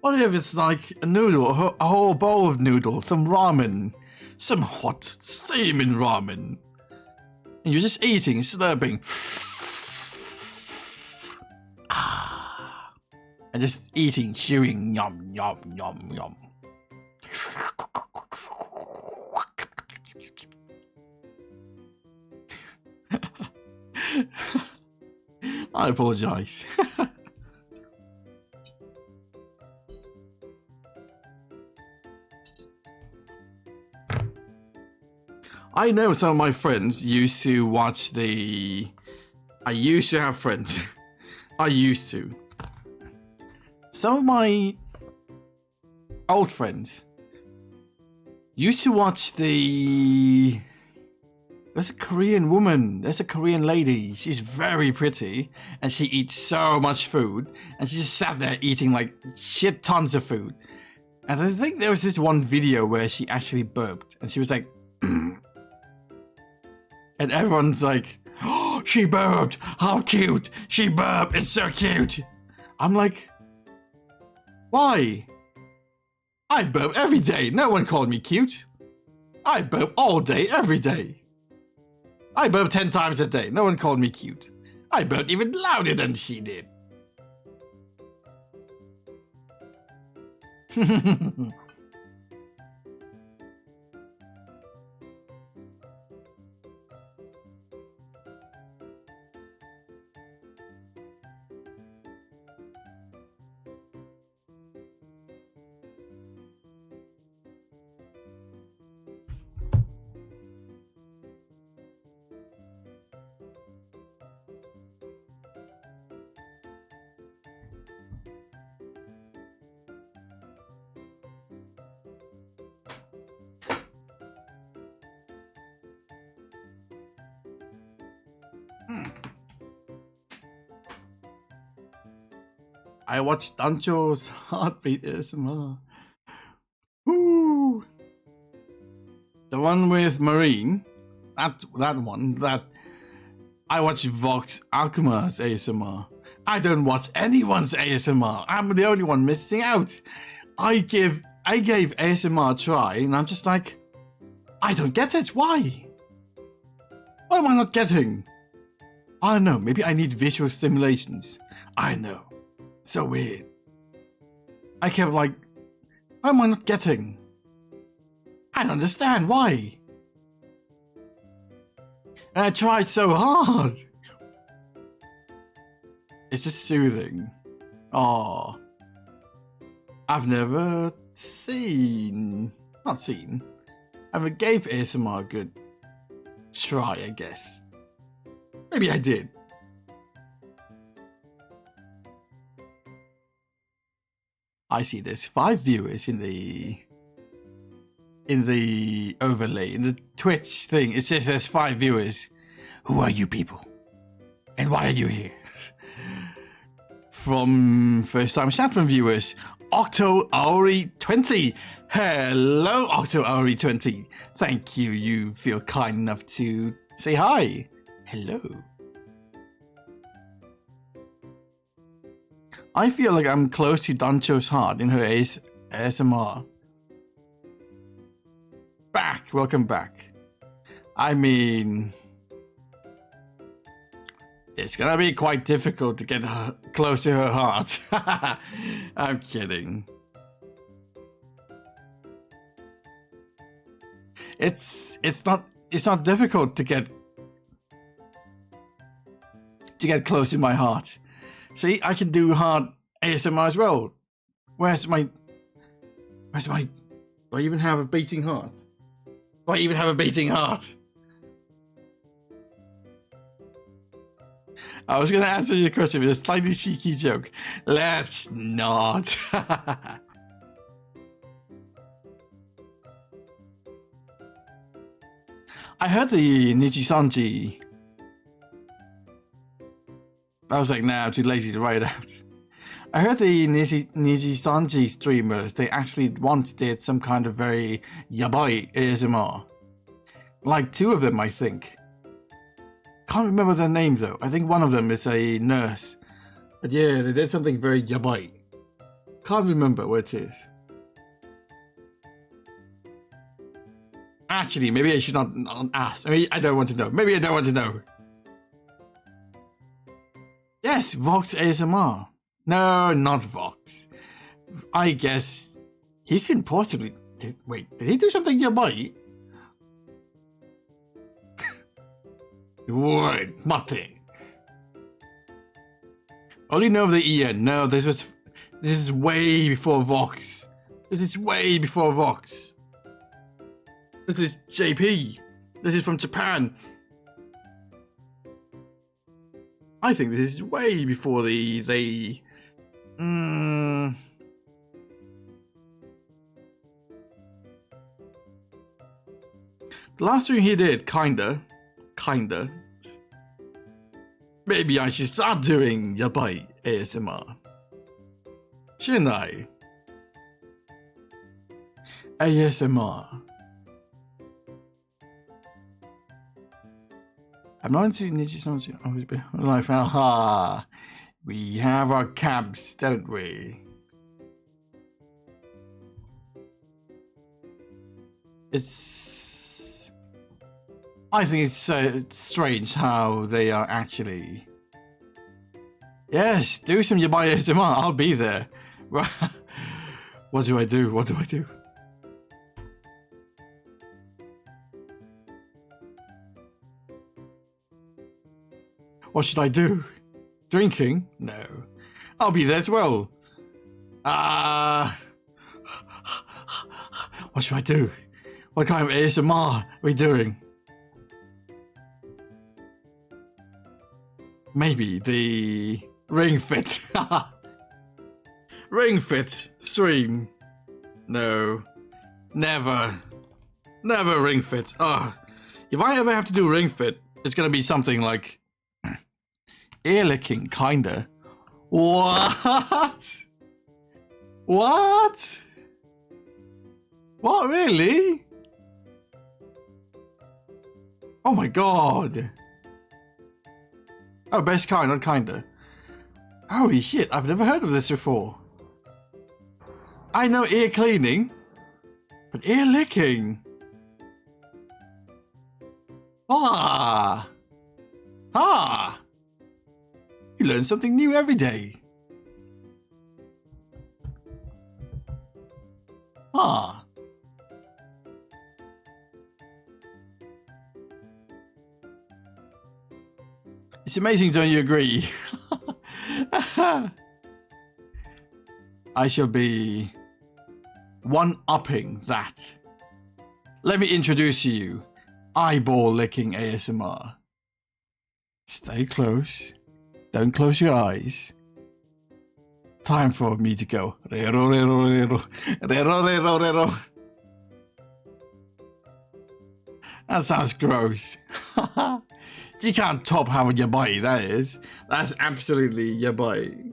Speaker 1: What if it's like a noodle, a whole bowl of noodles, some ramen, some hot steaming ramen, and you're just eating, slurping, and just eating, chewing, yum, yum, yum, yum. I apologize. I know some of my friends used to watch the... I used to have friends. I used to. Some of my old friends used to watch the... There's a Korean woman. There's a Korean lady. She's very pretty. And she eats so much food. And she just sat there eating like shit tons of food. And I think there was this one video where she actually burped. And she was like... And everyone's like, oh, she burped. How cute. She burped. It's so cute. I'm like, why? I burp every day. No one called me cute. I burp all day, every day. I burp 10 times a day. No one called me cute. I burped even louder than she did. I watched Dancho's Heartbeat ASMR. Woo! The one with Marine. That one. That I watch Vox Alchema's ASMR. I don't watch anyone's ASMR. I'm the only one missing out. I gave ASMR a try, and I'm just like, I don't get it. Why? What am I not getting? I don't know. Maybe I need visual stimulations. I know. So weird. I kept like, what am I not getting? I don't understand why. And I tried so hard. It's just soothing. Oh, I've never not seen. I never gave ASMR a good try, I guess. Maybe I did. I see there's 5 viewers in the overlay, in the Twitch thing. It says there's 5 viewers. Who are you people? And why are you here? From first time chat from viewers, Octo Auri 20. Hello, Octo Auri 20. Thank you. You feel kind enough to say hi. Hello. I feel like I'm close to Dancho's heart in her ASMR. Back, welcome back. I mean, it's gonna be quite difficult to get close to her heart. I'm kidding. It's not difficult to get close to my heart. See, I can do hard ASMR as well. Where's my? Do I even have a beating heart? Do I even have a beating heart? I was going to answer your question with a slightly cheeky joke. Let's not. I heard the Nijisanji. I was like, nah, I'm too lazy to write it out. I heard the Nijisanji streamers, they actually once did some kind of very yabai ASMR. Like 2 of them, I think. Can't remember their name though. I think one of them is a nurse. But yeah, they did something very yabai. Can't remember what it is. Actually, maybe I should not ask. I mean, I don't want to know. Maybe I don't want to know. Yes, Vox ASMR. No, not Vox. I guess he can possibly... Wait, did he do something yabai? Wait, mate. Only know of the EN. No, this is way before Vox. This is way before Vox. This is JP. This is from Japan. I think this is way before the last thing he did, kinda. Maybe I should start doing yabai ASMR. Shouldn't I? ASMR. I'm not into Nijisanji. Always be life. Aha. We have our camps, don't we? I think it's so strange how they are actually... Yes, do some yabai ASMR. I'll be there. What do I do? What do I do? What should I do? Drinking? No. I'll be there as well. What should I do? What kind of ASMR are we doing? Maybe the Ring Fit. Ring Fit stream. No. Never. Never Ring Fit. If I ever have to do Ring Fit, it's gonna be something like Ear licking, kinda. What? What? What, really? Oh my god. Oh, best kind, not kinda. Holy shit, I've never heard of this before. I know ear cleaning, but ear licking. Ah. Ah. You learn something new every day. Ah. It's amazing, don't you agree? I shall be one-upping that. Let me introduce you. Eyeball licking ASMR. Stay close. Don't close your eyes. Time for me to go. Rero, rero, rero. Rero, rero, rero. That sounds gross. You can't top how yabai that is. That's absolutely yabai.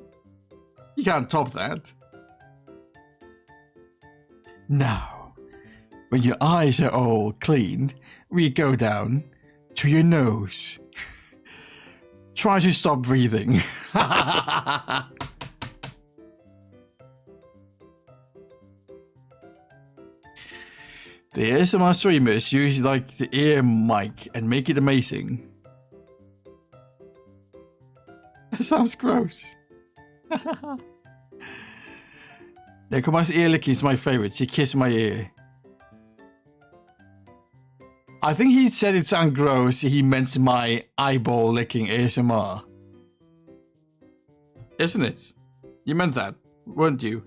Speaker 1: You can't top that. Now, when your eyes are all cleaned, we go down to your nose. Try to stop breathing. The ASMR streamers use like the ear mic and make it amazing. That sounds gross. Nekoma's ear licking is my favorite. She kissed my ear. I think he said it sounded gross. He meant my eyeball licking ASMR. Isn't it? You meant that, weren't you?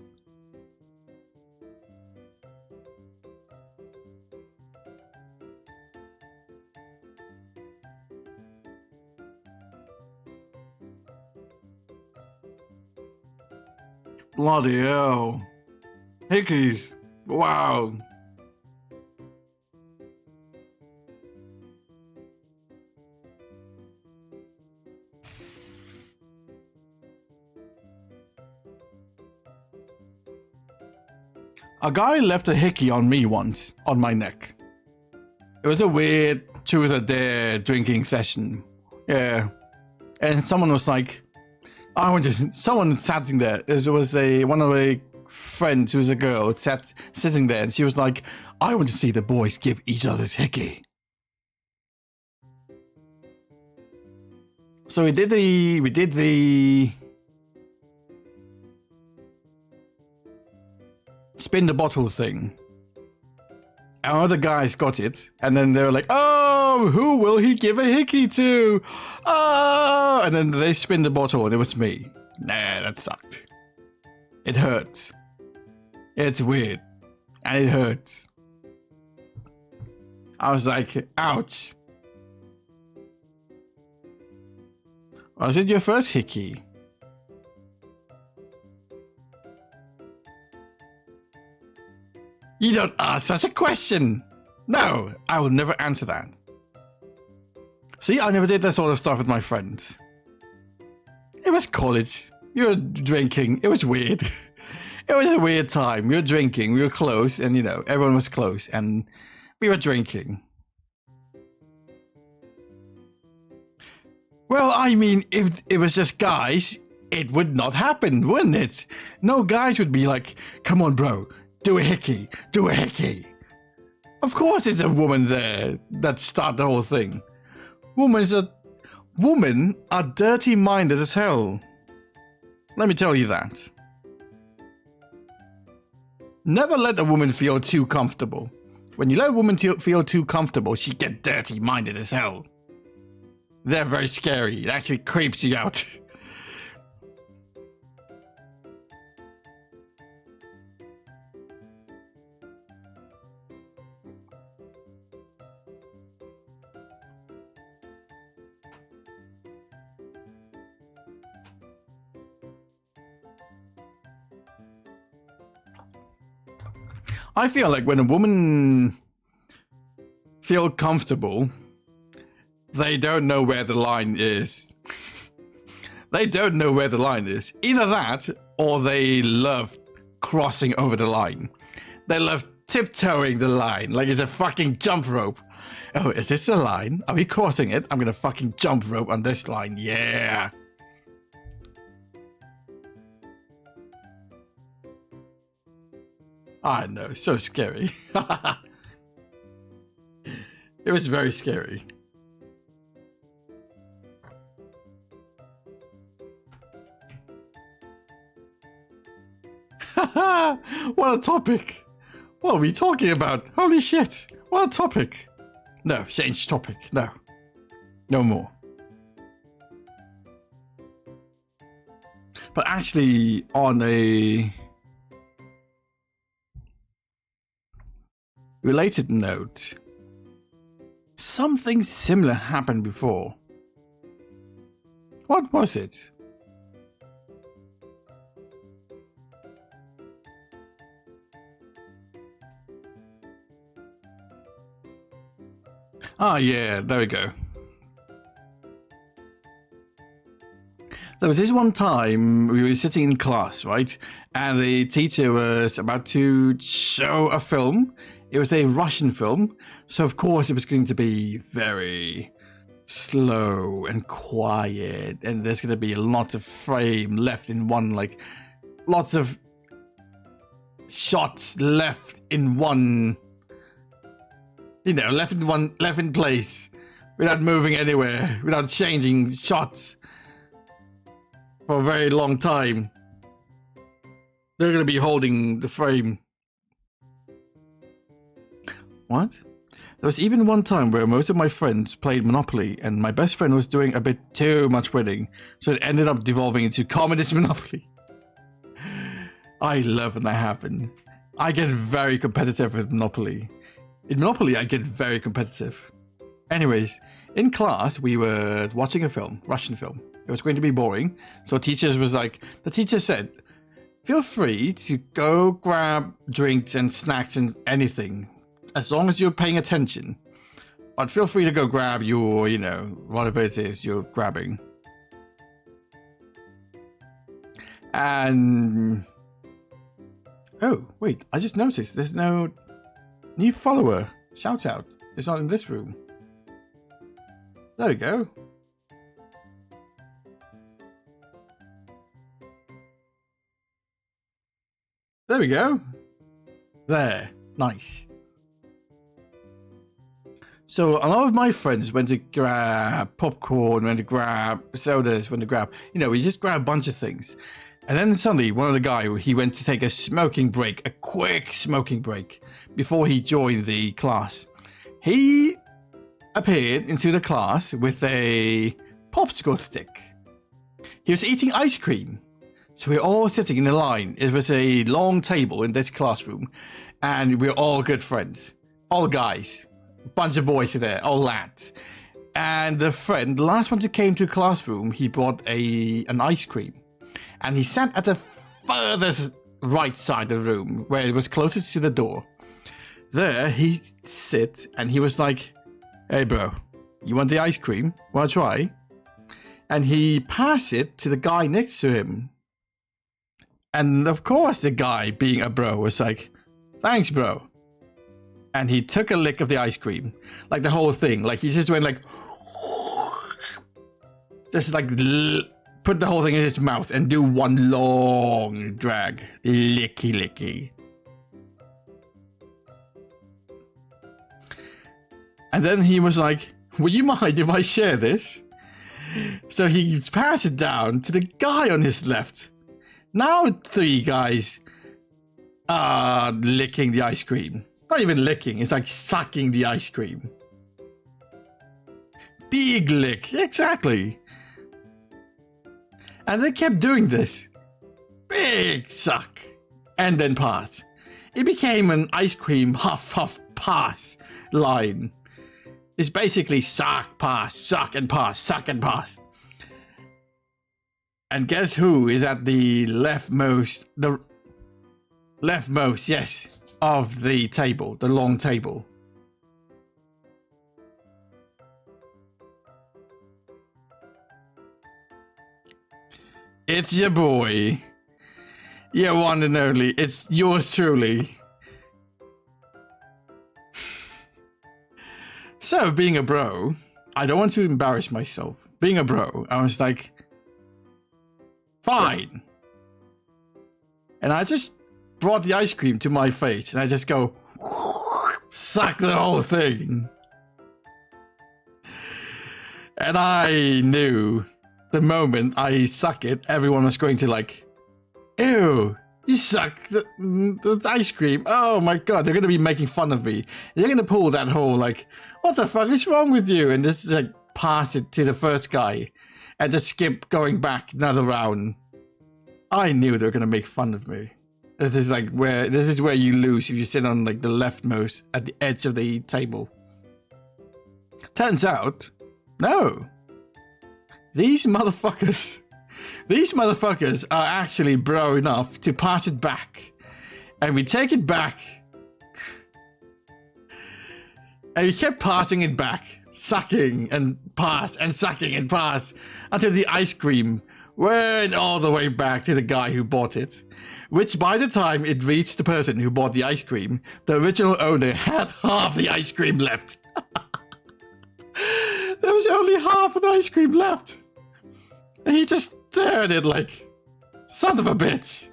Speaker 1: Bloody hell. Hickeys. Wow. A guy left a hickey on me once, on my neck. It was a weird truth or dare drinking session. Yeah. And someone was like, someone sitting there. It was one of my friends who was a girl sitting there, and she was like, I want to see the boys give each other's hickey. So we did the spin the bottle thing. And other guys got it, and then they were like, oh, who will he give a hickey to? Oh, and then they spin the bottle, and it was me. Nah, that sucked. It hurts. It's weird. And it hurts. I was like, ouch. Was it your first hickey? You don't ask such a question. No, I will never answer that. See, I never did that sort of stuff with my friends. It was college. You were drinking. It was weird. It was a weird time. We were drinking. We were close, and everyone was close, and we were drinking. Well, I mean, if it was just guys, it would not happen, wouldn't it? No guys would be like, come on, bro. Do a hickey. Do a hickey. Of course it's a woman there that started the whole thing. Women are dirty-minded as hell. Let me tell you that. Never let a woman feel too comfortable. When you let a woman feel too comfortable, she gets dirty-minded as hell. They're very scary. It actually creeps you out. I feel like when a woman feels comfortable, they don't know where the line is. They don't know where the line is. Either that, or they love crossing over the line. They love tiptoeing the line like it's a fucking jump rope. Oh, is this the line? Are we crossing it? I'm gonna fucking jump rope on this line. Yeah. I know, so scary. It was very scary. What a topic. What are we talking about? Holy shit. What a topic. No, change topic. No. No more. But actually, on a related note, something similar happened before. What was it? Ah, yeah, there we go. There was this one time we were sitting in class, right? And the teacher was about to show a film. It was a Russian film. So, of course, it was going to be very slow and quiet. And there's going to be lots of frame left in one, like, lots of shots left in one, you know, left in place without moving anywhere, without changing shots for a very long time. They're going to be holding the frame. What? There was even one time where most of my friends played Monopoly and my best friend was doing a bit too much winning, so it ended up devolving into communist Monopoly. I love when that happens. I get very competitive with Monopoly. In Monopoly, I get very competitive. Anyways, in class, we were watching a film, Russian film. It was going to be boring. So the teacher said, feel free to go grab drinks and snacks and anything, as long as you're paying attention. But feel free to go grab your, you know, whatever it is you're grabbing. And... oh, wait, I just noticed there's no new follower. Shout out. It's not in this room. There we go. There we go. There. Nice. So a lot of my friends went to grab popcorn, went to grab sodas, went to grab, you know, we just grabbed a bunch of things. And then suddenly one of the guys, he went to take a smoking break, a quick smoking break before he joined the class. He appeared into the class with a popsicle stick. He was eating ice cream. So we're all sitting in a line. It was a long table in this classroom, and we're all good friends. All guys. A bunch of boys there, all lads. And the last one who came to the classroom, he brought an ice cream. And he sat at the furthest right side of the room, where it was closest to the door. There, he sit, and he was like, hey bro, you want the ice cream? Wanna try? And he passed it to the guy next to him. And of course, the guy, being a bro, was like, thanks, bro. And he took a lick of the ice cream. Like the whole thing. Like he just went like... just like... put the whole thing in his mouth and do one long drag. Licky, licky. And then he was like, would you mind if I share this? So he passed it down to the guy on his left. Now 3 guys are licking the ice cream. Not even licking, it's like sucking the ice cream. Big lick, exactly. And they kept doing this. Big suck. And then pass. It became an ice cream huff huff pass line. It's basically suck, pass, suck and pass, suck and pass. And guess who is at the leftmost, yes, of the table, the long table. It's your boy. Your one and only. It's yours truly. So, being a bro, I don't want to embarrass myself. Being a bro, I was like, fine. And I just brought the ice cream to my face and I just go, suck the whole thing. And I knew the moment I suck it, everyone was going to like, ew, you suck the ice cream. Oh my God, they're going to be making fun of me. They're going to pull that whole like, what the fuck is wrong with you? And just like pass it to the first guy and just skip going back another round. I knew they were going to make fun of me. This is where you lose if you sit on like the leftmost at the edge of the table. Turns out, no. These motherfuckers are actually bro enough to pass it back. And we take it back. And we kept passing it back. Sucking and pass and sucking and pass. Until the ice cream went all the way back to the guy who bought it. Which by the time it reached the person who bought the ice cream, the original owner had half the ice cream left. There was only half of the ice cream left. And he just stared at it like, son of a bitch.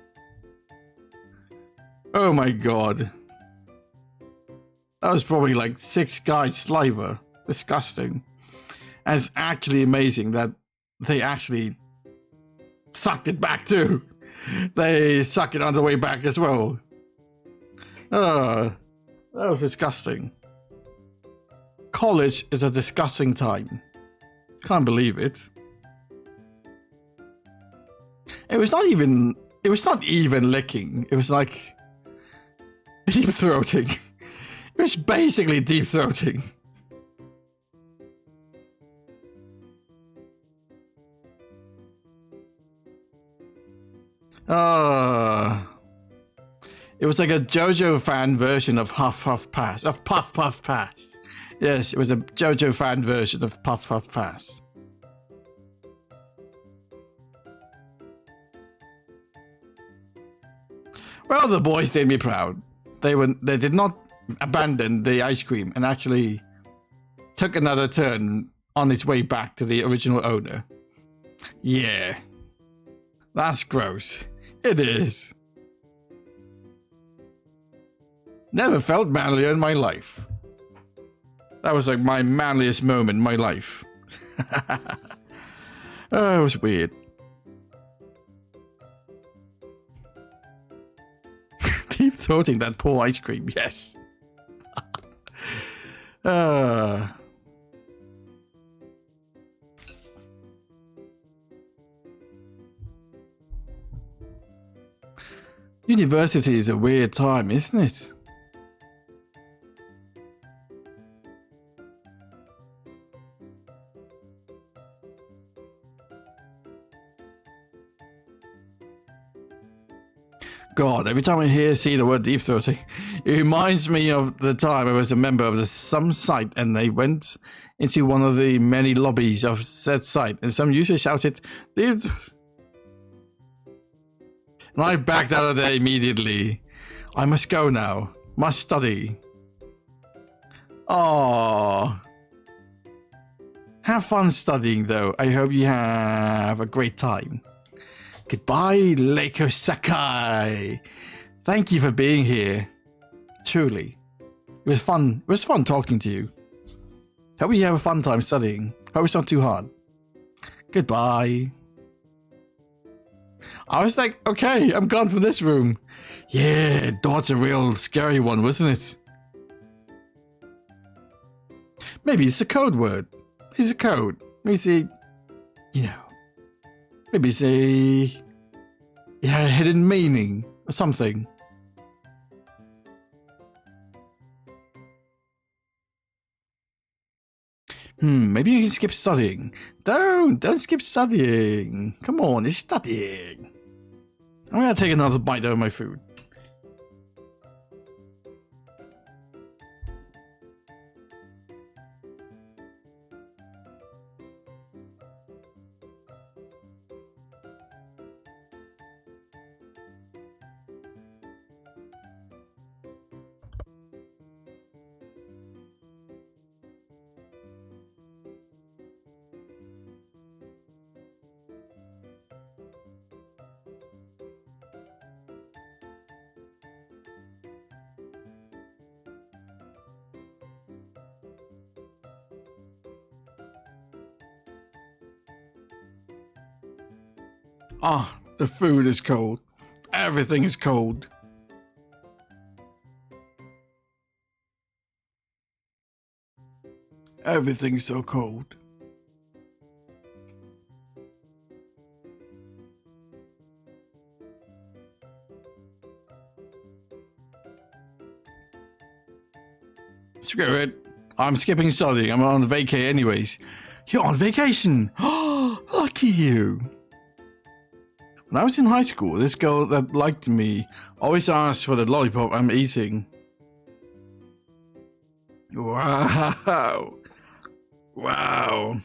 Speaker 1: Oh my God. That was probably like 6 guys' saliva. Disgusting. And it's actually amazing that they actually sucked it back too. They suck it on the way back as well. That was disgusting. College is a disgusting time. Can't believe it. It was not even licking. It was like deep throating. It was basically deep throating. It was like a JoJo fan version of Huff Huff Pass. Of Puff Puff Pass. Yes, it was a JoJo fan version of Puff Puff Pass. Well, the boys did me proud. They did not abandon the ice cream and actually took another turn on its way back to the original owner. Yeah. That's gross. It is. Never felt manlier in my life. That was like my manliest moment in my life. Oh, it was weird. Deep throating that poor ice cream, yes. University is a weird time, isn't it? God, every time I see the word deep throating, it reminds me of the time I was a member of some site and they went into one of the many lobbies of said site and some user shouted, "Deep." And I backed out of there immediately. I must go now. Must study. Aww. Have fun studying though. I hope you have a great time. Goodbye, Leiko Sakai. Thank you for being here. Truly. It was fun. It was fun talking to you. Hope you have a fun time studying. Hope it's not too hard. Goodbye. I was like, okay, I'm gone from this room. Yeah, Dot's a real scary one, wasn't it? Maybe it's a code word. It's a code. Maybe it's a, maybe it's a hidden meaning or something. Maybe you can skip studying. Don't skip studying. Come on, it's studying. I'm gonna take another bite out of my food. Ah, the food is cold. Everything is cold. Everything's so cold. Screw it. I'm skipping studying. I'm on vacay anyways. You're on vacation. Oh, lucky you. When I was in high school, this girl that liked me always asked for the lollipop I'm eating. Wow. Wow.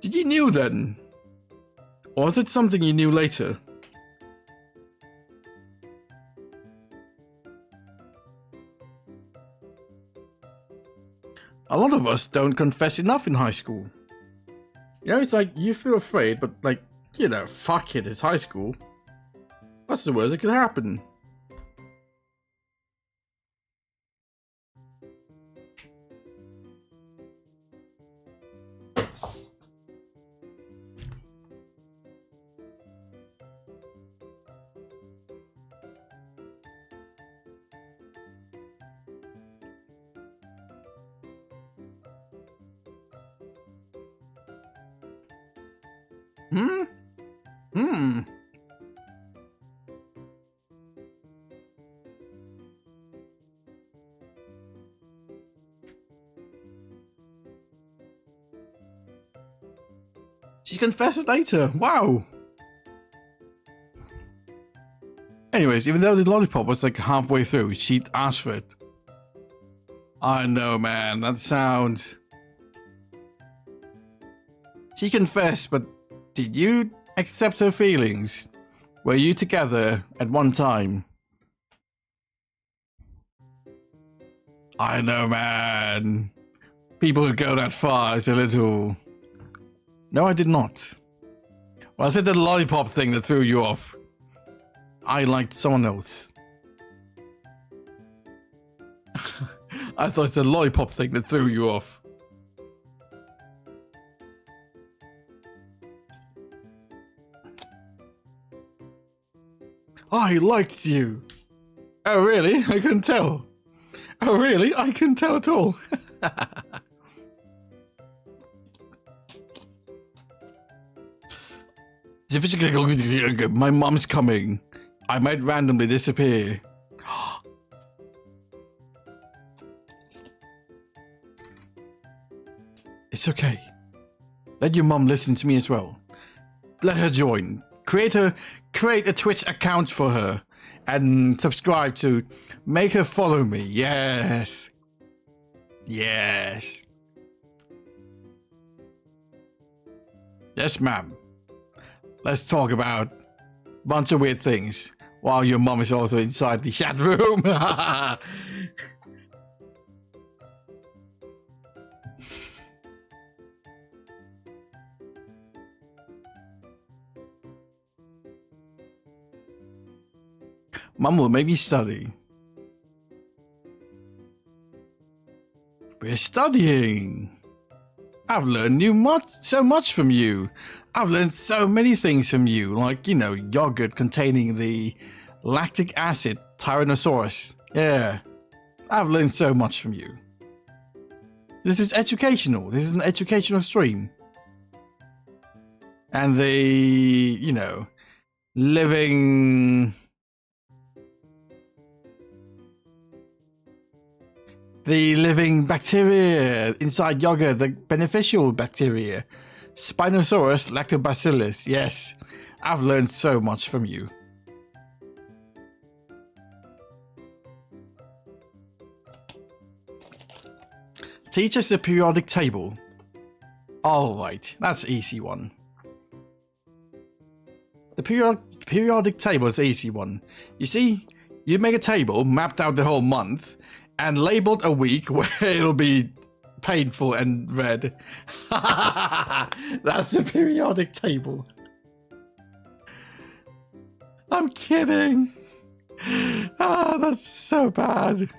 Speaker 1: Did you knew then? Or was it something you knew later? A lot of us don't confess enough in high school. You know, it's like you feel afraid, but like, you know, fuck it, it's high school. What's the worst that could happen? She confessed it later. Wow. Anyways, even though the lollipop was like halfway through, she asked for it. I know, man. That sounds... She confessed, but did you accept her feelings? Were you together at one time? I know, man. People who go that far is a little... No, I did not. Well, I said the lollipop thing that threw you off. I liked someone else. I thought it's the lollipop thing that threw you off. I liked you. Oh, really? I couldn't tell. Oh, really? I couldn't tell at all. My mom's coming. I might randomly disappear. It's okay. Let your mom listen to me as well. Let her join. Create a Twitch account for her and subscribe to make her follow me. Yes. Yes. Yes, ma'am. Let's talk about a bunch of weird things while your mom is also inside the chat room. Mom will make me study. We're studying. I've learned so much from you. I've learned so many things from you, like, you know, yogurt containing the lactic acid Tyrannosaurus. Yeah, I've learned so much from you. This is educational. This is an educational stream. And the, you know, living bacteria inside yogurt, the beneficial bacteria. Spinosaurus lactobacillus. Yes, I've learned so much from you. Teach us the periodic table. All right, that's easy one. The periodic table is easy one. You see, you make a table, mapped out the whole month, and labeled a week where it'll be painful and red. That's a periodic table. I'm kidding. Ah, that's so bad.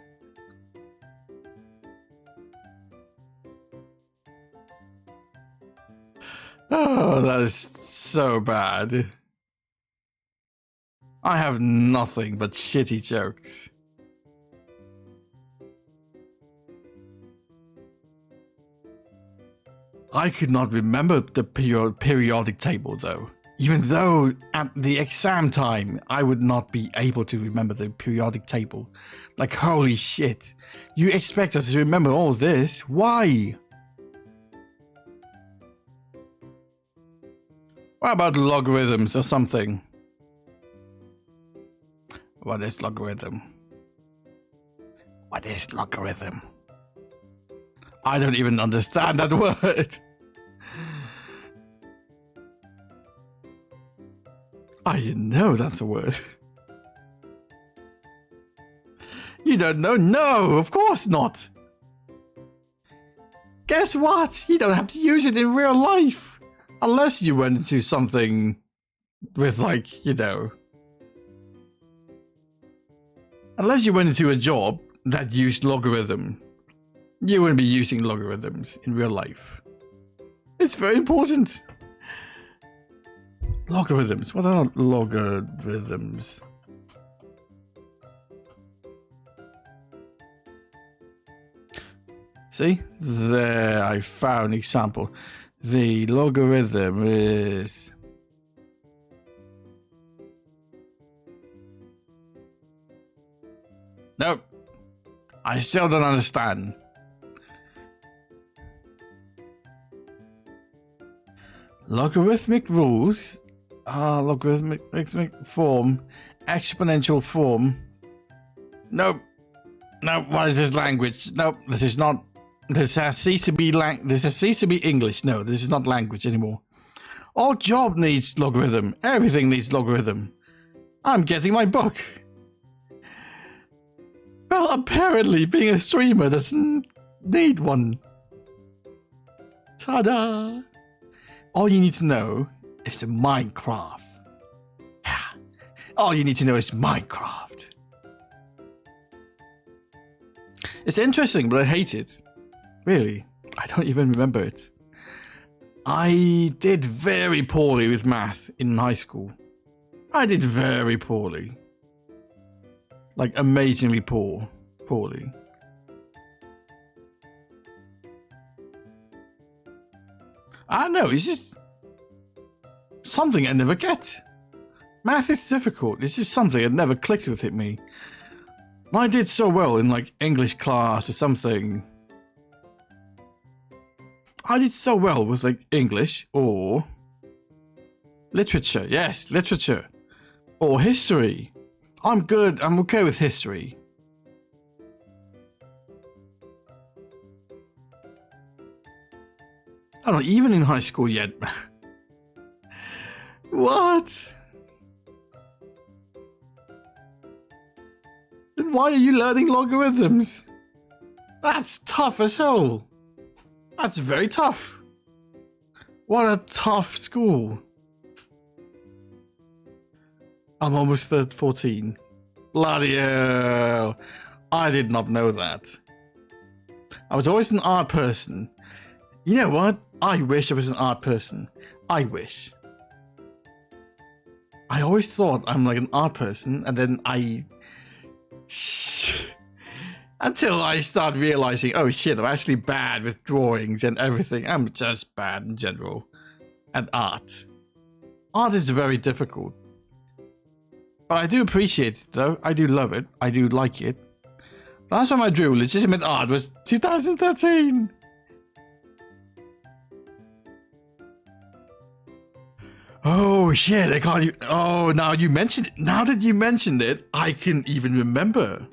Speaker 1: Oh, that is so bad. I have nothing but shitty jokes. I could not remember the periodic table though. Even though at the exam time, I would not be able to remember the periodic table. Like, holy shit. You expect us to remember all this? Why? What about logarithms or something? What is logarithm? What is logarithm? I don't even understand that word. I know that's a word. You don't know? No, of course not. Guess what? You don't have to use it in real life. Unless you went into something with, like, you know. Unless you went into a job that used logarithm. You wouldn't be using logarithms in real life. It's very important. Logarithms. What are logarithms? See? There, I found an example. The logarithm is... Nope. I still don't understand. Logarithmic rules. Logarithmic form. Exponential form. Nope. Nope. What is this language? Nope. This is not... This has ceased to be this has ceased to be English. No, this is not language anymore. All job needs logarithm. Everything needs logarithm. I'm getting my book. Well, apparently being a streamer doesn't need one. Ta-da! All you need to know is Minecraft. Yeah. All you need to know is Minecraft. It's interesting, but I hate it. Really, I don't even remember it. I did very poorly with math in high school. I did very poorly. Like, amazingly poorly. I don't know, it's just something I never get. Math is difficult, it's just something that never clicked with me. I did so well in, like, English class or something. I did so well with, like, English or literature. Yes, literature. Or history. I'm good. I'm okay with history. I'm not even in high school yet. What? Then why are you learning logarithms? That's tough as hell. That's very tough. What a tough school. I'm almost 14. Bloody hell. I did not know that. I was always an art person. You know what? I wish I was an art person. I wish. I always thought I'm like an art person, and then until I start realizing, oh shit, I'm actually bad with drawings and everything. I'm just bad in general at art. Art is very difficult. But I do appreciate it though. I do love it. I do like it. Last time I drew legitimate art was 2013. Oh shit, I can't even... Oh, now you mentioned it. Now that you mentioned it, I can even remember.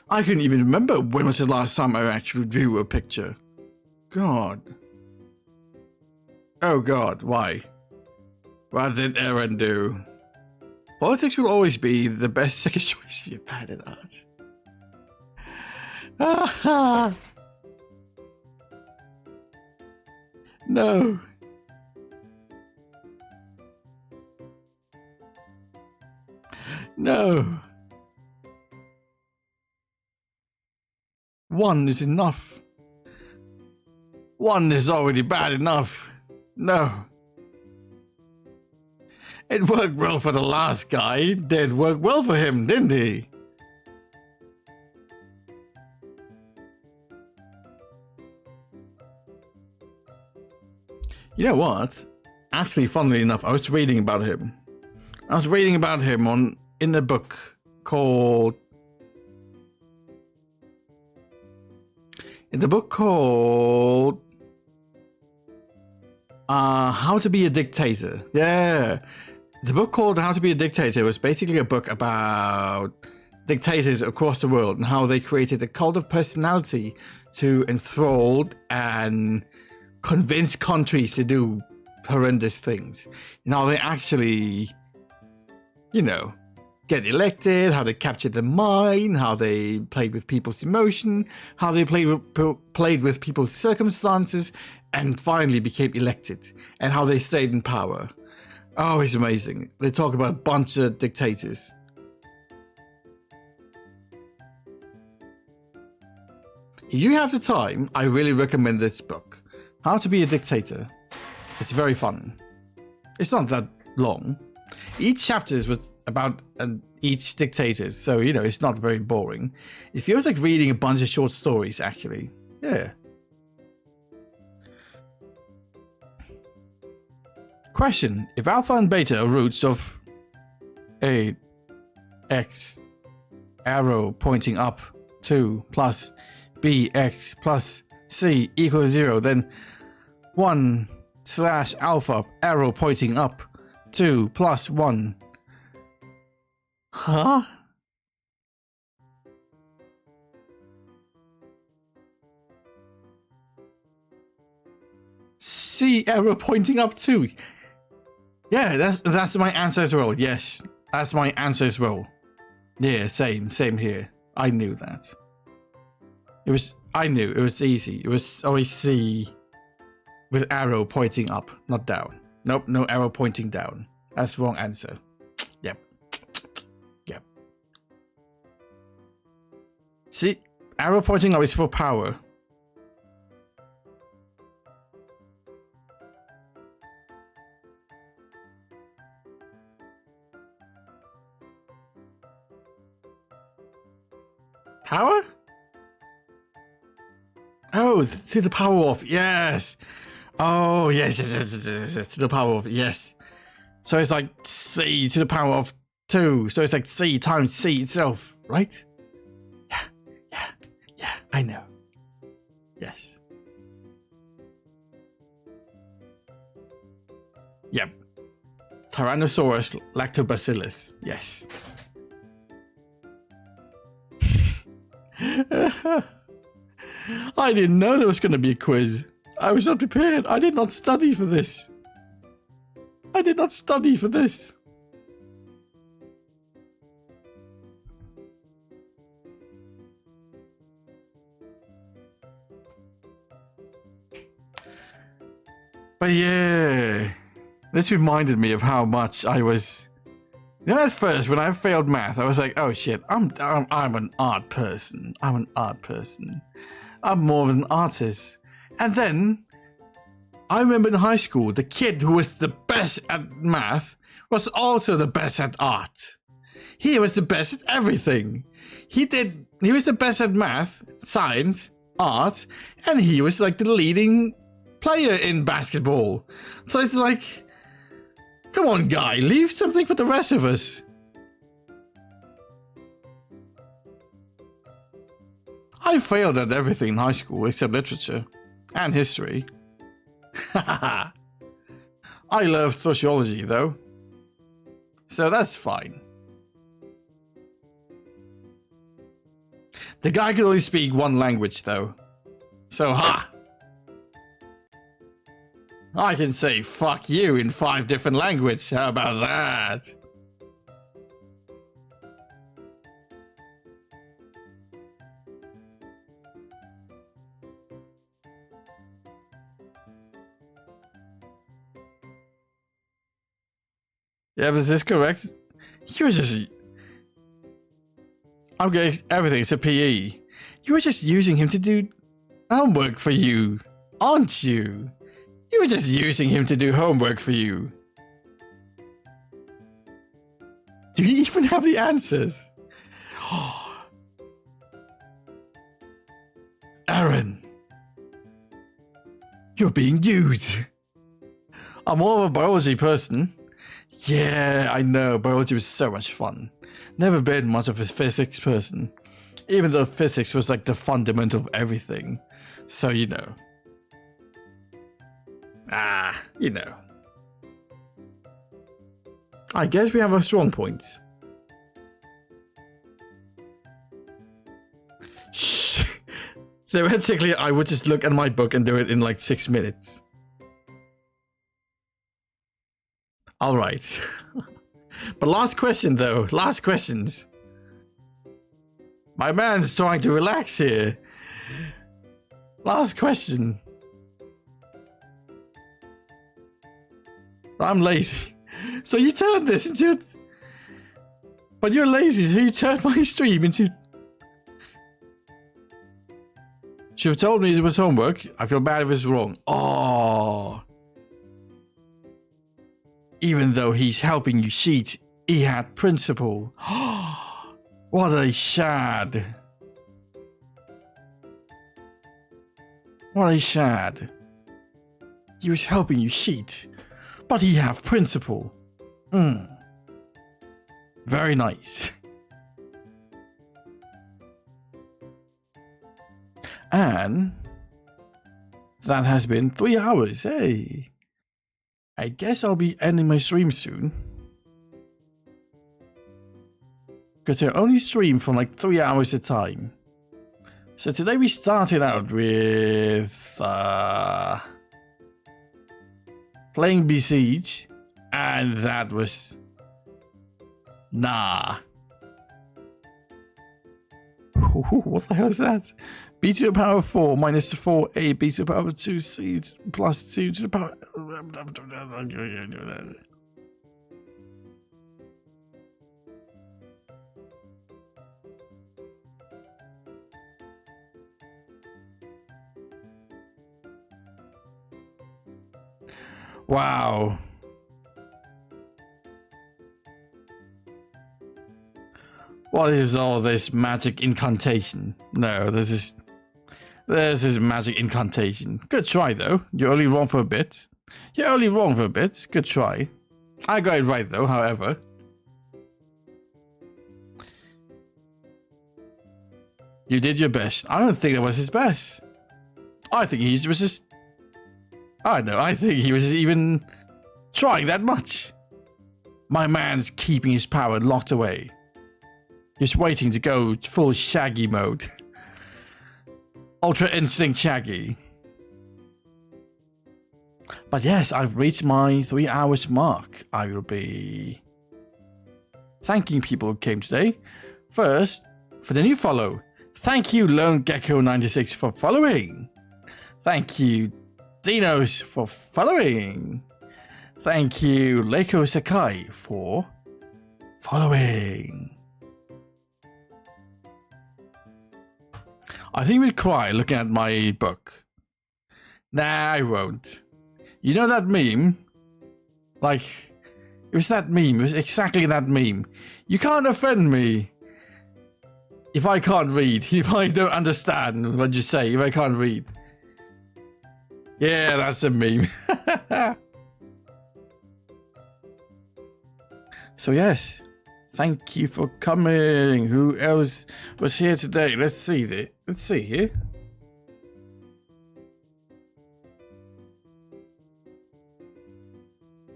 Speaker 1: I couldn't even remember when was the last time I actually drew a picture. God. Oh God, why? What did Aaron do? Politics will always be the best second choice if you're bad at art. No. No. One is enough. 1 is already bad enough. No. It worked well for the last guy. It did work well for him, didn't he? You know what? Actually, funnily enough, I was reading about him. In a book called How to Be a Dictator. Yeah. The book called How to Be a Dictator was basically a book about dictators across the world and how they created a cult of personality to enthrall and convince countries to do horrendous things. And how they actually, you know, get elected, how they captured the mind, how they played with people's emotion, how they played with people's circumstances, and finally became elected, and how they stayed in power. Oh, it's amazing. They talk about a bunch of dictators. If you have the time, I really recommend this book. How to Be a Dictator. It's very fun. It's not that long. Each chapter was about each dictator, so, you know, it's not very boring. It feels like reading a bunch of short stories, actually. Yeah. Question: if alpha and beta are roots of a x arrow pointing up 2 plus bx plus c equals 0, then 1/alpha arrow pointing up 2 plus 1. Huh? C arrow pointing up 2. Yeah, that's my answer as well. Yes, that's my answer as well. Yeah, same here. I knew that. I knew it was easy. It was always C with arrow pointing up, not down. Nope, no arrow pointing down. That's the wrong answer. Yep. See, arrow pointing up is for power. Power? Oh, to the power of, yes. Oh, yes, to the power of, yes. So it's like C to the power of 2. So it's like C times C itself, right? Yeah, I know. Yes. Yep. Tyrannosaurus lactobacillus, yes. I didn't know there was going to be a quiz. I was not prepared. I did not study for this. But yeah, this reminded me of how much I was. You know, at first when I failed math, I was like, "Oh shit, I'm an art person. I'm more of an artist." And then I remember in high school, the kid who was the best at math was also the best at art. He was the best at everything. He was the best at math, science, art, and he was like the leading player in basketball. So it's like, come on, guy, leave something for the rest of us. I failed at everything in high school except literature and history. I love sociology though, so that's fine. The guy could only speak one language though, so I can say fuck you in 5 different languages. How about that? Yeah, but is this correct? You were just... I'm getting everything, it's a PE. You were just using him to do homework for you. aren't you? You were just using him to do homework for you. Do you even have the answers? Aaron, you're being used. I'm more of a biology person. Yeah, I know. Biology was so much fun. Never been much of a physics person. Even though physics was like the fundamental of everything. So, you know. You know. I guess we have a strong point. Shh. Theoretically, I would just look at my book and do it in like 6 minutes. All right. But last question though. Last questions. My man's trying to relax here. Last question. I'm lazy. So you turned this into... But you're lazy, so you turned my stream into... Should have told me it was homework. I feel bad if it's wrong. Oh. Even though he's helping you cheat, he had principle. What a shad. What a shad. He was helping you cheat, but he have principle. Very nice. And that has been 3 hours. Hey. I guess I'll be ending my stream soon. Because I only stream for like 3 hours at a time. So today we started out with playing BESIEGE. And that was... Nah. What the hell is that? B to the power 4 minus 4a b to the power 2c plus 2 to the power... Wow. What is all this magic incantation? No, this is magic incantation. Good try though. You're only wrong for a bit. You're only wrong for a bit. Good try. I got it right though, however. You did your best. I don't think that was his best. I think he was just... I know, I think he was even trying that much. My man's keeping his power locked away. He's waiting to go full Shaggy mode. Ultra Instinct Shaggy. But yes, I've reached my 3 hours mark. I will be thanking people who came today. First, for the new follow. Thank you, Lone Gecko 96 for following. Thank you, Dinos for following. Thank you, Leiko Sakai for following. I think we'd cry looking at my book. Nah, I won't. You know that meme? Like, it was that meme. It was exactly that meme. You can't offend me if I can't read. If I don't understand what you say. If I can't read. Yeah, that's a meme. So yes, thank you for coming. Who else was here today? Let's see here.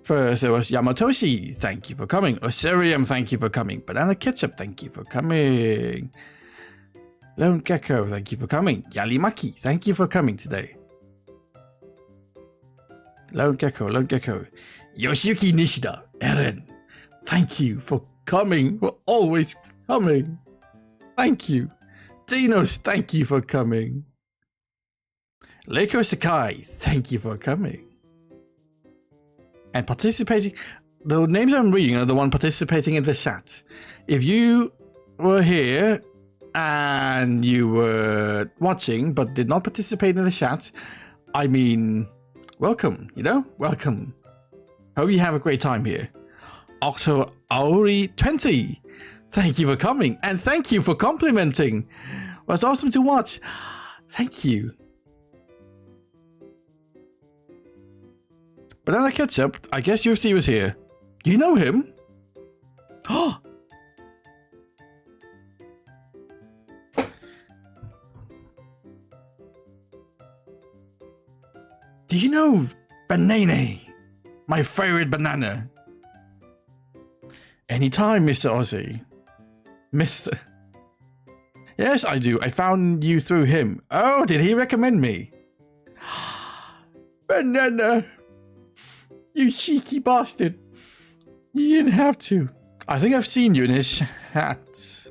Speaker 1: First, it was Yamatoshi. Thank you for coming. Osirium, thank you for coming. Banana Ketchup, thank you for coming. Lone Gecko, thank you for coming. Yalimaki, thank you for coming today. Lone Gecko. Yoshiyuki Nishida, Eren, thank you for coming. For always coming. Thank you. Dinos, thank you for coming. Leiko Sakai, thank you for coming. And participating, the names I'm reading are the one participating in the chat. If you were here and you were watching but did not participate in the chat, I mean, welcome, you know? Welcome. Hope you have a great time here. Octo Auri 20. Thank you for coming, and thank you for complimenting. It was awesome to watch. Thank you. Banana Ketchup, I guess UFC was here. You know him? Oh! Do you know Banana? My favorite banana. Anytime, Mr. Ozzy. Mr. Yes, I do. I found you through him. Oh, did he recommend me? Banana. You cheeky bastard. You didn't have to. I think I've seen you in his hat.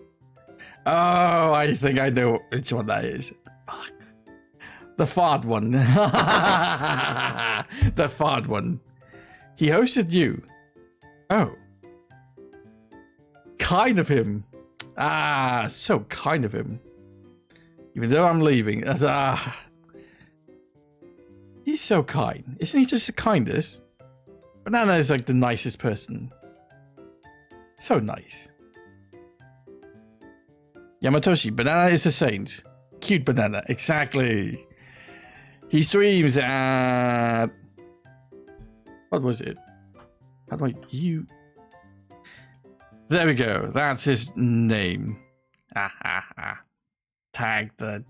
Speaker 1: Oh, I think I know which one that is. Fuck. The fart one. The fart one. He hosted you. Oh. Kind of him. Ah, so kind of him. Even though I'm leaving. He's so kind. Isn't he just the kindest? Banana is like the nicest person. So nice. Yamatoshi, Banana is a saint. Cute Banana, exactly. He streams at... What was it? How do I... There we go. That's his name. Tag the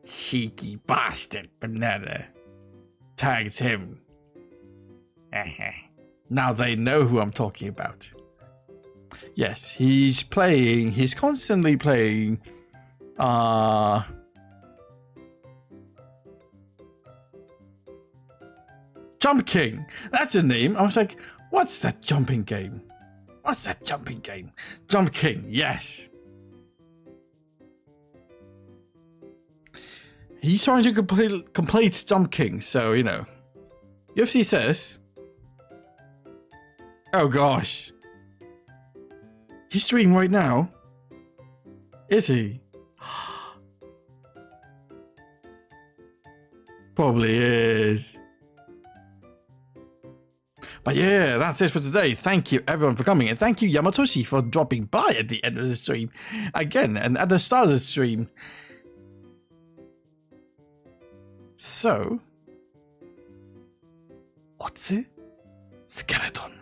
Speaker 1: cheeky bastard Banana. Tagged him. Now they know who I'm talking about. Yes, he's constantly playing Jump King. That's a name. I was like, what's that jumping game? What's that jumping game? Jump King, yes. He's trying to complete Jump King, so, you know. UFC says... Oh, gosh. He's streaming right now? Is he? Probably is. But yeah, that's it for today. Thank you everyone for coming, and thank you Yamatoshi for dropping by at the end of the stream. Again, and at the start of the stream. So, what's it? Skeleton.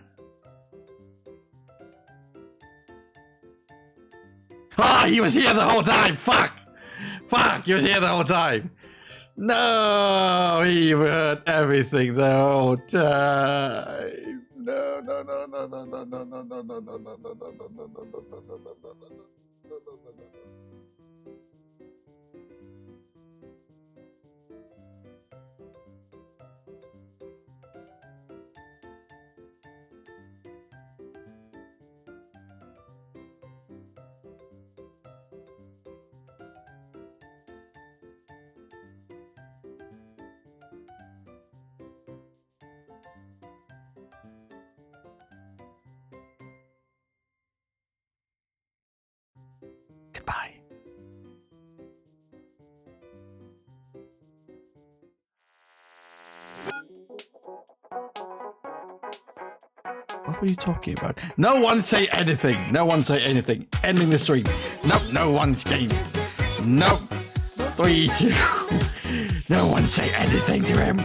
Speaker 1: Ah, he was here the whole time. Fuck. He was here the whole time. No, he heard everything the whole time. No. Goodbye. What were you talking about? No one say anything. No one say anything. Ending the stream. Nope, no one's game. Nope. 3, 2. No one say anything to him.